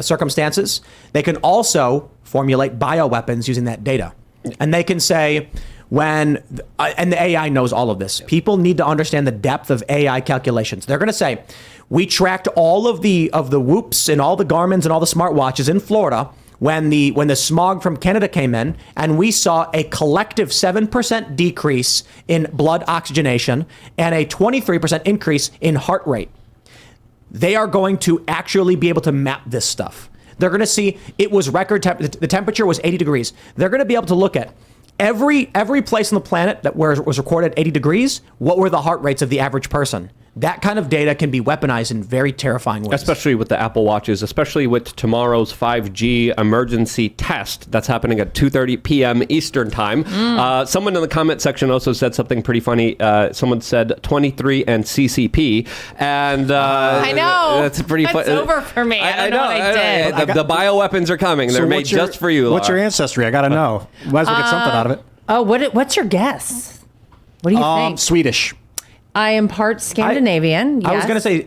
[SPEAKER 1] circumstances. They can also formulate bioweapons using that data. And they can say, and the AI knows all of this. People need to understand the depth of AI calculations. They're going to say, we tracked all of the Whoops and all the Garmins and all the smartwatches in Florida when the smog from Canada came in, and we saw a collective 7% decrease in blood oxygenation and a 23% increase in heart rate. They are going to actually be able to map this stuff. They're going to see it was the temperature was 80 degrees. They're going to be able to look at every place on the planet that was recorded at 80 degrees. What were the heart rates of the average person? That kind of data can be weaponized in very terrifying ways.
[SPEAKER 3] Especially with the Apple Watches, especially with tomorrow's 5G emergency test that's happening at 2:30 p.m. Eastern time. Someone in the comment section also said something pretty funny. Someone said 23 and CCP. And
[SPEAKER 2] I know.
[SPEAKER 3] That's pretty funny.
[SPEAKER 2] It's over for me. I don't know what I did.
[SPEAKER 3] The bioweapons are coming. They're made just for you, Lara.
[SPEAKER 4] What's your ancestry? I got to know. Might as well get something out of it.
[SPEAKER 2] Oh, what's your guess? What do you think?
[SPEAKER 4] Swedish.
[SPEAKER 2] I am part Scandinavian.
[SPEAKER 1] I was going to say,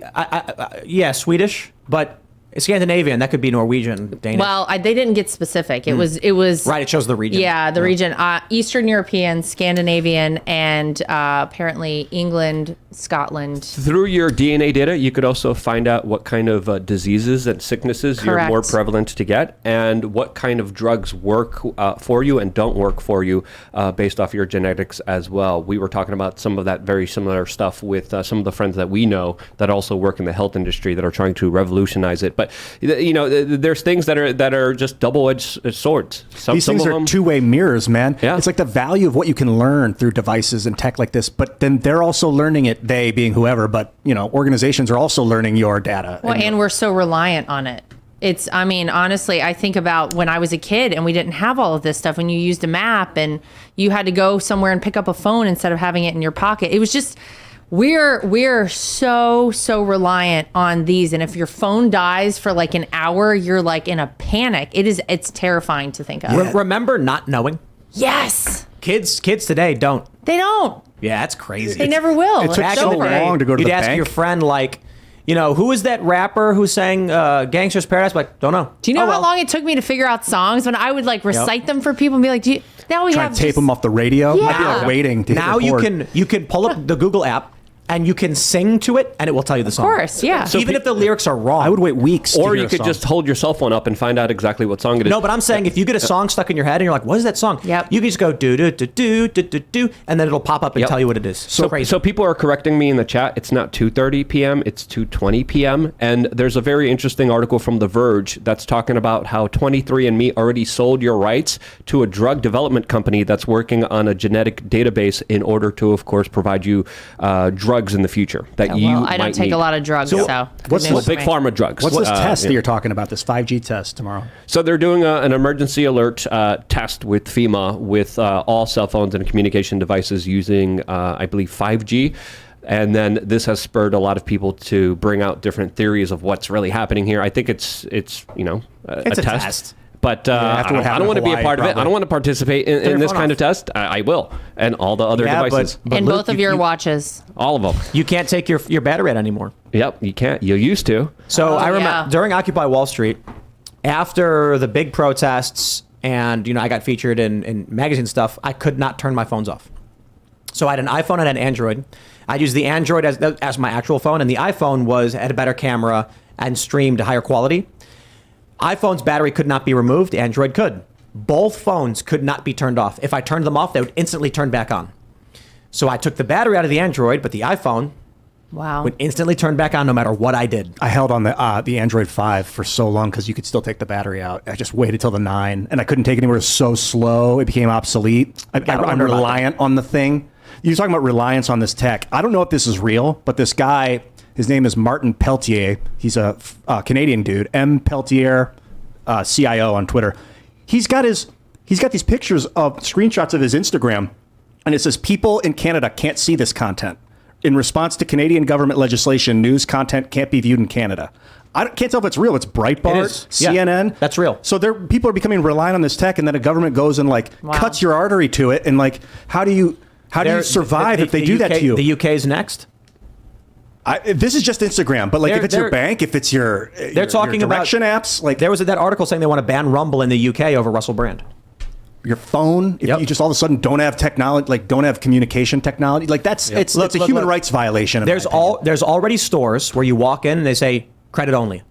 [SPEAKER 1] yeah, Swedish, but Scandinavian. That could be Norwegian, Danish.
[SPEAKER 2] Well, they didn't get specific. It was
[SPEAKER 1] right. It shows the region.
[SPEAKER 2] Yeah, the region. Eastern European, Scandinavian, and apparently England, Scotland.
[SPEAKER 3] Through your DNA data, you could also find out what kind of diseases and sicknesses you're more prevalent to get, and what kind of drugs work for you and don't work for you based off your genetics as well. We were talking about some of that very similar stuff with some of the friends that we know that also work in the health industry that are trying to revolutionize it. But there's things that are just double-edged swords.
[SPEAKER 4] These things are two-way mirrors, man.
[SPEAKER 3] Yeah.
[SPEAKER 4] It's like the value of what you can learn through devices and tech like this, but then they're also learning it, they being whoever, but organizations are also learning your data.
[SPEAKER 2] Well, and we're so reliant on it. Honestly, I think about when I was a kid and we didn't have all of this stuff, when you used a map and you had to go somewhere and pick up a phone instead of having it in your pocket. It was just, we're so reliant on these. And if your phone dies for like an hour, you're like in a panic. It's terrifying to think of.
[SPEAKER 1] Remember not knowing?
[SPEAKER 2] Yes.
[SPEAKER 1] Kids today don't.
[SPEAKER 2] They don't.
[SPEAKER 1] Yeah, that's crazy.
[SPEAKER 2] They never will.
[SPEAKER 4] It took
[SPEAKER 1] Back
[SPEAKER 4] so
[SPEAKER 1] in the day,
[SPEAKER 4] long to go to
[SPEAKER 1] you'd
[SPEAKER 4] the
[SPEAKER 1] ask
[SPEAKER 4] bank.
[SPEAKER 1] your friend, like, who is that rapper who sang Gangster's Paradise? Like, don't know.
[SPEAKER 2] Do you know how long it took me to figure out songs when I would like recite them for people and be like, now we
[SPEAKER 4] Try
[SPEAKER 2] have
[SPEAKER 4] to tape them off the radio.
[SPEAKER 2] Yeah.
[SPEAKER 4] I'd be like waiting to hit
[SPEAKER 1] Now
[SPEAKER 4] record.
[SPEAKER 1] you can pull up the Google app and you can sing to it and it will tell you the song.
[SPEAKER 2] Of course, yeah.
[SPEAKER 1] So even if the lyrics are wrong.
[SPEAKER 4] I would wait weeks to
[SPEAKER 3] Or
[SPEAKER 4] hear
[SPEAKER 3] you
[SPEAKER 4] a
[SPEAKER 3] could
[SPEAKER 4] song.
[SPEAKER 3] just hold your cell phone up and find out exactly what song it is.
[SPEAKER 1] No, but I'm saying if you get a song stuck in your head and you're like, what is that song?
[SPEAKER 2] Yep.
[SPEAKER 1] You can just go do do do do do do do, and then it'll pop up and tell you what it is. So crazy.
[SPEAKER 3] So people are correcting me in the chat. It's not 2:30 p.m. It's 2:20 p.m. And there's a very interesting article from The Verge that's talking about how 23andMe already sold your rights to a drug development company that's working on a genetic database in order to, of course, provide you drugs in the future that you
[SPEAKER 2] Well, I don't
[SPEAKER 3] might
[SPEAKER 2] take
[SPEAKER 3] need.
[SPEAKER 2] a lot of drugs, so.
[SPEAKER 4] what's
[SPEAKER 3] Well, big pharma drugs.
[SPEAKER 4] What's this test
[SPEAKER 3] yeah.
[SPEAKER 4] that you're talking about, this 5G test tomorrow?
[SPEAKER 3] So they're doing an emergency alert test with FEMA with all cell phones and communication devices using, I believe, 5G. And then this has spurred a lot of people to bring out different theories of what's really happening here. I think it's a test. But
[SPEAKER 4] after what
[SPEAKER 3] I
[SPEAKER 4] happened
[SPEAKER 3] don't want to
[SPEAKER 4] in
[SPEAKER 3] be a
[SPEAKER 4] Hawaii,
[SPEAKER 3] part of it. I
[SPEAKER 4] probably.
[SPEAKER 3] don't want to participate in this kind of test. I will. And all the other devices.
[SPEAKER 1] but
[SPEAKER 2] In
[SPEAKER 1] Luke,
[SPEAKER 2] both of your watches.
[SPEAKER 3] All of them.
[SPEAKER 1] you can't take your battery out anymore.
[SPEAKER 3] Yep, you can't. You used to.
[SPEAKER 1] So I remember
[SPEAKER 2] yeah.
[SPEAKER 1] during Occupy Wall Street, after the big protests, and I got featured in magazine stuff, I could not turn my phones off. So I had an iPhone and an Android. I'd use the Android as my actual phone, and the iPhone had a better camera and streamed higher quality. iPhone's battery could not be removed. Android could. Both phones could not be turned off. If I turned them off, they would instantly turn back on. So I took the battery out of the Android, but the iPhone would instantly turn back on no matter what I did.
[SPEAKER 4] I held on the Android 5 for so long because you could still take the battery out. I just waited till the 9, and I couldn't take it anywhere. It was so slow, it became obsolete. I'm reliant on the thing. You're talking about reliance on this tech. I don't know if this is real, but this guy, his name is Martin Peltier. He's a Canadian dude. M. Peltier, CIO on Twitter. He's got these pictures of screenshots of his Instagram, and it says people in Canada can't see this content. In response to Canadian government legislation, news content can't be viewed in Canada. I can't tell if it's real. It's Breitbart, CNN.
[SPEAKER 1] Yeah, that's real.
[SPEAKER 4] So people are becoming reliant on this tech, and then a government goes and cuts your artery to it, and how do you survive if they do that to you?
[SPEAKER 1] The UK's next.
[SPEAKER 4] This is just Instagram, but if it's your bank, if it's your
[SPEAKER 1] talking
[SPEAKER 4] your direction
[SPEAKER 1] about
[SPEAKER 4] apps,
[SPEAKER 1] there was that article saying they want to ban Rumble in the UK over Russell Brand.
[SPEAKER 4] Your phone, if you just all of a sudden don't have technology, don't have communication technology, it's a human rights violation.
[SPEAKER 1] There's already stores where you walk in and they say credit only,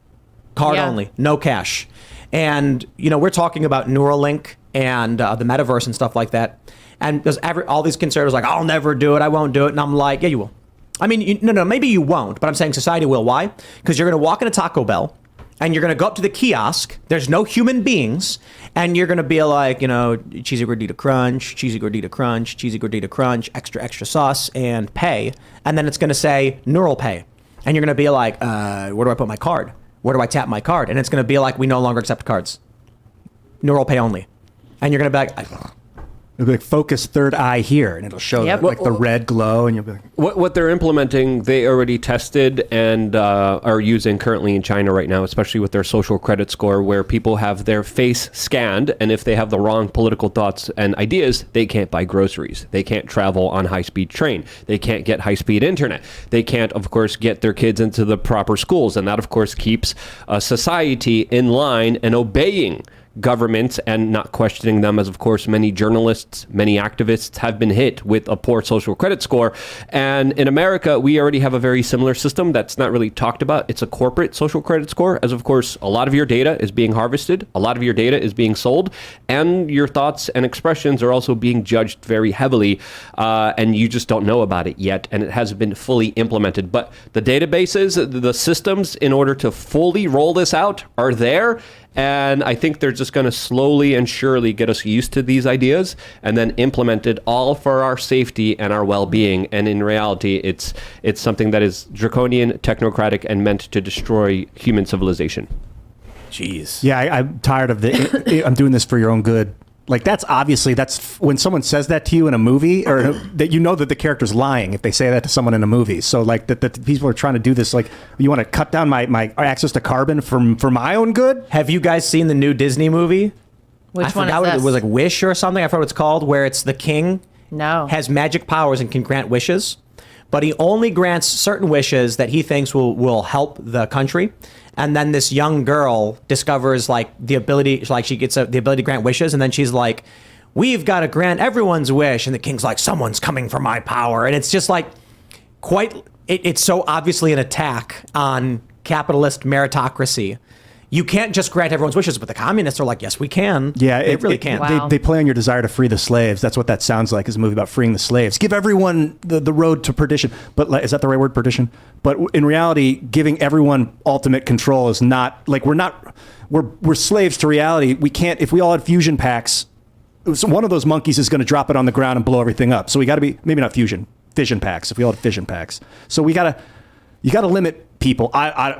[SPEAKER 1] card only, no cash, and we're talking about Neuralink and the metaverse and stuff like that, and there's all these conservatives I'll never do it, I won't do it, and I'm like, yeah, you will. I mean, no, maybe you won't, but I'm saying society will. Why? Because you're going to walk into Taco Bell and you're going to go up to the kiosk. There's no human beings. And you're going to be like, cheesy gordita crunch, cheesy gordita crunch, cheesy gordita crunch, extra sauce, and pay. And then it's going to say neural pay. And you're going to be like, where do I put my card? Where do I tap my card? And it's going to be like, we no longer accept cards. Neural pay only. And you're going to be like,
[SPEAKER 4] it'll be like focus third eye here, and it'll show the red glow, and you'll be like...
[SPEAKER 3] What they're implementing, they already tested and are using currently in China right now, especially with their social credit score, where people have their face scanned, and if they have the wrong political thoughts and ideas, they can't buy groceries. They can't travel on high-speed train. They can't get high-speed internet. They can't, of course, get their kids into the proper schools, and that, of course, keeps society in line and obeying governments and not questioning them, as of course many journalists, many activists have been hit with a poor social credit score. And in America, we already have a very similar system that's not really talked about. It's a corporate social credit score, as of course a lot of your data is being harvested, a lot of your data is being sold, and your thoughts and expressions are also being judged very heavily, and you just don't know about it yet, and it hasn't been fully implemented. But the databases, the systems in order to fully roll this out are there. And I think they're just going to slowly and surely get us used to these ideas and then implement it all for our safety and our well-being. And in reality, it's something that is draconian, technocratic, and meant to destroy human civilization.
[SPEAKER 1] Jeez.
[SPEAKER 4] Yeah, I'm tired of I'm doing this for your own good. That's when someone says that to you in a movie, or that that the character's lying if they say that to someone in a movie. So that people are trying to do this, you want to cut down my access to carbon for my own good?
[SPEAKER 1] Have you guys seen the new Disney movie?
[SPEAKER 2] Which one is
[SPEAKER 1] this?
[SPEAKER 2] this?
[SPEAKER 1] It was Wish or something. I forgot what it's called, where it's the king has magic powers and can grant wishes, but he only grants certain wishes that he thinks will help the country. And then this young girl discovers the ability, she gets the ability to grant wishes. And then she's like, we've got to grant everyone's wish. And the king's like, someone's coming for my power. And it's just it's so obviously an attack on capitalist meritocracy. You can't just grant everyone's wishes, but the communists are like, yes, we can.
[SPEAKER 4] Yeah,
[SPEAKER 1] they really can.
[SPEAKER 2] Wow.
[SPEAKER 4] They play on your desire to free the slaves. That's what that sounds like, is a movie about freeing the slaves. Give everyone the road to perdition. But is that the right word, perdition? But in reality, giving everyone ultimate control is not, we're slaves to reality. We can't, if we all had fusion packs, one of those monkeys is going to drop it on the ground and blow everything up. So we got to be, maybe not fission packs, if we all had fission packs. So you got to limit people.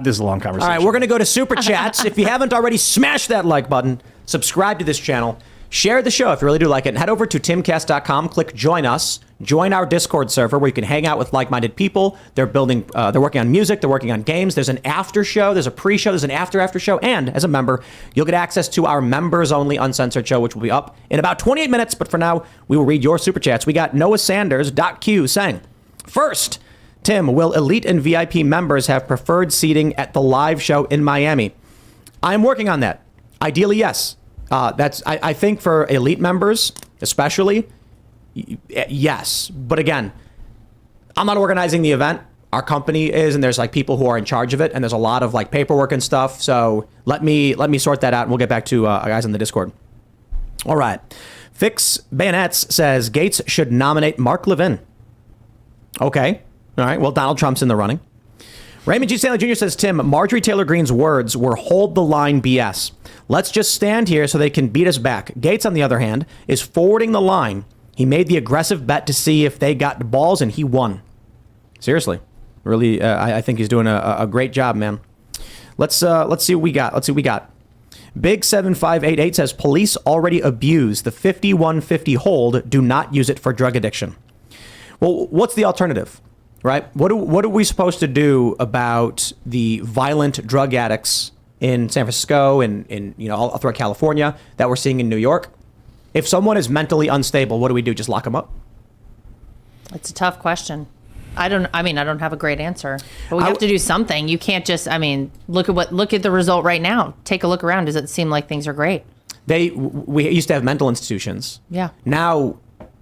[SPEAKER 4] This is a long conversation.
[SPEAKER 1] All right, we're going to go to Super Chats. If you haven't already, smash that like button, subscribe to this channel, share the show if you really do like it, and head over to timcast.com, click join us, join our Discord server where you can hang out with like-minded people. They're working on music, they're working on games. There's an after show, there's a pre-show, there's an after show, and as a member, you'll get access to our members-only uncensored show, which will be up in about 28 minutes, but for now, we will read your Super Chats. We got Noah Sanders.Q saying, first, Tim, will elite and VIP members have preferred seating at the live show in Miami? I'm working on that. Ideally, yes. I think for elite members, especially, yes. But again, I'm not organizing the event. our company is, and there's like people who are in charge of it, and there's a lot of like paperwork and stuff. So let me sort that out, and we'll get back to guys on the Discord. All right. Fix Bayonets says Gaetz should nominate Mark Levin. Okay. All right. Well, Donald Trump's in the running. Raymond G. Stanley Jr. says, Tim, Marjorie Taylor Greene's words were hold the line BS. Let's just stand here so they can beat us back. Gaetz, on the other hand, is forwarding the line. He made the aggressive bet to see if they got the balls, and he won. Seriously. Really, I think he's doing a great job, man. Let's see what we got. Big 7588 says police already abuse the 5150 hold. Do not use it for drug addiction. Well, what's the alternative? Right? What are we supposed to do about the violent drug addicts in San Francisco and in all throughout California that we're seeing in New York? If someone is mentally unstable, what do we do? Just lock them up?
[SPEAKER 2] It's a tough question. I don't have a great answer, but we have to do something. You can't just, look at the result right now. Take a look around. Does it seem like things are great?
[SPEAKER 1] We used to have mental institutions.
[SPEAKER 2] Yeah.
[SPEAKER 1] Now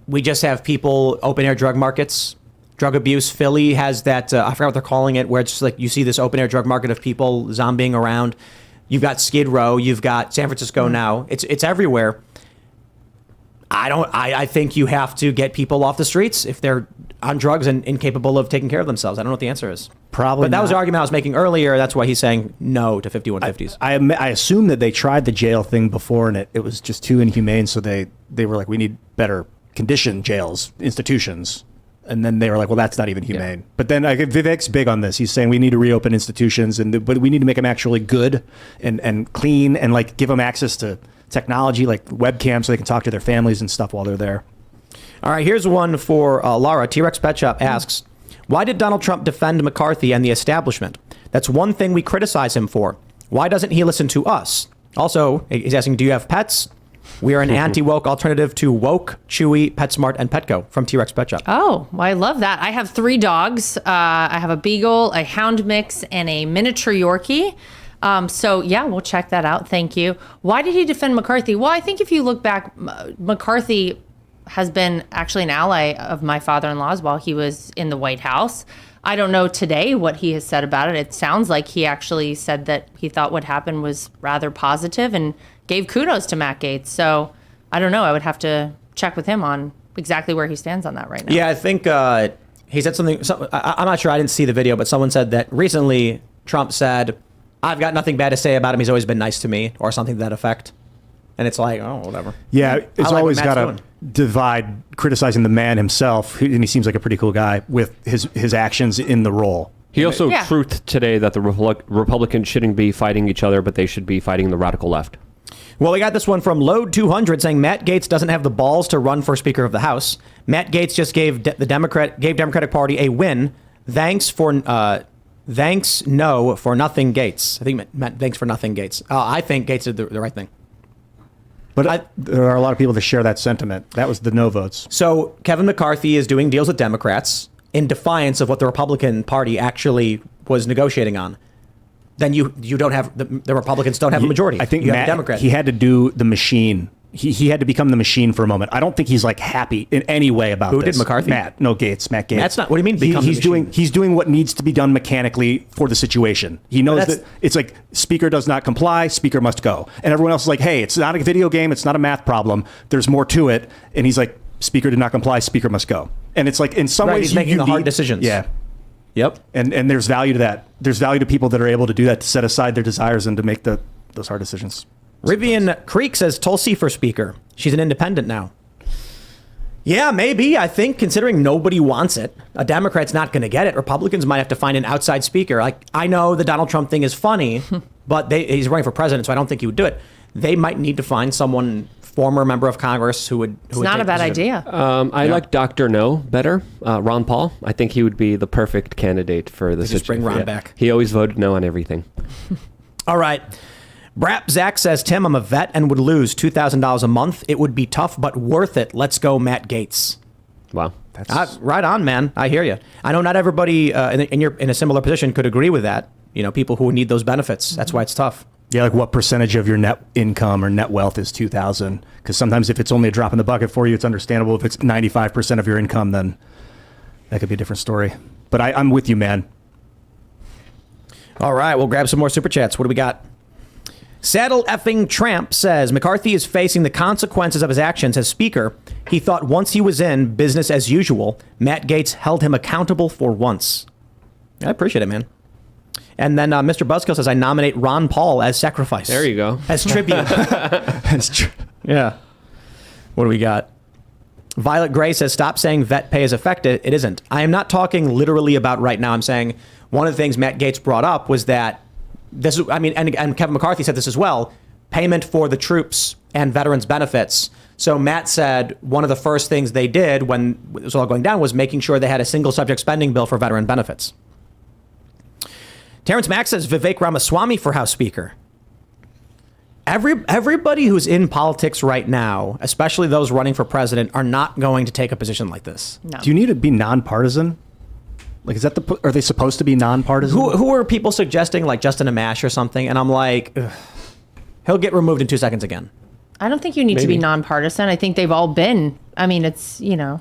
[SPEAKER 1] we just have people, open air drug markets, drug abuse. Philly has that, I forgot what they're calling it, where it's just like you see this open air drug market of people zombieing around. You've got Skid Row, you've got San Francisco now. It's everywhere. I think you have to get people off the streets if they're on drugs and incapable of taking care of themselves. I don't know what the answer is.
[SPEAKER 4] Probably
[SPEAKER 1] But that was the argument I was making earlier. That's why he's saying no to 5150s.
[SPEAKER 4] I assume that they tried the jail thing before and it was just too inhumane. So they were like, we need better conditioned jails, institutions. And then they were like, well, that's not even humane. Yeah. But then Vivek's big on this. He's saying we need to reopen institutions, but we need to make them actually good and clean and like give them access to technology like webcams so they can talk to their families and stuff while they're there.
[SPEAKER 1] All right, here's one for Lara. T-Rex Pet Shop asks, why did Donald Trump defend McCarthy and the establishment? That's one thing we criticize him for. Why doesn't he listen to us? Also, he's asking, do you have pets? We are an anti-woke alternative to Woke, Chewy, PetSmart, and Petco from T-Rex Pet Shop.
[SPEAKER 2] Oh, well, I love that. I have 3 dogs. I have a Beagle, a Hound mix, and a miniature Yorkie. So, yeah, we'll check that out. Thank you. Why did he defend McCarthy? Well, I think if you look back, McCarthy has been actually an ally of my father-in-law's while he was in the White House. I don't know today what he has said about it. It sounds like he actually said that he thought what happened was rather positive and gave kudos to Matt Gaetz. So I don't know. I would have to check with him on exactly where he stands on that right now.
[SPEAKER 1] Yeah, I think he said something. I'm not sure. I didn't see the video, but someone said that recently Trump said, I've got nothing bad to say about him. He's always been nice to me, or something to that effect. And it's like, oh, whatever.
[SPEAKER 4] Yeah, it's always got to divide criticizing the man himself, and he seems like a pretty cool guy, with his actions in the role.
[SPEAKER 3] He also truthed today that the Republicans shouldn't be fighting each other, but they should be fighting the radical left.
[SPEAKER 1] Well, we got this one from Load 200 saying Matt Gaetz doesn't have the balls to run for Speaker of the House. Matt Gaetz just gave Democratic Party a win. Thanks no for nothing Gaetz. I think Matt, thanks for nothing Gaetz. I think Gaetz did the right thing.
[SPEAKER 4] But there are a lot of people that share that sentiment. That was the no votes.
[SPEAKER 1] So Kevin McCarthy is doing deals with Democrats in defiance of what the Republican Party actually was negotiating on. Then you don't have the Republicans don't have a majority.
[SPEAKER 4] I think
[SPEAKER 1] you
[SPEAKER 4] Matt,
[SPEAKER 1] have a Democrat.
[SPEAKER 4] He had to do the machine. He had to become the machine for a moment. I don't think he's like happy in any way about
[SPEAKER 1] Who
[SPEAKER 4] this.
[SPEAKER 1] did McCarthy?
[SPEAKER 4] Matt Gaetz.
[SPEAKER 1] That's not. What do you mean?
[SPEAKER 4] He's doing what needs to be done mechanically for the situation. He knows that it's like Speaker does not comply, Speaker must go, and everyone else is like, hey, it's not a video game, it's not a math problem. There's more to it, and he's like, Speaker did not comply, Speaker must go, and it's like in some ways
[SPEAKER 1] he's making the hard decisions.
[SPEAKER 4] Yeah.
[SPEAKER 1] Yep.
[SPEAKER 4] And there's value to that. There's value to people that are able to do that, to set aside their desires and to make those hard decisions.
[SPEAKER 1] Rivian Creek says Tulsi for Speaker. She's an independent now. Yeah, maybe. I think considering nobody wants it, a Democrat's not going to get it. Republicans might have to find an outside speaker. Like, I know the Donald Trump thing is funny, but he's running for president, so I don't think he would do it. They might need to find someone, former member of Congress, who would.
[SPEAKER 2] It's not a bad idea.
[SPEAKER 3] I like Dr. No better, Ron Paul. I think he would be the perfect candidate for the situation.
[SPEAKER 1] Just bring Ron back.
[SPEAKER 3] He always voted no on everything.
[SPEAKER 1] All right. Brap Zach says, Tim, I'm a vet and would lose $2,000 a month. It would be tough, but worth it. Let's go, Matt Gaetz.
[SPEAKER 3] Wow.
[SPEAKER 1] That's right on, man. I hear you. I know not everybody in a similar position could agree with that. You know, people who need those benefits. That's why it's tough.
[SPEAKER 4] Yeah, like what percentage of your net income or net wealth is $2,000? Because sometimes if it's only a drop in the bucket for you, it's understandable. If it's 95% of your income, then that could be a different story. But I'm with you, man.
[SPEAKER 1] All right, we'll grab some more super chats. What do we got? Saddle effing Tramp says McCarthy is facing the consequences of his actions as Speaker. He thought once he was in, business as usual. Matt Gaetz held him accountable for once. I appreciate it, man. And then Mr. Buzzkill says, I nominate Ron Paul as sacrifice.
[SPEAKER 3] There you go.
[SPEAKER 1] As tribute. Yeah. What do we got? Violet Gray says, stop saying vet pay is affected. It isn't. I am not talking literally about right now. I'm saying one of the things Matt Gaetz brought up was that this is, I mean, and Kevin McCarthy said this as well, payment for the troops and veterans benefits. So Matt said one of the first things they did when it was all going down was making sure they had a single subject spending bill for veteran benefits. Terrence Mack says Vivek Ramaswamy for House Speaker. Everybody who's in politics right now, especially those running for president, are not going to take a position like this.
[SPEAKER 2] No.
[SPEAKER 4] Do you need to be nonpartisan? Like, is that are they supposed to be nonpartisan?
[SPEAKER 1] Who are people suggesting, like Justin Amash or something? And I'm like, ugh, he'll get removed in 2 seconds again.
[SPEAKER 2] I don't think you need to be nonpartisan. I think they've all been. I mean, it's, no,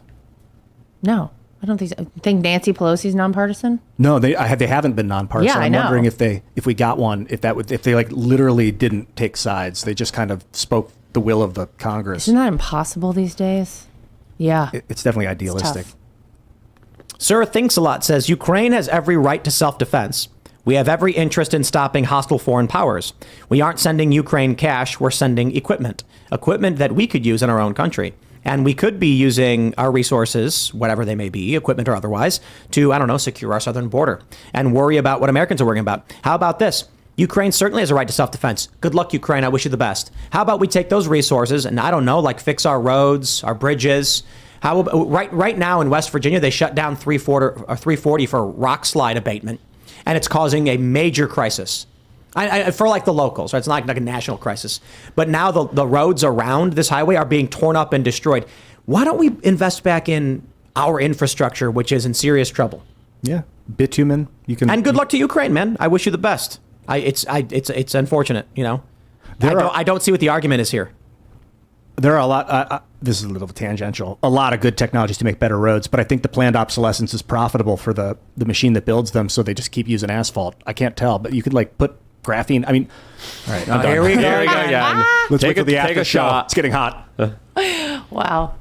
[SPEAKER 2] I don't think so. Think Nancy Pelosi's nonpartisan?
[SPEAKER 4] No, they haven't been nonpartisan.
[SPEAKER 2] Yeah, I
[SPEAKER 4] I'm
[SPEAKER 2] know.
[SPEAKER 4] wondering if we got one, if they like literally didn't take sides. They just kind of spoke the will of the Congress.
[SPEAKER 2] Isn't that impossible these days? Yeah.
[SPEAKER 4] It's definitely idealistic.
[SPEAKER 2] tough.
[SPEAKER 1] Sir Thinks a Lot says Ukraine has every right to self-defense. We have every interest in stopping hostile foreign powers. We aren't sending Ukraine cash. We're sending equipment that we could use in our own country. And we could be using our resources, whatever they may be, equipment or otherwise, to, I don't know, secure our southern border and worry about what Americans are worrying about. How about this? Ukraine certainly has a right to self-defense. Good luck, Ukraine. I wish you the best. How about we take those resources and, I don't know, like fix our roads, our bridges. How about, right now in West Virginia, they shut down 340 for rock slide abatement, and it's causing a major crisis. For like the locals, right? It's not like a national crisis. But now the roads around this highway are being torn up and destroyed. Why don't we invest back in our infrastructure, which is in serious trouble?
[SPEAKER 4] Yeah, bitumen. And
[SPEAKER 1] good luck to Ukraine, man. I wish you the best. It's unfortunate, I don't see what the argument is here.
[SPEAKER 4] There are a lot. This is a little tangential. A lot of good technologies to make better roads, but I think the planned obsolescence is profitable for the machine that builds them. So they just keep using asphalt. I can't tell, but you could like put graphene. I mean, all right.
[SPEAKER 1] Here we go.
[SPEAKER 3] again.
[SPEAKER 4] Let's wait till the after
[SPEAKER 3] take a
[SPEAKER 4] show.
[SPEAKER 3] shot.
[SPEAKER 4] It's getting hot.
[SPEAKER 2] Wow.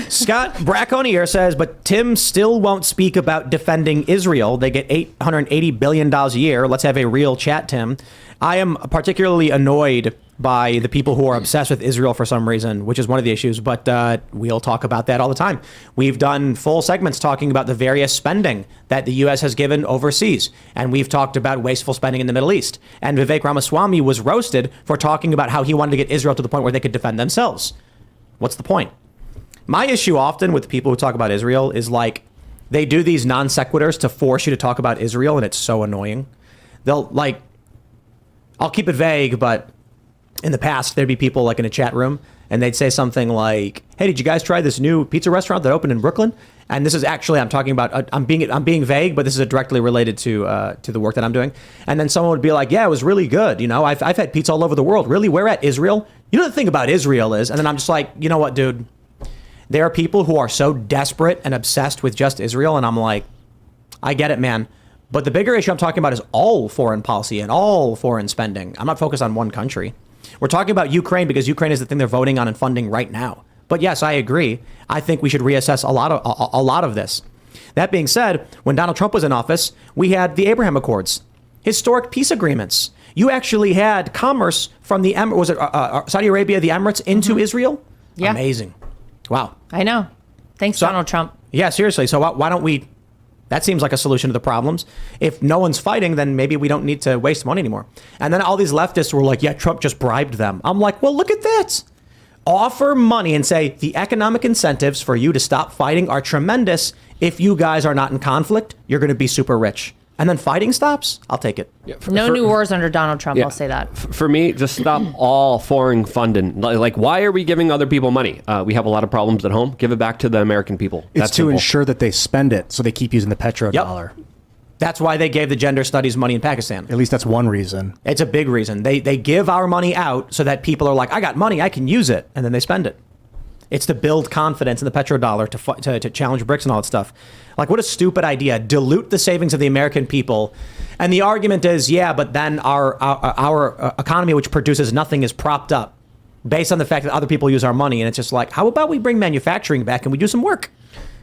[SPEAKER 1] Scott Bracconier says, but Tim still won't speak about defending Israel. They get $880 billion a year. Let's have a real chat, Tim. I am particularly annoyed by the people who are obsessed with Israel for some reason, which is one of the issues, but we'll talk about that all the time. We've done full segments talking about the various spending that the U.S. has given overseas, and we've talked about wasteful spending in the Middle East. And Vivek Ramaswamy was roasted for talking about how he wanted to get Israel to the point where they could defend themselves. What's the point? My issue often with people who talk about Israel is like they do these non sequiturs to force you to talk about Israel, and it's so annoying. I'll keep it vague, but in the past, there'd be people like in a chat room and they'd say something like, hey, did you guys try this new pizza restaurant that opened in Brooklyn? And this is actually, I'm talking about, I'm being vague, but this is directly related to the work that I'm doing. And then someone would be like, yeah, it was really good. I've had pizza all over the world. Really? Where at? Israel? The thing about Israel is, and then I'm just like, you know what, dude? There are people who are so desperate and obsessed with just Israel. And I'm like, I get it, man. But the bigger issue I'm talking about is all foreign policy and all foreign spending. I'm not focused on one country. We're talking about Ukraine because Ukraine is the thing they're voting on and funding right now. But yes, I agree. I think we should reassess a lot of this. That being said, when Donald Trump was in office, we had the Abraham Accords, historic peace agreements. You actually had commerce from the Saudi Arabia, the Emirates, into Israel?
[SPEAKER 2] Yeah.
[SPEAKER 1] Amazing. Wow.
[SPEAKER 2] I know. Thanks, Donald Trump.
[SPEAKER 1] Yeah, seriously. So why don't we... That seems like a solution to the problems. If no one's fighting, then maybe we don't need to waste money anymore. And then all these leftists were like, yeah, Trump just bribed them. I'm like, well, look at this. Offer money and say the economic incentives for you to stop fighting are tremendous. If you guys are not in conflict, you're going to be super rich. And then fighting stops, I'll take it.
[SPEAKER 3] Yeah,
[SPEAKER 2] No new wars under Donald Trump, I'll say that.
[SPEAKER 3] For me, just stop all foreign funding. Like, why are we giving other people money? We have a lot of problems at home. Give it back to the American people.
[SPEAKER 4] It's to ensure that they spend it, so they keep using the petrodollar.
[SPEAKER 1] Yep. That's why they gave the gender studies money in Pakistan.
[SPEAKER 4] At least that's one reason.
[SPEAKER 1] It's a big reason. They give our money out so that people are like, I got money, I can use it, and then they spend it. It's to build confidence in the petrodollar, to challenge BRICS and all that stuff. Like, what a stupid idea. Dilute the savings of the American people. And the argument is, yeah, but then our economy, which produces nothing, is propped up based on the fact that other people use our money. And it's just like, how about we bring manufacturing back and we do some work?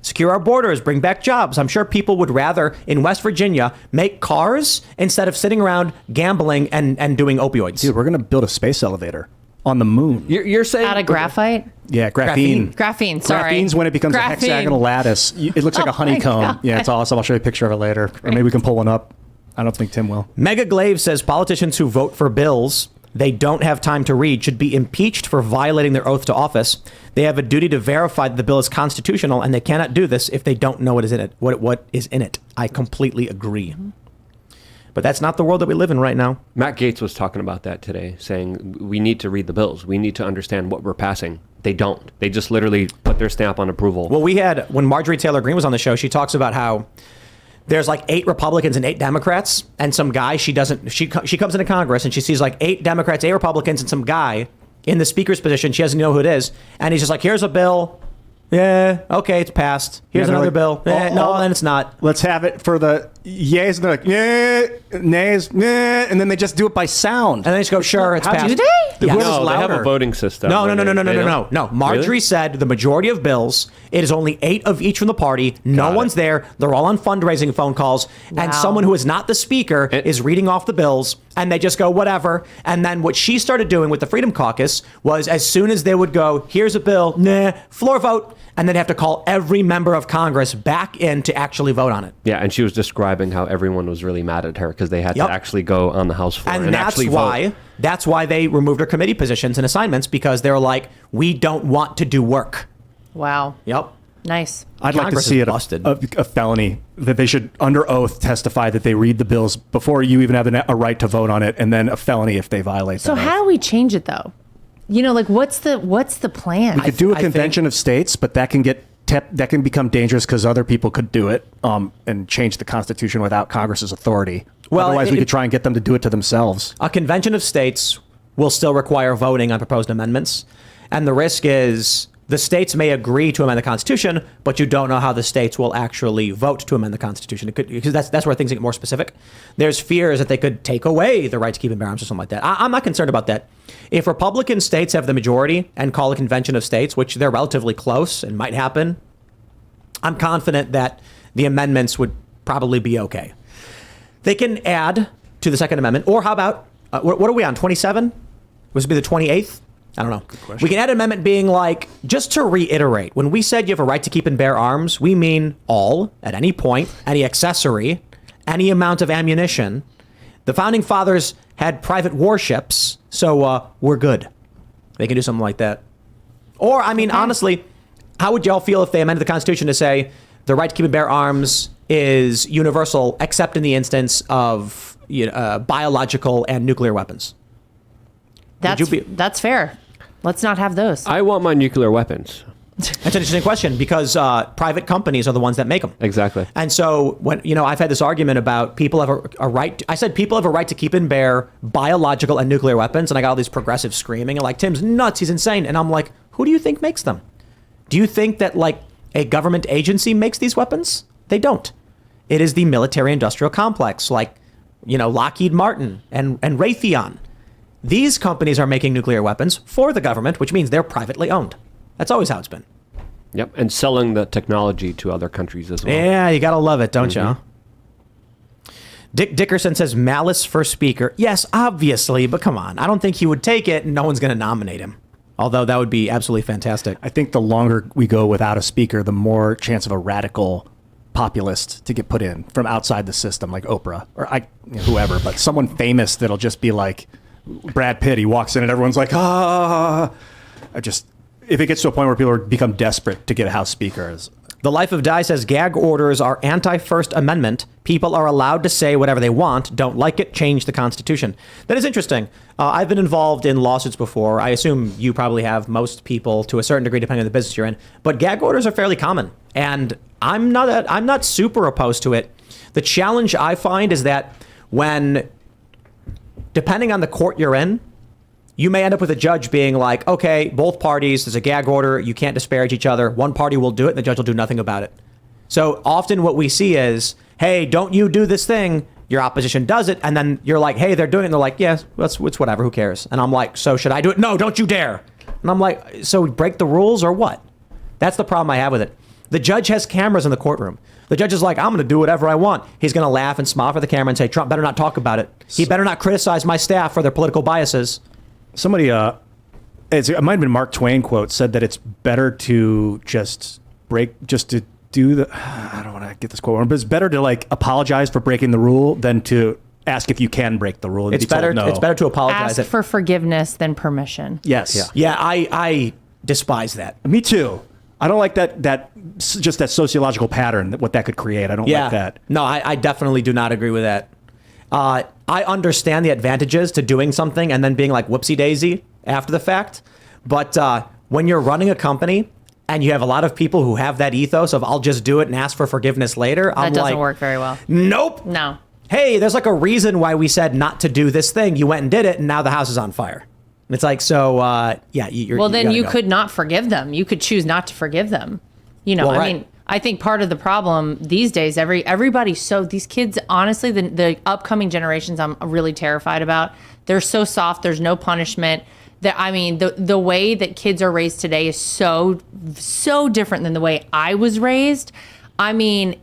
[SPEAKER 1] Secure our borders, bring back jobs. I'm sure people would rather, in West Virginia, make cars instead of sitting around gambling and doing opioids.
[SPEAKER 4] Dude, we're going to build a space elevator on the moon.
[SPEAKER 3] You're saying
[SPEAKER 2] Out of graphite?
[SPEAKER 4] Yeah, graphene.
[SPEAKER 2] Graphene, sorry.
[SPEAKER 4] Graphene's when it becomes a hexagonal lattice. It looks like a honeycomb. Yeah, it's awesome. I'll show you a picture of it later. Or maybe we can pull one up. I don't think Tim will.
[SPEAKER 1] Mega Glaive says politicians who vote for bills they don't have time to read should be impeached for violating their oath to office. They have a duty to verify that the bill is constitutional, and they cannot do this if they don't know what is in it. What is in it? I completely agree. But that's not the world that we live in right now.
[SPEAKER 3] Matt Gaetz was talking about that today, saying we need to read the bills. We need to understand what we're passing. They don't. They just literally put their stamp on approval.
[SPEAKER 1] Well, when Marjorie Taylor Greene was on the show, she talks about how there's like 8 Republicans and 8 Democrats, and some guy she comes into Congress and she sees like 8 Democrats, 8 Republicans, and some guy in the speaker's position. She doesn't know who it is, and he's just like, "Here's a bill. Yeah, okay, it's passed. Here's another bill. No, then it's not.
[SPEAKER 4] Let's have it for the yays." And they're like, yeah, nays, yeah, and then they just do it by sound.
[SPEAKER 1] And they just go, "Sure, it's passed."
[SPEAKER 2] Do they?
[SPEAKER 1] Yes.
[SPEAKER 3] No, they have a voting system.
[SPEAKER 1] No. Marjorie
[SPEAKER 3] Really?
[SPEAKER 1] said the majority of bills, it is only 8 of each from the party. No one's there. They're all on fundraising phone calls.
[SPEAKER 2] Wow.
[SPEAKER 1] And someone who is not the speaker is reading off the bills. And they just go, whatever. And then what she started doing with the Freedom Caucus was as soon as they would go, here's a bill, nah, floor vote. And then have to call every member of Congress back in to actually vote on it.
[SPEAKER 3] Yeah, and she was describing how everyone was really mad at her because they had to actually go on the House floor and actually vote.
[SPEAKER 1] That's why they removed her committee positions and assignments, because they're like, we don't want to do work.
[SPEAKER 2] Wow.
[SPEAKER 1] Yep.
[SPEAKER 2] Nice.
[SPEAKER 4] I'd like to
[SPEAKER 1] Congress
[SPEAKER 4] see
[SPEAKER 1] is
[SPEAKER 4] it
[SPEAKER 1] busted.
[SPEAKER 4] a felony, that they should, under oath, testify that they read the bills before you even have a right to vote on it, and then a felony if they violate
[SPEAKER 2] So
[SPEAKER 4] that
[SPEAKER 2] how
[SPEAKER 4] oath.
[SPEAKER 2] do we change it though? You know, like what's the plan?
[SPEAKER 4] We could do a convention of states, but that can become dangerous because other people could do it and change the Constitution without Congress's authority.
[SPEAKER 1] Well,
[SPEAKER 4] otherwise, we could try and get them to do it to themselves.
[SPEAKER 1] A convention of states will still require voting on proposed amendments. And the risk is the states may agree to amend the Constitution, but you don't know how the states will actually vote to amend the Constitution. Because that's where things get more specific. There's fears that they could take away the right to keep and bear arms or something like that. I'm not concerned about that. If Republican states have the majority and call a convention of states, which they're relatively close and might happen, I'm confident that the amendments would probably be okay. They can add to the Second Amendment, or how about, what are we on, 27? Was it be the 28th? I don't know. We can add an amendment being like, just to reiterate, when we said you have a right to keep and bear arms, we mean all, at any point, any accessory, any amount of ammunition. The Founding Fathers had private warships, so we're good. They can do something like that. Or, I mean, honestly, how would y'all feel if they amended the Constitution to say the right to keep and bear arms is universal, except in the instance of biological and nuclear weapons?
[SPEAKER 2] That's fair. Let's not have those.
[SPEAKER 3] I want my nuclear weapons.
[SPEAKER 1] That's an interesting question, because private companies are the ones that make them.
[SPEAKER 3] Exactly.
[SPEAKER 1] And so when I've had this argument about people have a right. I said people have a right to keep and bear biological and nuclear weapons, and I got all these progressives screaming and like, Tim's nuts, he's insane. And I'm like, who do you think makes them? Do you think that like a government agency makes these weapons? They don't. It is the military-industrial complex, like Lockheed Martin and Raytheon. These companies are making nuclear weapons for the government, which means they're privately owned. That's always how it's been.
[SPEAKER 3] Yep, and selling the technology to other countries as well.
[SPEAKER 1] Yeah, you gotta love it, don't you? Dick Dickerson says malice for speaker. Yes, obviously, but come on. I don't think he would take it, and no one's gonna nominate him. Although that would be absolutely fantastic.
[SPEAKER 4] I think the longer we go without a speaker, the more chance of a radical populist to get put in from outside the system, like Oprah or whoever, but someone famous that'll just be like Brad Pitt. He walks in and everyone's like, if it gets to a point where people become desperate to get a House Speaker.
[SPEAKER 1] The Life of Di says gag orders are anti-First Amendment. People are allowed to say whatever they want. Don't like it, change the Constitution. That is interesting. I've been involved in lawsuits before. I assume you probably have, most people to a certain degree, depending on the business you're in. But gag orders are fairly common, and I'm not super opposed to it. The challenge I find is that depending on the court you're in, you may end up with a judge being like, okay, both parties, there's a gag order, you can't disparage each other. One party will do it, and the judge will do nothing about it. So often what we see is, hey, don't you do this thing. Your opposition does it, and then you're like, hey, they're doing it, and they're like, yes, it's whatever, who cares? And I'm like, so should I do it? No, don't you dare. And I'm like, so break the rules or what? That's the problem I have with it. The judge has cameras in the courtroom. The judge is like, I'm going to do whatever I want. He's going to laugh and smile for the camera and say, Trump better not talk about it. He better not criticize my staff for their political biases.
[SPEAKER 4] Somebody, it might have been Mark Twain quote, said that it's better to just to do the, I don't want to get this quote wrong, but it's better to like apologize for breaking the rule than to ask if you can break the rule. And
[SPEAKER 1] It's
[SPEAKER 4] be told
[SPEAKER 1] better.
[SPEAKER 4] no.
[SPEAKER 1] It's better to apologize.
[SPEAKER 2] Ask for forgiveness than permission.
[SPEAKER 4] Yes.
[SPEAKER 1] Yeah, I despise that.
[SPEAKER 4] Me too. I don't like that just that sociological pattern, what that could create. I don't like that.
[SPEAKER 1] No, I definitely do not agree with that. I understand the advantages to doing something and then being like whoopsie daisy after the fact. But when you're running a company and you have a lot of people who have that ethos of I'll just do it and ask for forgiveness later,
[SPEAKER 2] That doesn't work very well.
[SPEAKER 1] Nope.
[SPEAKER 2] No.
[SPEAKER 1] Hey, there's like a reason why we said not to do this thing. You went and did it, and now the house is on fire. It's like, so, yeah.
[SPEAKER 2] Well, then you
[SPEAKER 1] go.
[SPEAKER 2] could not forgive them. You could choose not to forgive them. You know,
[SPEAKER 1] Well,
[SPEAKER 2] I
[SPEAKER 1] right.
[SPEAKER 2] mean, I think part of the problem these days, everybody's so, these kids, honestly, the upcoming generations I'm really terrified about. They're so soft. There's no punishment. I mean, the way that kids are raised today is so different than the way I was raised. I mean,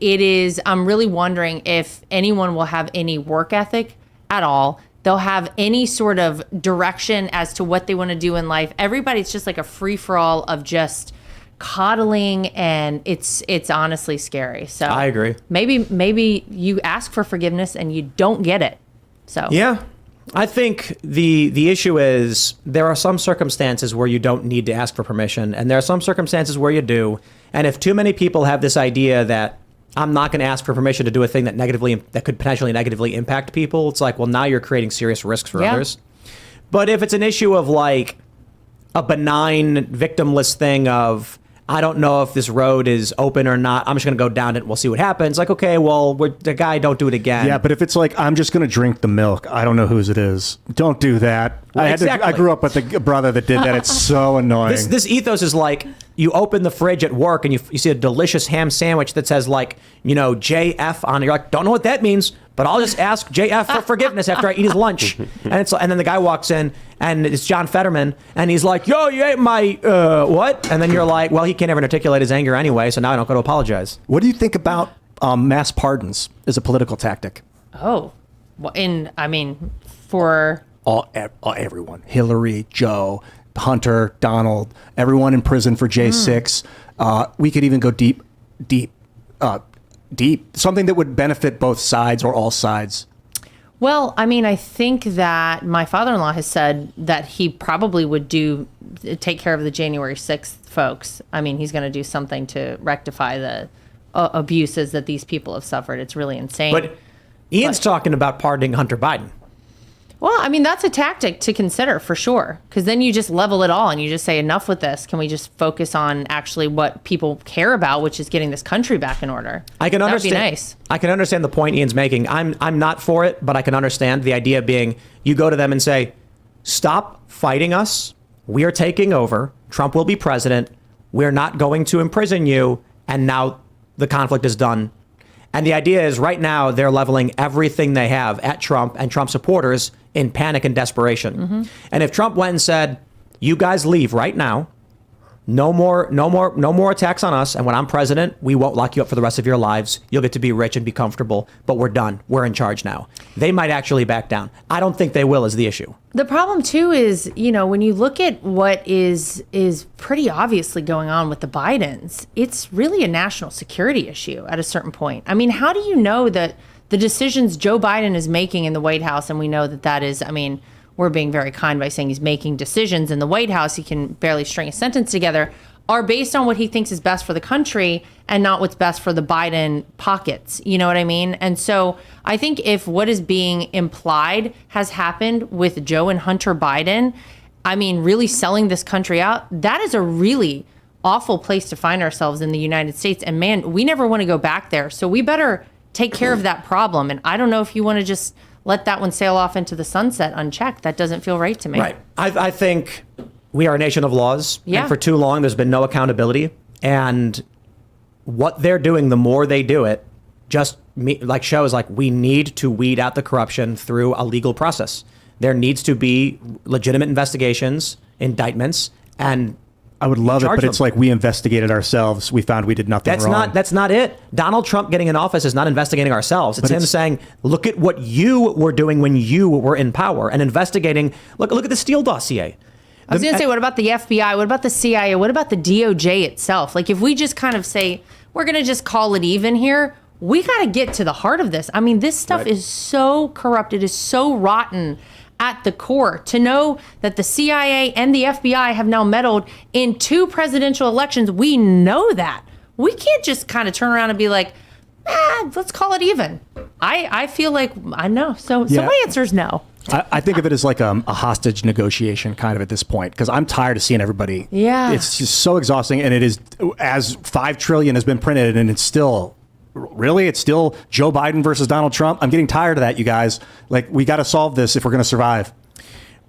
[SPEAKER 2] I'm really wondering if anyone will have any work ethic at all. They'll have any sort of direction as to what they want to do in life. Everybody's just like a free-for-all of just coddling, and it's honestly scary. So
[SPEAKER 1] I agree.
[SPEAKER 2] Maybe you ask for forgiveness and you don't get it. So
[SPEAKER 1] Yeah. I think the issue is there are some circumstances where you don't need to ask for permission, and there are some circumstances where you do. And if too many people have this idea that I'm not going to ask for permission to do a thing that could potentially negatively impact people, it's like, well, now you're creating serious risks for others. But if it's an issue of like a benign, victimless thing of, I don't know if this road is open or not, I'm just going to go down it and we'll see what happens. Like, okay, well, the guy, don't do it again.
[SPEAKER 4] Yeah, but if it's like, I'm just going to drink the milk, I don't know whose it is. Don't do that.
[SPEAKER 1] Well, exactly.
[SPEAKER 4] I grew up with a brother that did that. It's so annoying.
[SPEAKER 1] This ethos is like, you open the fridge at work and you see a delicious ham sandwich that says like, JF on it. You're like, don't know what that means, but I'll just ask JF for forgiveness after I eat his lunch. And then the guy walks in and it's John Fetterman and he's like, yo, you ate my, what? And then you're like, well, he can't ever articulate his anger anyway, so now I don't go to apologize.
[SPEAKER 4] What do you think about mass pardons as a political tactic?
[SPEAKER 2] Oh, well, for
[SPEAKER 4] Everyone, Hillary, Joe, Hunter, Donald, everyone in prison for J6. We could even go deep. Something that would benefit both sides or all sides.
[SPEAKER 2] Well, I think that my father-in-law has said that he probably would take care of the January 6th folks. He's going to do something to rectify the abuses that these people have suffered. It's really insane.
[SPEAKER 1] But Ian's talking about pardoning Hunter Biden.
[SPEAKER 2] Well, that's a tactic to consider for sure, because then you just level it all and you just say, enough with this. Can we just focus on actually what people care about, which is getting this country back in order?
[SPEAKER 1] I can understand.
[SPEAKER 2] That'd be nice.
[SPEAKER 1] I can understand the point Ian's making. I'm not for it, but I can understand the idea being you go to them and say, stop fighting us. We are taking over. Trump will be president. We're not going to imprison you. And now the conflict is done. And the idea is right now they're leveling everything they have at Trump and Trump supporters in panic and desperation. Mm-hmm. And if Trump went and said, you guys leave right now, no more attacks on us. And when I'm president, we won't lock you up for the rest of your lives. You'll get to be rich and be comfortable, but we're done. We're in charge now. They might actually back down. I don't think they will is the issue.
[SPEAKER 2] The problem too is, when you look at what is pretty obviously going on with the Bidens, it's really a national security issue at a certain point. How do you know that the decisions Joe Biden is making in the White House, and we know that is, we're being very kind by saying he's making decisions in the White House, he can barely string a sentence together, are based on what he thinks is best for the country and not what's best for the Biden pockets. You know what I mean? And so I think if what is being implied has happened with Joe and Hunter Biden, really selling this country out, that is a really awful place to find ourselves in the United States. And man, we never want to go back there. So we better take care of that problem. And I don't know if you want to just let that one sail off into the sunset unchecked. That doesn't feel right to me.
[SPEAKER 1] Right. I think we are a nation of laws.
[SPEAKER 2] Yeah.
[SPEAKER 1] And for too long, there's been no accountability. And what they're doing, the more they do it, shows like we need to weed out the corruption through a legal process. There needs to be legitimate investigations, indictments, and
[SPEAKER 4] I would love it, but
[SPEAKER 1] them.
[SPEAKER 4] it's like we investigated ourselves. We found we did nothing wrong.
[SPEAKER 1] That's not it. Donald Trump getting in office is not investigating ourselves. It's him saying, look at what you were doing when you were in power and investigating. Look at the Steele dossier.
[SPEAKER 2] I was going to say, what about the FBI? What about the CIA? What about the DOJ itself? Like, if we just kind of say, we're going to just call it even here, we got to get to the heart of this. I mean, this stuff is so corrupt. It is so rotten at the core. To know that the CIA and the FBI have now meddled in 2 presidential elections, we know that. We can't just kind of turn around and be like, let's call it even. I feel like I know. So my answer is no.
[SPEAKER 4] I think of it as like a hostage negotiation kind of at this point, because I'm tired of seeing everybody.
[SPEAKER 2] Yeah.
[SPEAKER 4] It's just so exhausting. And it is, as $5 trillion has been printed, and it's still Joe Biden versus Donald Trump. I'm getting tired of that, you guys. Like, we got to solve this if we're going to survive.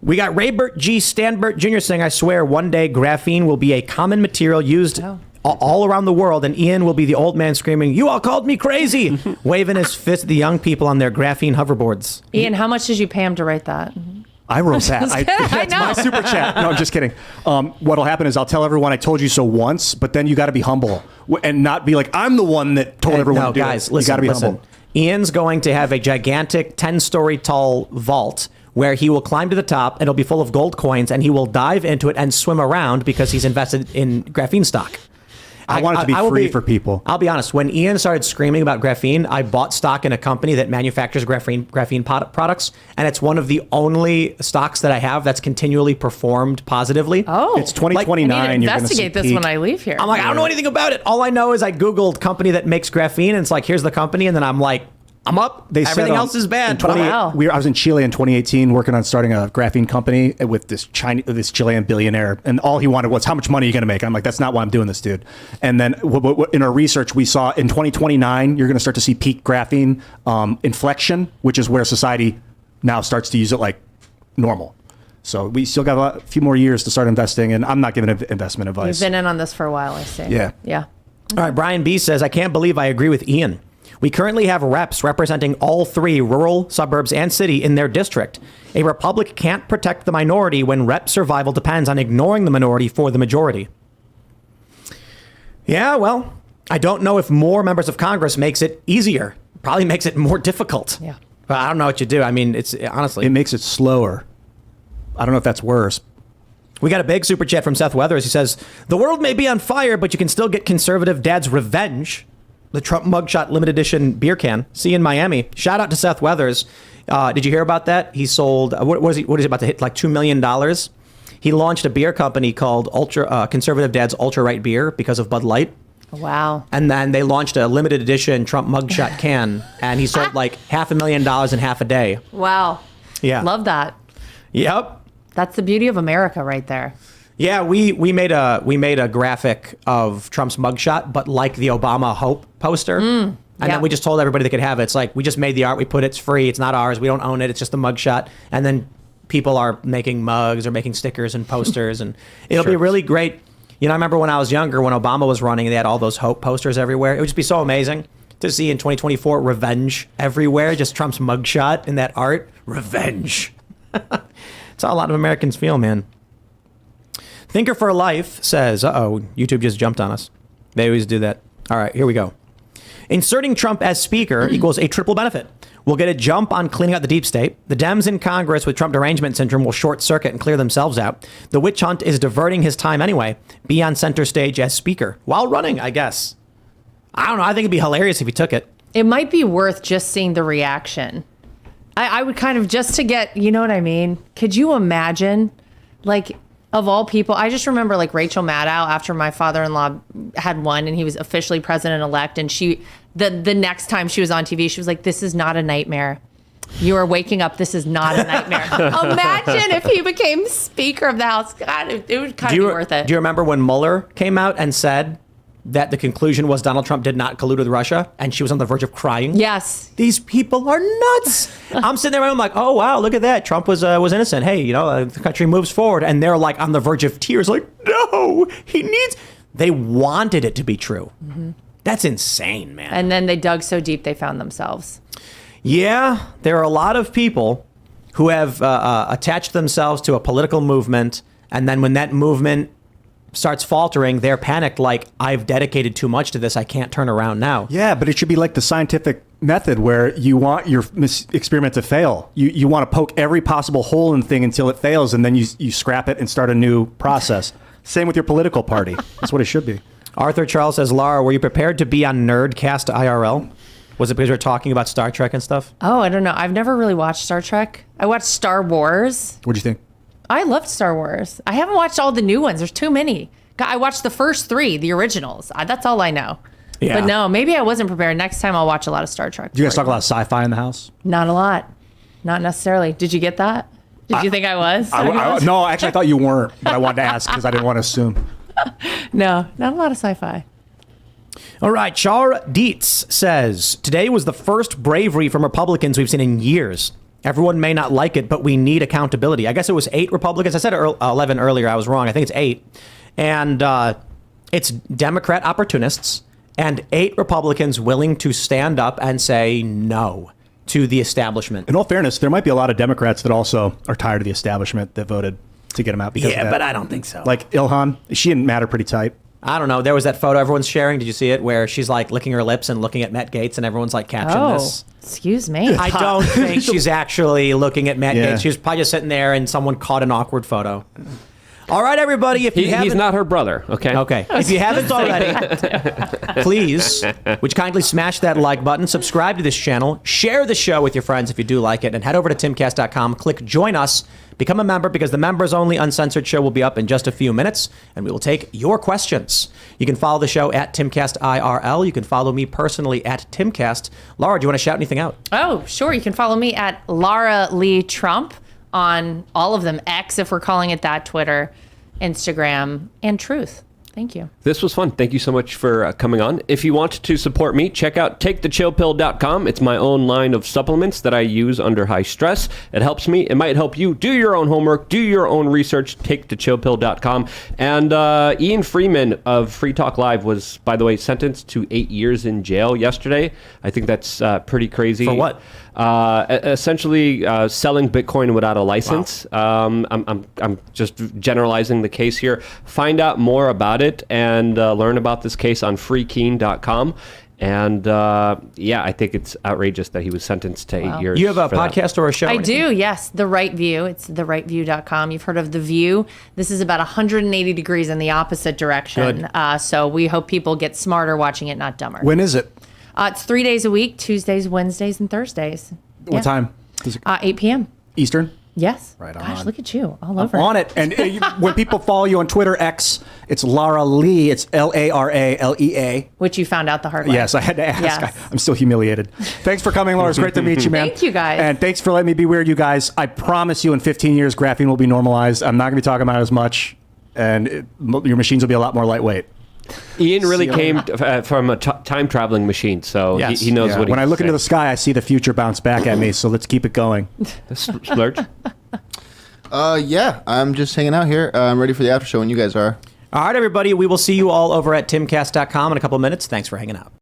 [SPEAKER 1] We got Raybert G. Stanbert Jr. saying, I swear one day graphene will be a common material used all around the world, and Ian will be the old man screaming, you all called me crazy, waving his fist at the young people on their graphene hoverboards.
[SPEAKER 2] Ian, how much did you pay him to write that?
[SPEAKER 4] I wrote that. That's
[SPEAKER 2] know.
[SPEAKER 4] my super chat. No, I'm just kidding. What'll happen is I'll tell everyone I told you so once, but then you got to be humble and not be like, I'm the one that told everyone to do
[SPEAKER 1] guys,
[SPEAKER 4] it.
[SPEAKER 1] Listen,
[SPEAKER 4] you got to be
[SPEAKER 1] listen.
[SPEAKER 4] humble.
[SPEAKER 1] Ian's going to have a gigantic 10-story tall vault where he will climb to the top and it'll be full of gold coins, and he will dive into it and swim around because he's invested in graphene stock.
[SPEAKER 4] I want it to be free for people.
[SPEAKER 1] I'll be honest. When Ian started screaming about graphene, I bought stock in a company that manufactures graphene products, and it's one of the only stocks that I have that's continually performed positively.
[SPEAKER 2] Oh,
[SPEAKER 4] it's 2029.
[SPEAKER 2] I need to
[SPEAKER 4] you're
[SPEAKER 2] investigate this when I leave here.
[SPEAKER 1] I'm like, I don't know anything about it. All I know is I Googled company that makes graphene, and it's like, here's the company, and then I'm like, I'm up. Everything else is bad. But
[SPEAKER 2] Wow.
[SPEAKER 4] I was in Chile in 2018 working on starting a graphene company with this Chilean billionaire, and all he wanted was, how much money are you going to make? I'm like, that's not why I'm doing this, dude. And then in our research, we saw in 2029, you're going to start to see peak graphene inflection, which is where society now starts to use it like normal. So we still got a few more years to start investing, and I'm not giving investment advice.
[SPEAKER 2] You've been in on this for a while, I see.
[SPEAKER 4] Yeah.
[SPEAKER 2] Yeah.
[SPEAKER 1] All right, Brian B says, I can't believe I agree with Ian. We currently have reps representing all 3 rural, suburbs, and city in their district. A republic can't protect the minority when rep survival depends on ignoring the minority for the majority. Yeah, well, I don't know if more members of Congress makes it easier. Probably makes it more difficult.
[SPEAKER 2] Yeah.
[SPEAKER 1] But I don't know what you do. I mean, it's honestly.
[SPEAKER 4] It makes it slower. I don't know if that's worse.
[SPEAKER 1] We got a big super chat from Seth Weathers. He says, the world may be on fire, but you can still get conservative dad's revenge. The Trump mugshot limited edition beer can. See you in Miami. Shout out to Seth Weathers. Did you hear about that? He sold, what is he about to hit, like $2 million? He launched a beer company called Conservative Dad's Ultra Right Beer because of Bud Light.
[SPEAKER 2] Wow.
[SPEAKER 1] And then they launched a limited edition Trump mugshot can, and he sold like $500,000 in half a day.
[SPEAKER 2] Wow.
[SPEAKER 1] Yeah.
[SPEAKER 2] Love that.
[SPEAKER 1] Yep.
[SPEAKER 2] That's the beauty of America right there.
[SPEAKER 1] Yeah, we made a graphic of Trump's mugshot, but like the Obama Hope poster. And then we just told everybody they could have it. It's like, we just made the art, we put it's free, it's not ours, we don't own it, it's just a mugshot. And then people are making mugs or making stickers and posters, and it'll be really great. You know, I remember when I was younger, when Obama was running, they had all those Hope posters everywhere. It would just be so amazing to see in 2024 revenge everywhere, just Trump's mugshot in that art. Revenge. It's how a lot of Americans feel, man. Thinker for Life says, YouTube just jumped on us. They always do that. All right, here we go. Inserting Trump as speaker equals a triple benefit. We'll get a jump on cleaning out the deep state. The Dems in Congress with Trump derangement syndrome will short circuit and clear themselves out. The witch hunt is diverting his time anyway. Be on center stage as speaker while running, I guess. I don't know. I think it'd be hilarious if he took it.
[SPEAKER 2] It might be worth just seeing the reaction. I would kind of, just to get, you know what I mean? Could you imagine, like, of all people, I just remember like Rachel Maddow after my father-in-law had won and he was officially president-elect, and she, the next time she was on TV, she was like, this is not a nightmare. You are waking up. This is not a nightmare. Imagine if he became Speaker of the House. God, it would kind of be worth it.
[SPEAKER 1] Do you remember when Mueller came out and said that the conclusion was Donald Trump did not collude with Russia, and she was on the verge of crying.
[SPEAKER 2] Yes.
[SPEAKER 1] These people are nuts. I'm sitting there and I'm like, oh, wow, look at that. Trump was innocent. Hey, the country moves forward. And they're like on the verge of tears, like, no, they wanted it to be true. Mm-hmm. That's insane, man.
[SPEAKER 2] And then they dug so deep they found themselves.
[SPEAKER 1] Yeah, there are a lot of people who have attached themselves to a political movement, and then when that movement starts faltering, they're panicked like, I've dedicated too much to this, I can't turn around now.
[SPEAKER 4] Yeah, but it should be like the scientific method where you want your experiment to fail. You want to poke every possible hole in the thing until it fails, and then you scrap it and start a new process. Same with your political party. That's what it should be.
[SPEAKER 1] Arthur Charles says, Lara, were you prepared to be on Nerdcast IRL? Was it because we were talking about Star Trek and stuff?
[SPEAKER 2] Oh, I don't know. I've never really watched Star Trek. I watched Star Wars.
[SPEAKER 4] What'd you think?
[SPEAKER 2] I loved Star Wars. I haven't watched all the new ones. There's too many. I watched the first 3, the originals. That's all I know.
[SPEAKER 1] Yeah.
[SPEAKER 2] But no, maybe I wasn't prepared. Next time I'll watch a lot of Star Trek.
[SPEAKER 4] Do you guys talk a lot of sci-fi in the house?
[SPEAKER 2] Not a lot. Not necessarily. Did you get that? Did you think I was?
[SPEAKER 4] No, actually, I thought you weren't, but I wanted to ask because I didn't want to assume.
[SPEAKER 2] No, not a lot of sci-fi.
[SPEAKER 1] All right, Char Dietz says, today was the first bravery from Republicans we've seen in years. Everyone may not like it, but we need accountability. I guess it was 8 Republicans. I said 11 earlier. I was wrong. I think it's 8. And it's Democrat opportunists and 8 Republicans willing to stand up and say no to the establishment.
[SPEAKER 4] In all fairness, there might be a lot of Democrats that also are tired of the establishment that voted to get him out. Because of that.
[SPEAKER 1] But I don't think so.
[SPEAKER 4] Like Ilhan, she didn't matter pretty tight.
[SPEAKER 1] I don't know. There was that photo everyone's sharing. Did you see it? Where she's like licking her lips and looking at Matt Gaetz, and everyone's like captioned this.
[SPEAKER 2] Excuse me.
[SPEAKER 1] I don't think she's actually looking at Matt
[SPEAKER 4] Yeah.
[SPEAKER 1] Gaetz. She was probably just sitting there and someone caught an awkward photo. All right, everybody. If you haven't,
[SPEAKER 3] he's not her brother, okay?
[SPEAKER 1] Okay. If you haven't already, please, would you kindly smash that like button, subscribe to this channel, share the show with your friends if you do like it, and head over to timcast.com, click join us, become a member, because the members only uncensored show will be up in just a few minutes, and we will take your questions. You can follow the show at Timcast IRL. You can follow me personally at Timcast. Lara, do you want to shout anything out?
[SPEAKER 2] Oh, sure. You can follow me at Lara Lee Trump on all of them. X, if we're calling it that, Twitter, Instagram, and Truth. Thank you.
[SPEAKER 3] This was fun. Thank you so much for coming on. If you want to support me, check out takethechillpill.com. It's my own line of supplements that I use under high stress. It helps me. It might help you. Do your own homework. Do your own research. Takethechillpill.com. And Ian Freeman of Free Talk Live was, by the way, sentenced to 8 years in jail yesterday. I think that's pretty crazy.
[SPEAKER 1] For what?
[SPEAKER 3] Essentially selling Bitcoin without a license. Wow. I'm just generalizing the case here. Find out more about it and learn about this case on freekeen.com. And I think it's outrageous that he was sentenced to 8 years.
[SPEAKER 1] You have a podcast or a show?
[SPEAKER 2] I do, yes. The Right View. It's therightsview.com. You've heard of The View. This is about 180 degrees in the opposite direction. So we hope people get smarter watching it, not dumber.
[SPEAKER 4] When is it?
[SPEAKER 2] It's 3 days a week, Tuesdays, Wednesdays, and Thursdays.
[SPEAKER 4] What time?
[SPEAKER 2] 8 p.m.
[SPEAKER 4] Eastern?
[SPEAKER 2] Yes.
[SPEAKER 4] Right
[SPEAKER 2] Gosh,
[SPEAKER 4] on.
[SPEAKER 2] look at you. All
[SPEAKER 4] I'm
[SPEAKER 2] over
[SPEAKER 4] on it. And when people follow you on Twitter, X, it's Lara Lee. It's LARALEA.
[SPEAKER 2] Which you found out the hard way.
[SPEAKER 4] Yes, I had to ask.
[SPEAKER 2] Yes.
[SPEAKER 4] I'm still humiliated. Thanks for coming, Laura. It's great to meet you, man.
[SPEAKER 2] Thank you, guys.
[SPEAKER 4] And thanks for letting me be weird, you guys. I promise you in 15 years, graphene will be normalized. I'm not going to be talking about it as much, and your machines will be a lot more lightweight.
[SPEAKER 3] Ian really came from a time traveling machine, so
[SPEAKER 1] Yes.
[SPEAKER 3] he knows what.
[SPEAKER 4] When I look into the sky, I see the future bounce back at me. So let's keep it going.
[SPEAKER 3] Serge?
[SPEAKER 6] Yeah, I'm just hanging out here. I'm ready for the after show when you guys are.
[SPEAKER 1] All right, everybody. We will see you all over at timcast.com in a couple of minutes. Thanks for hanging out.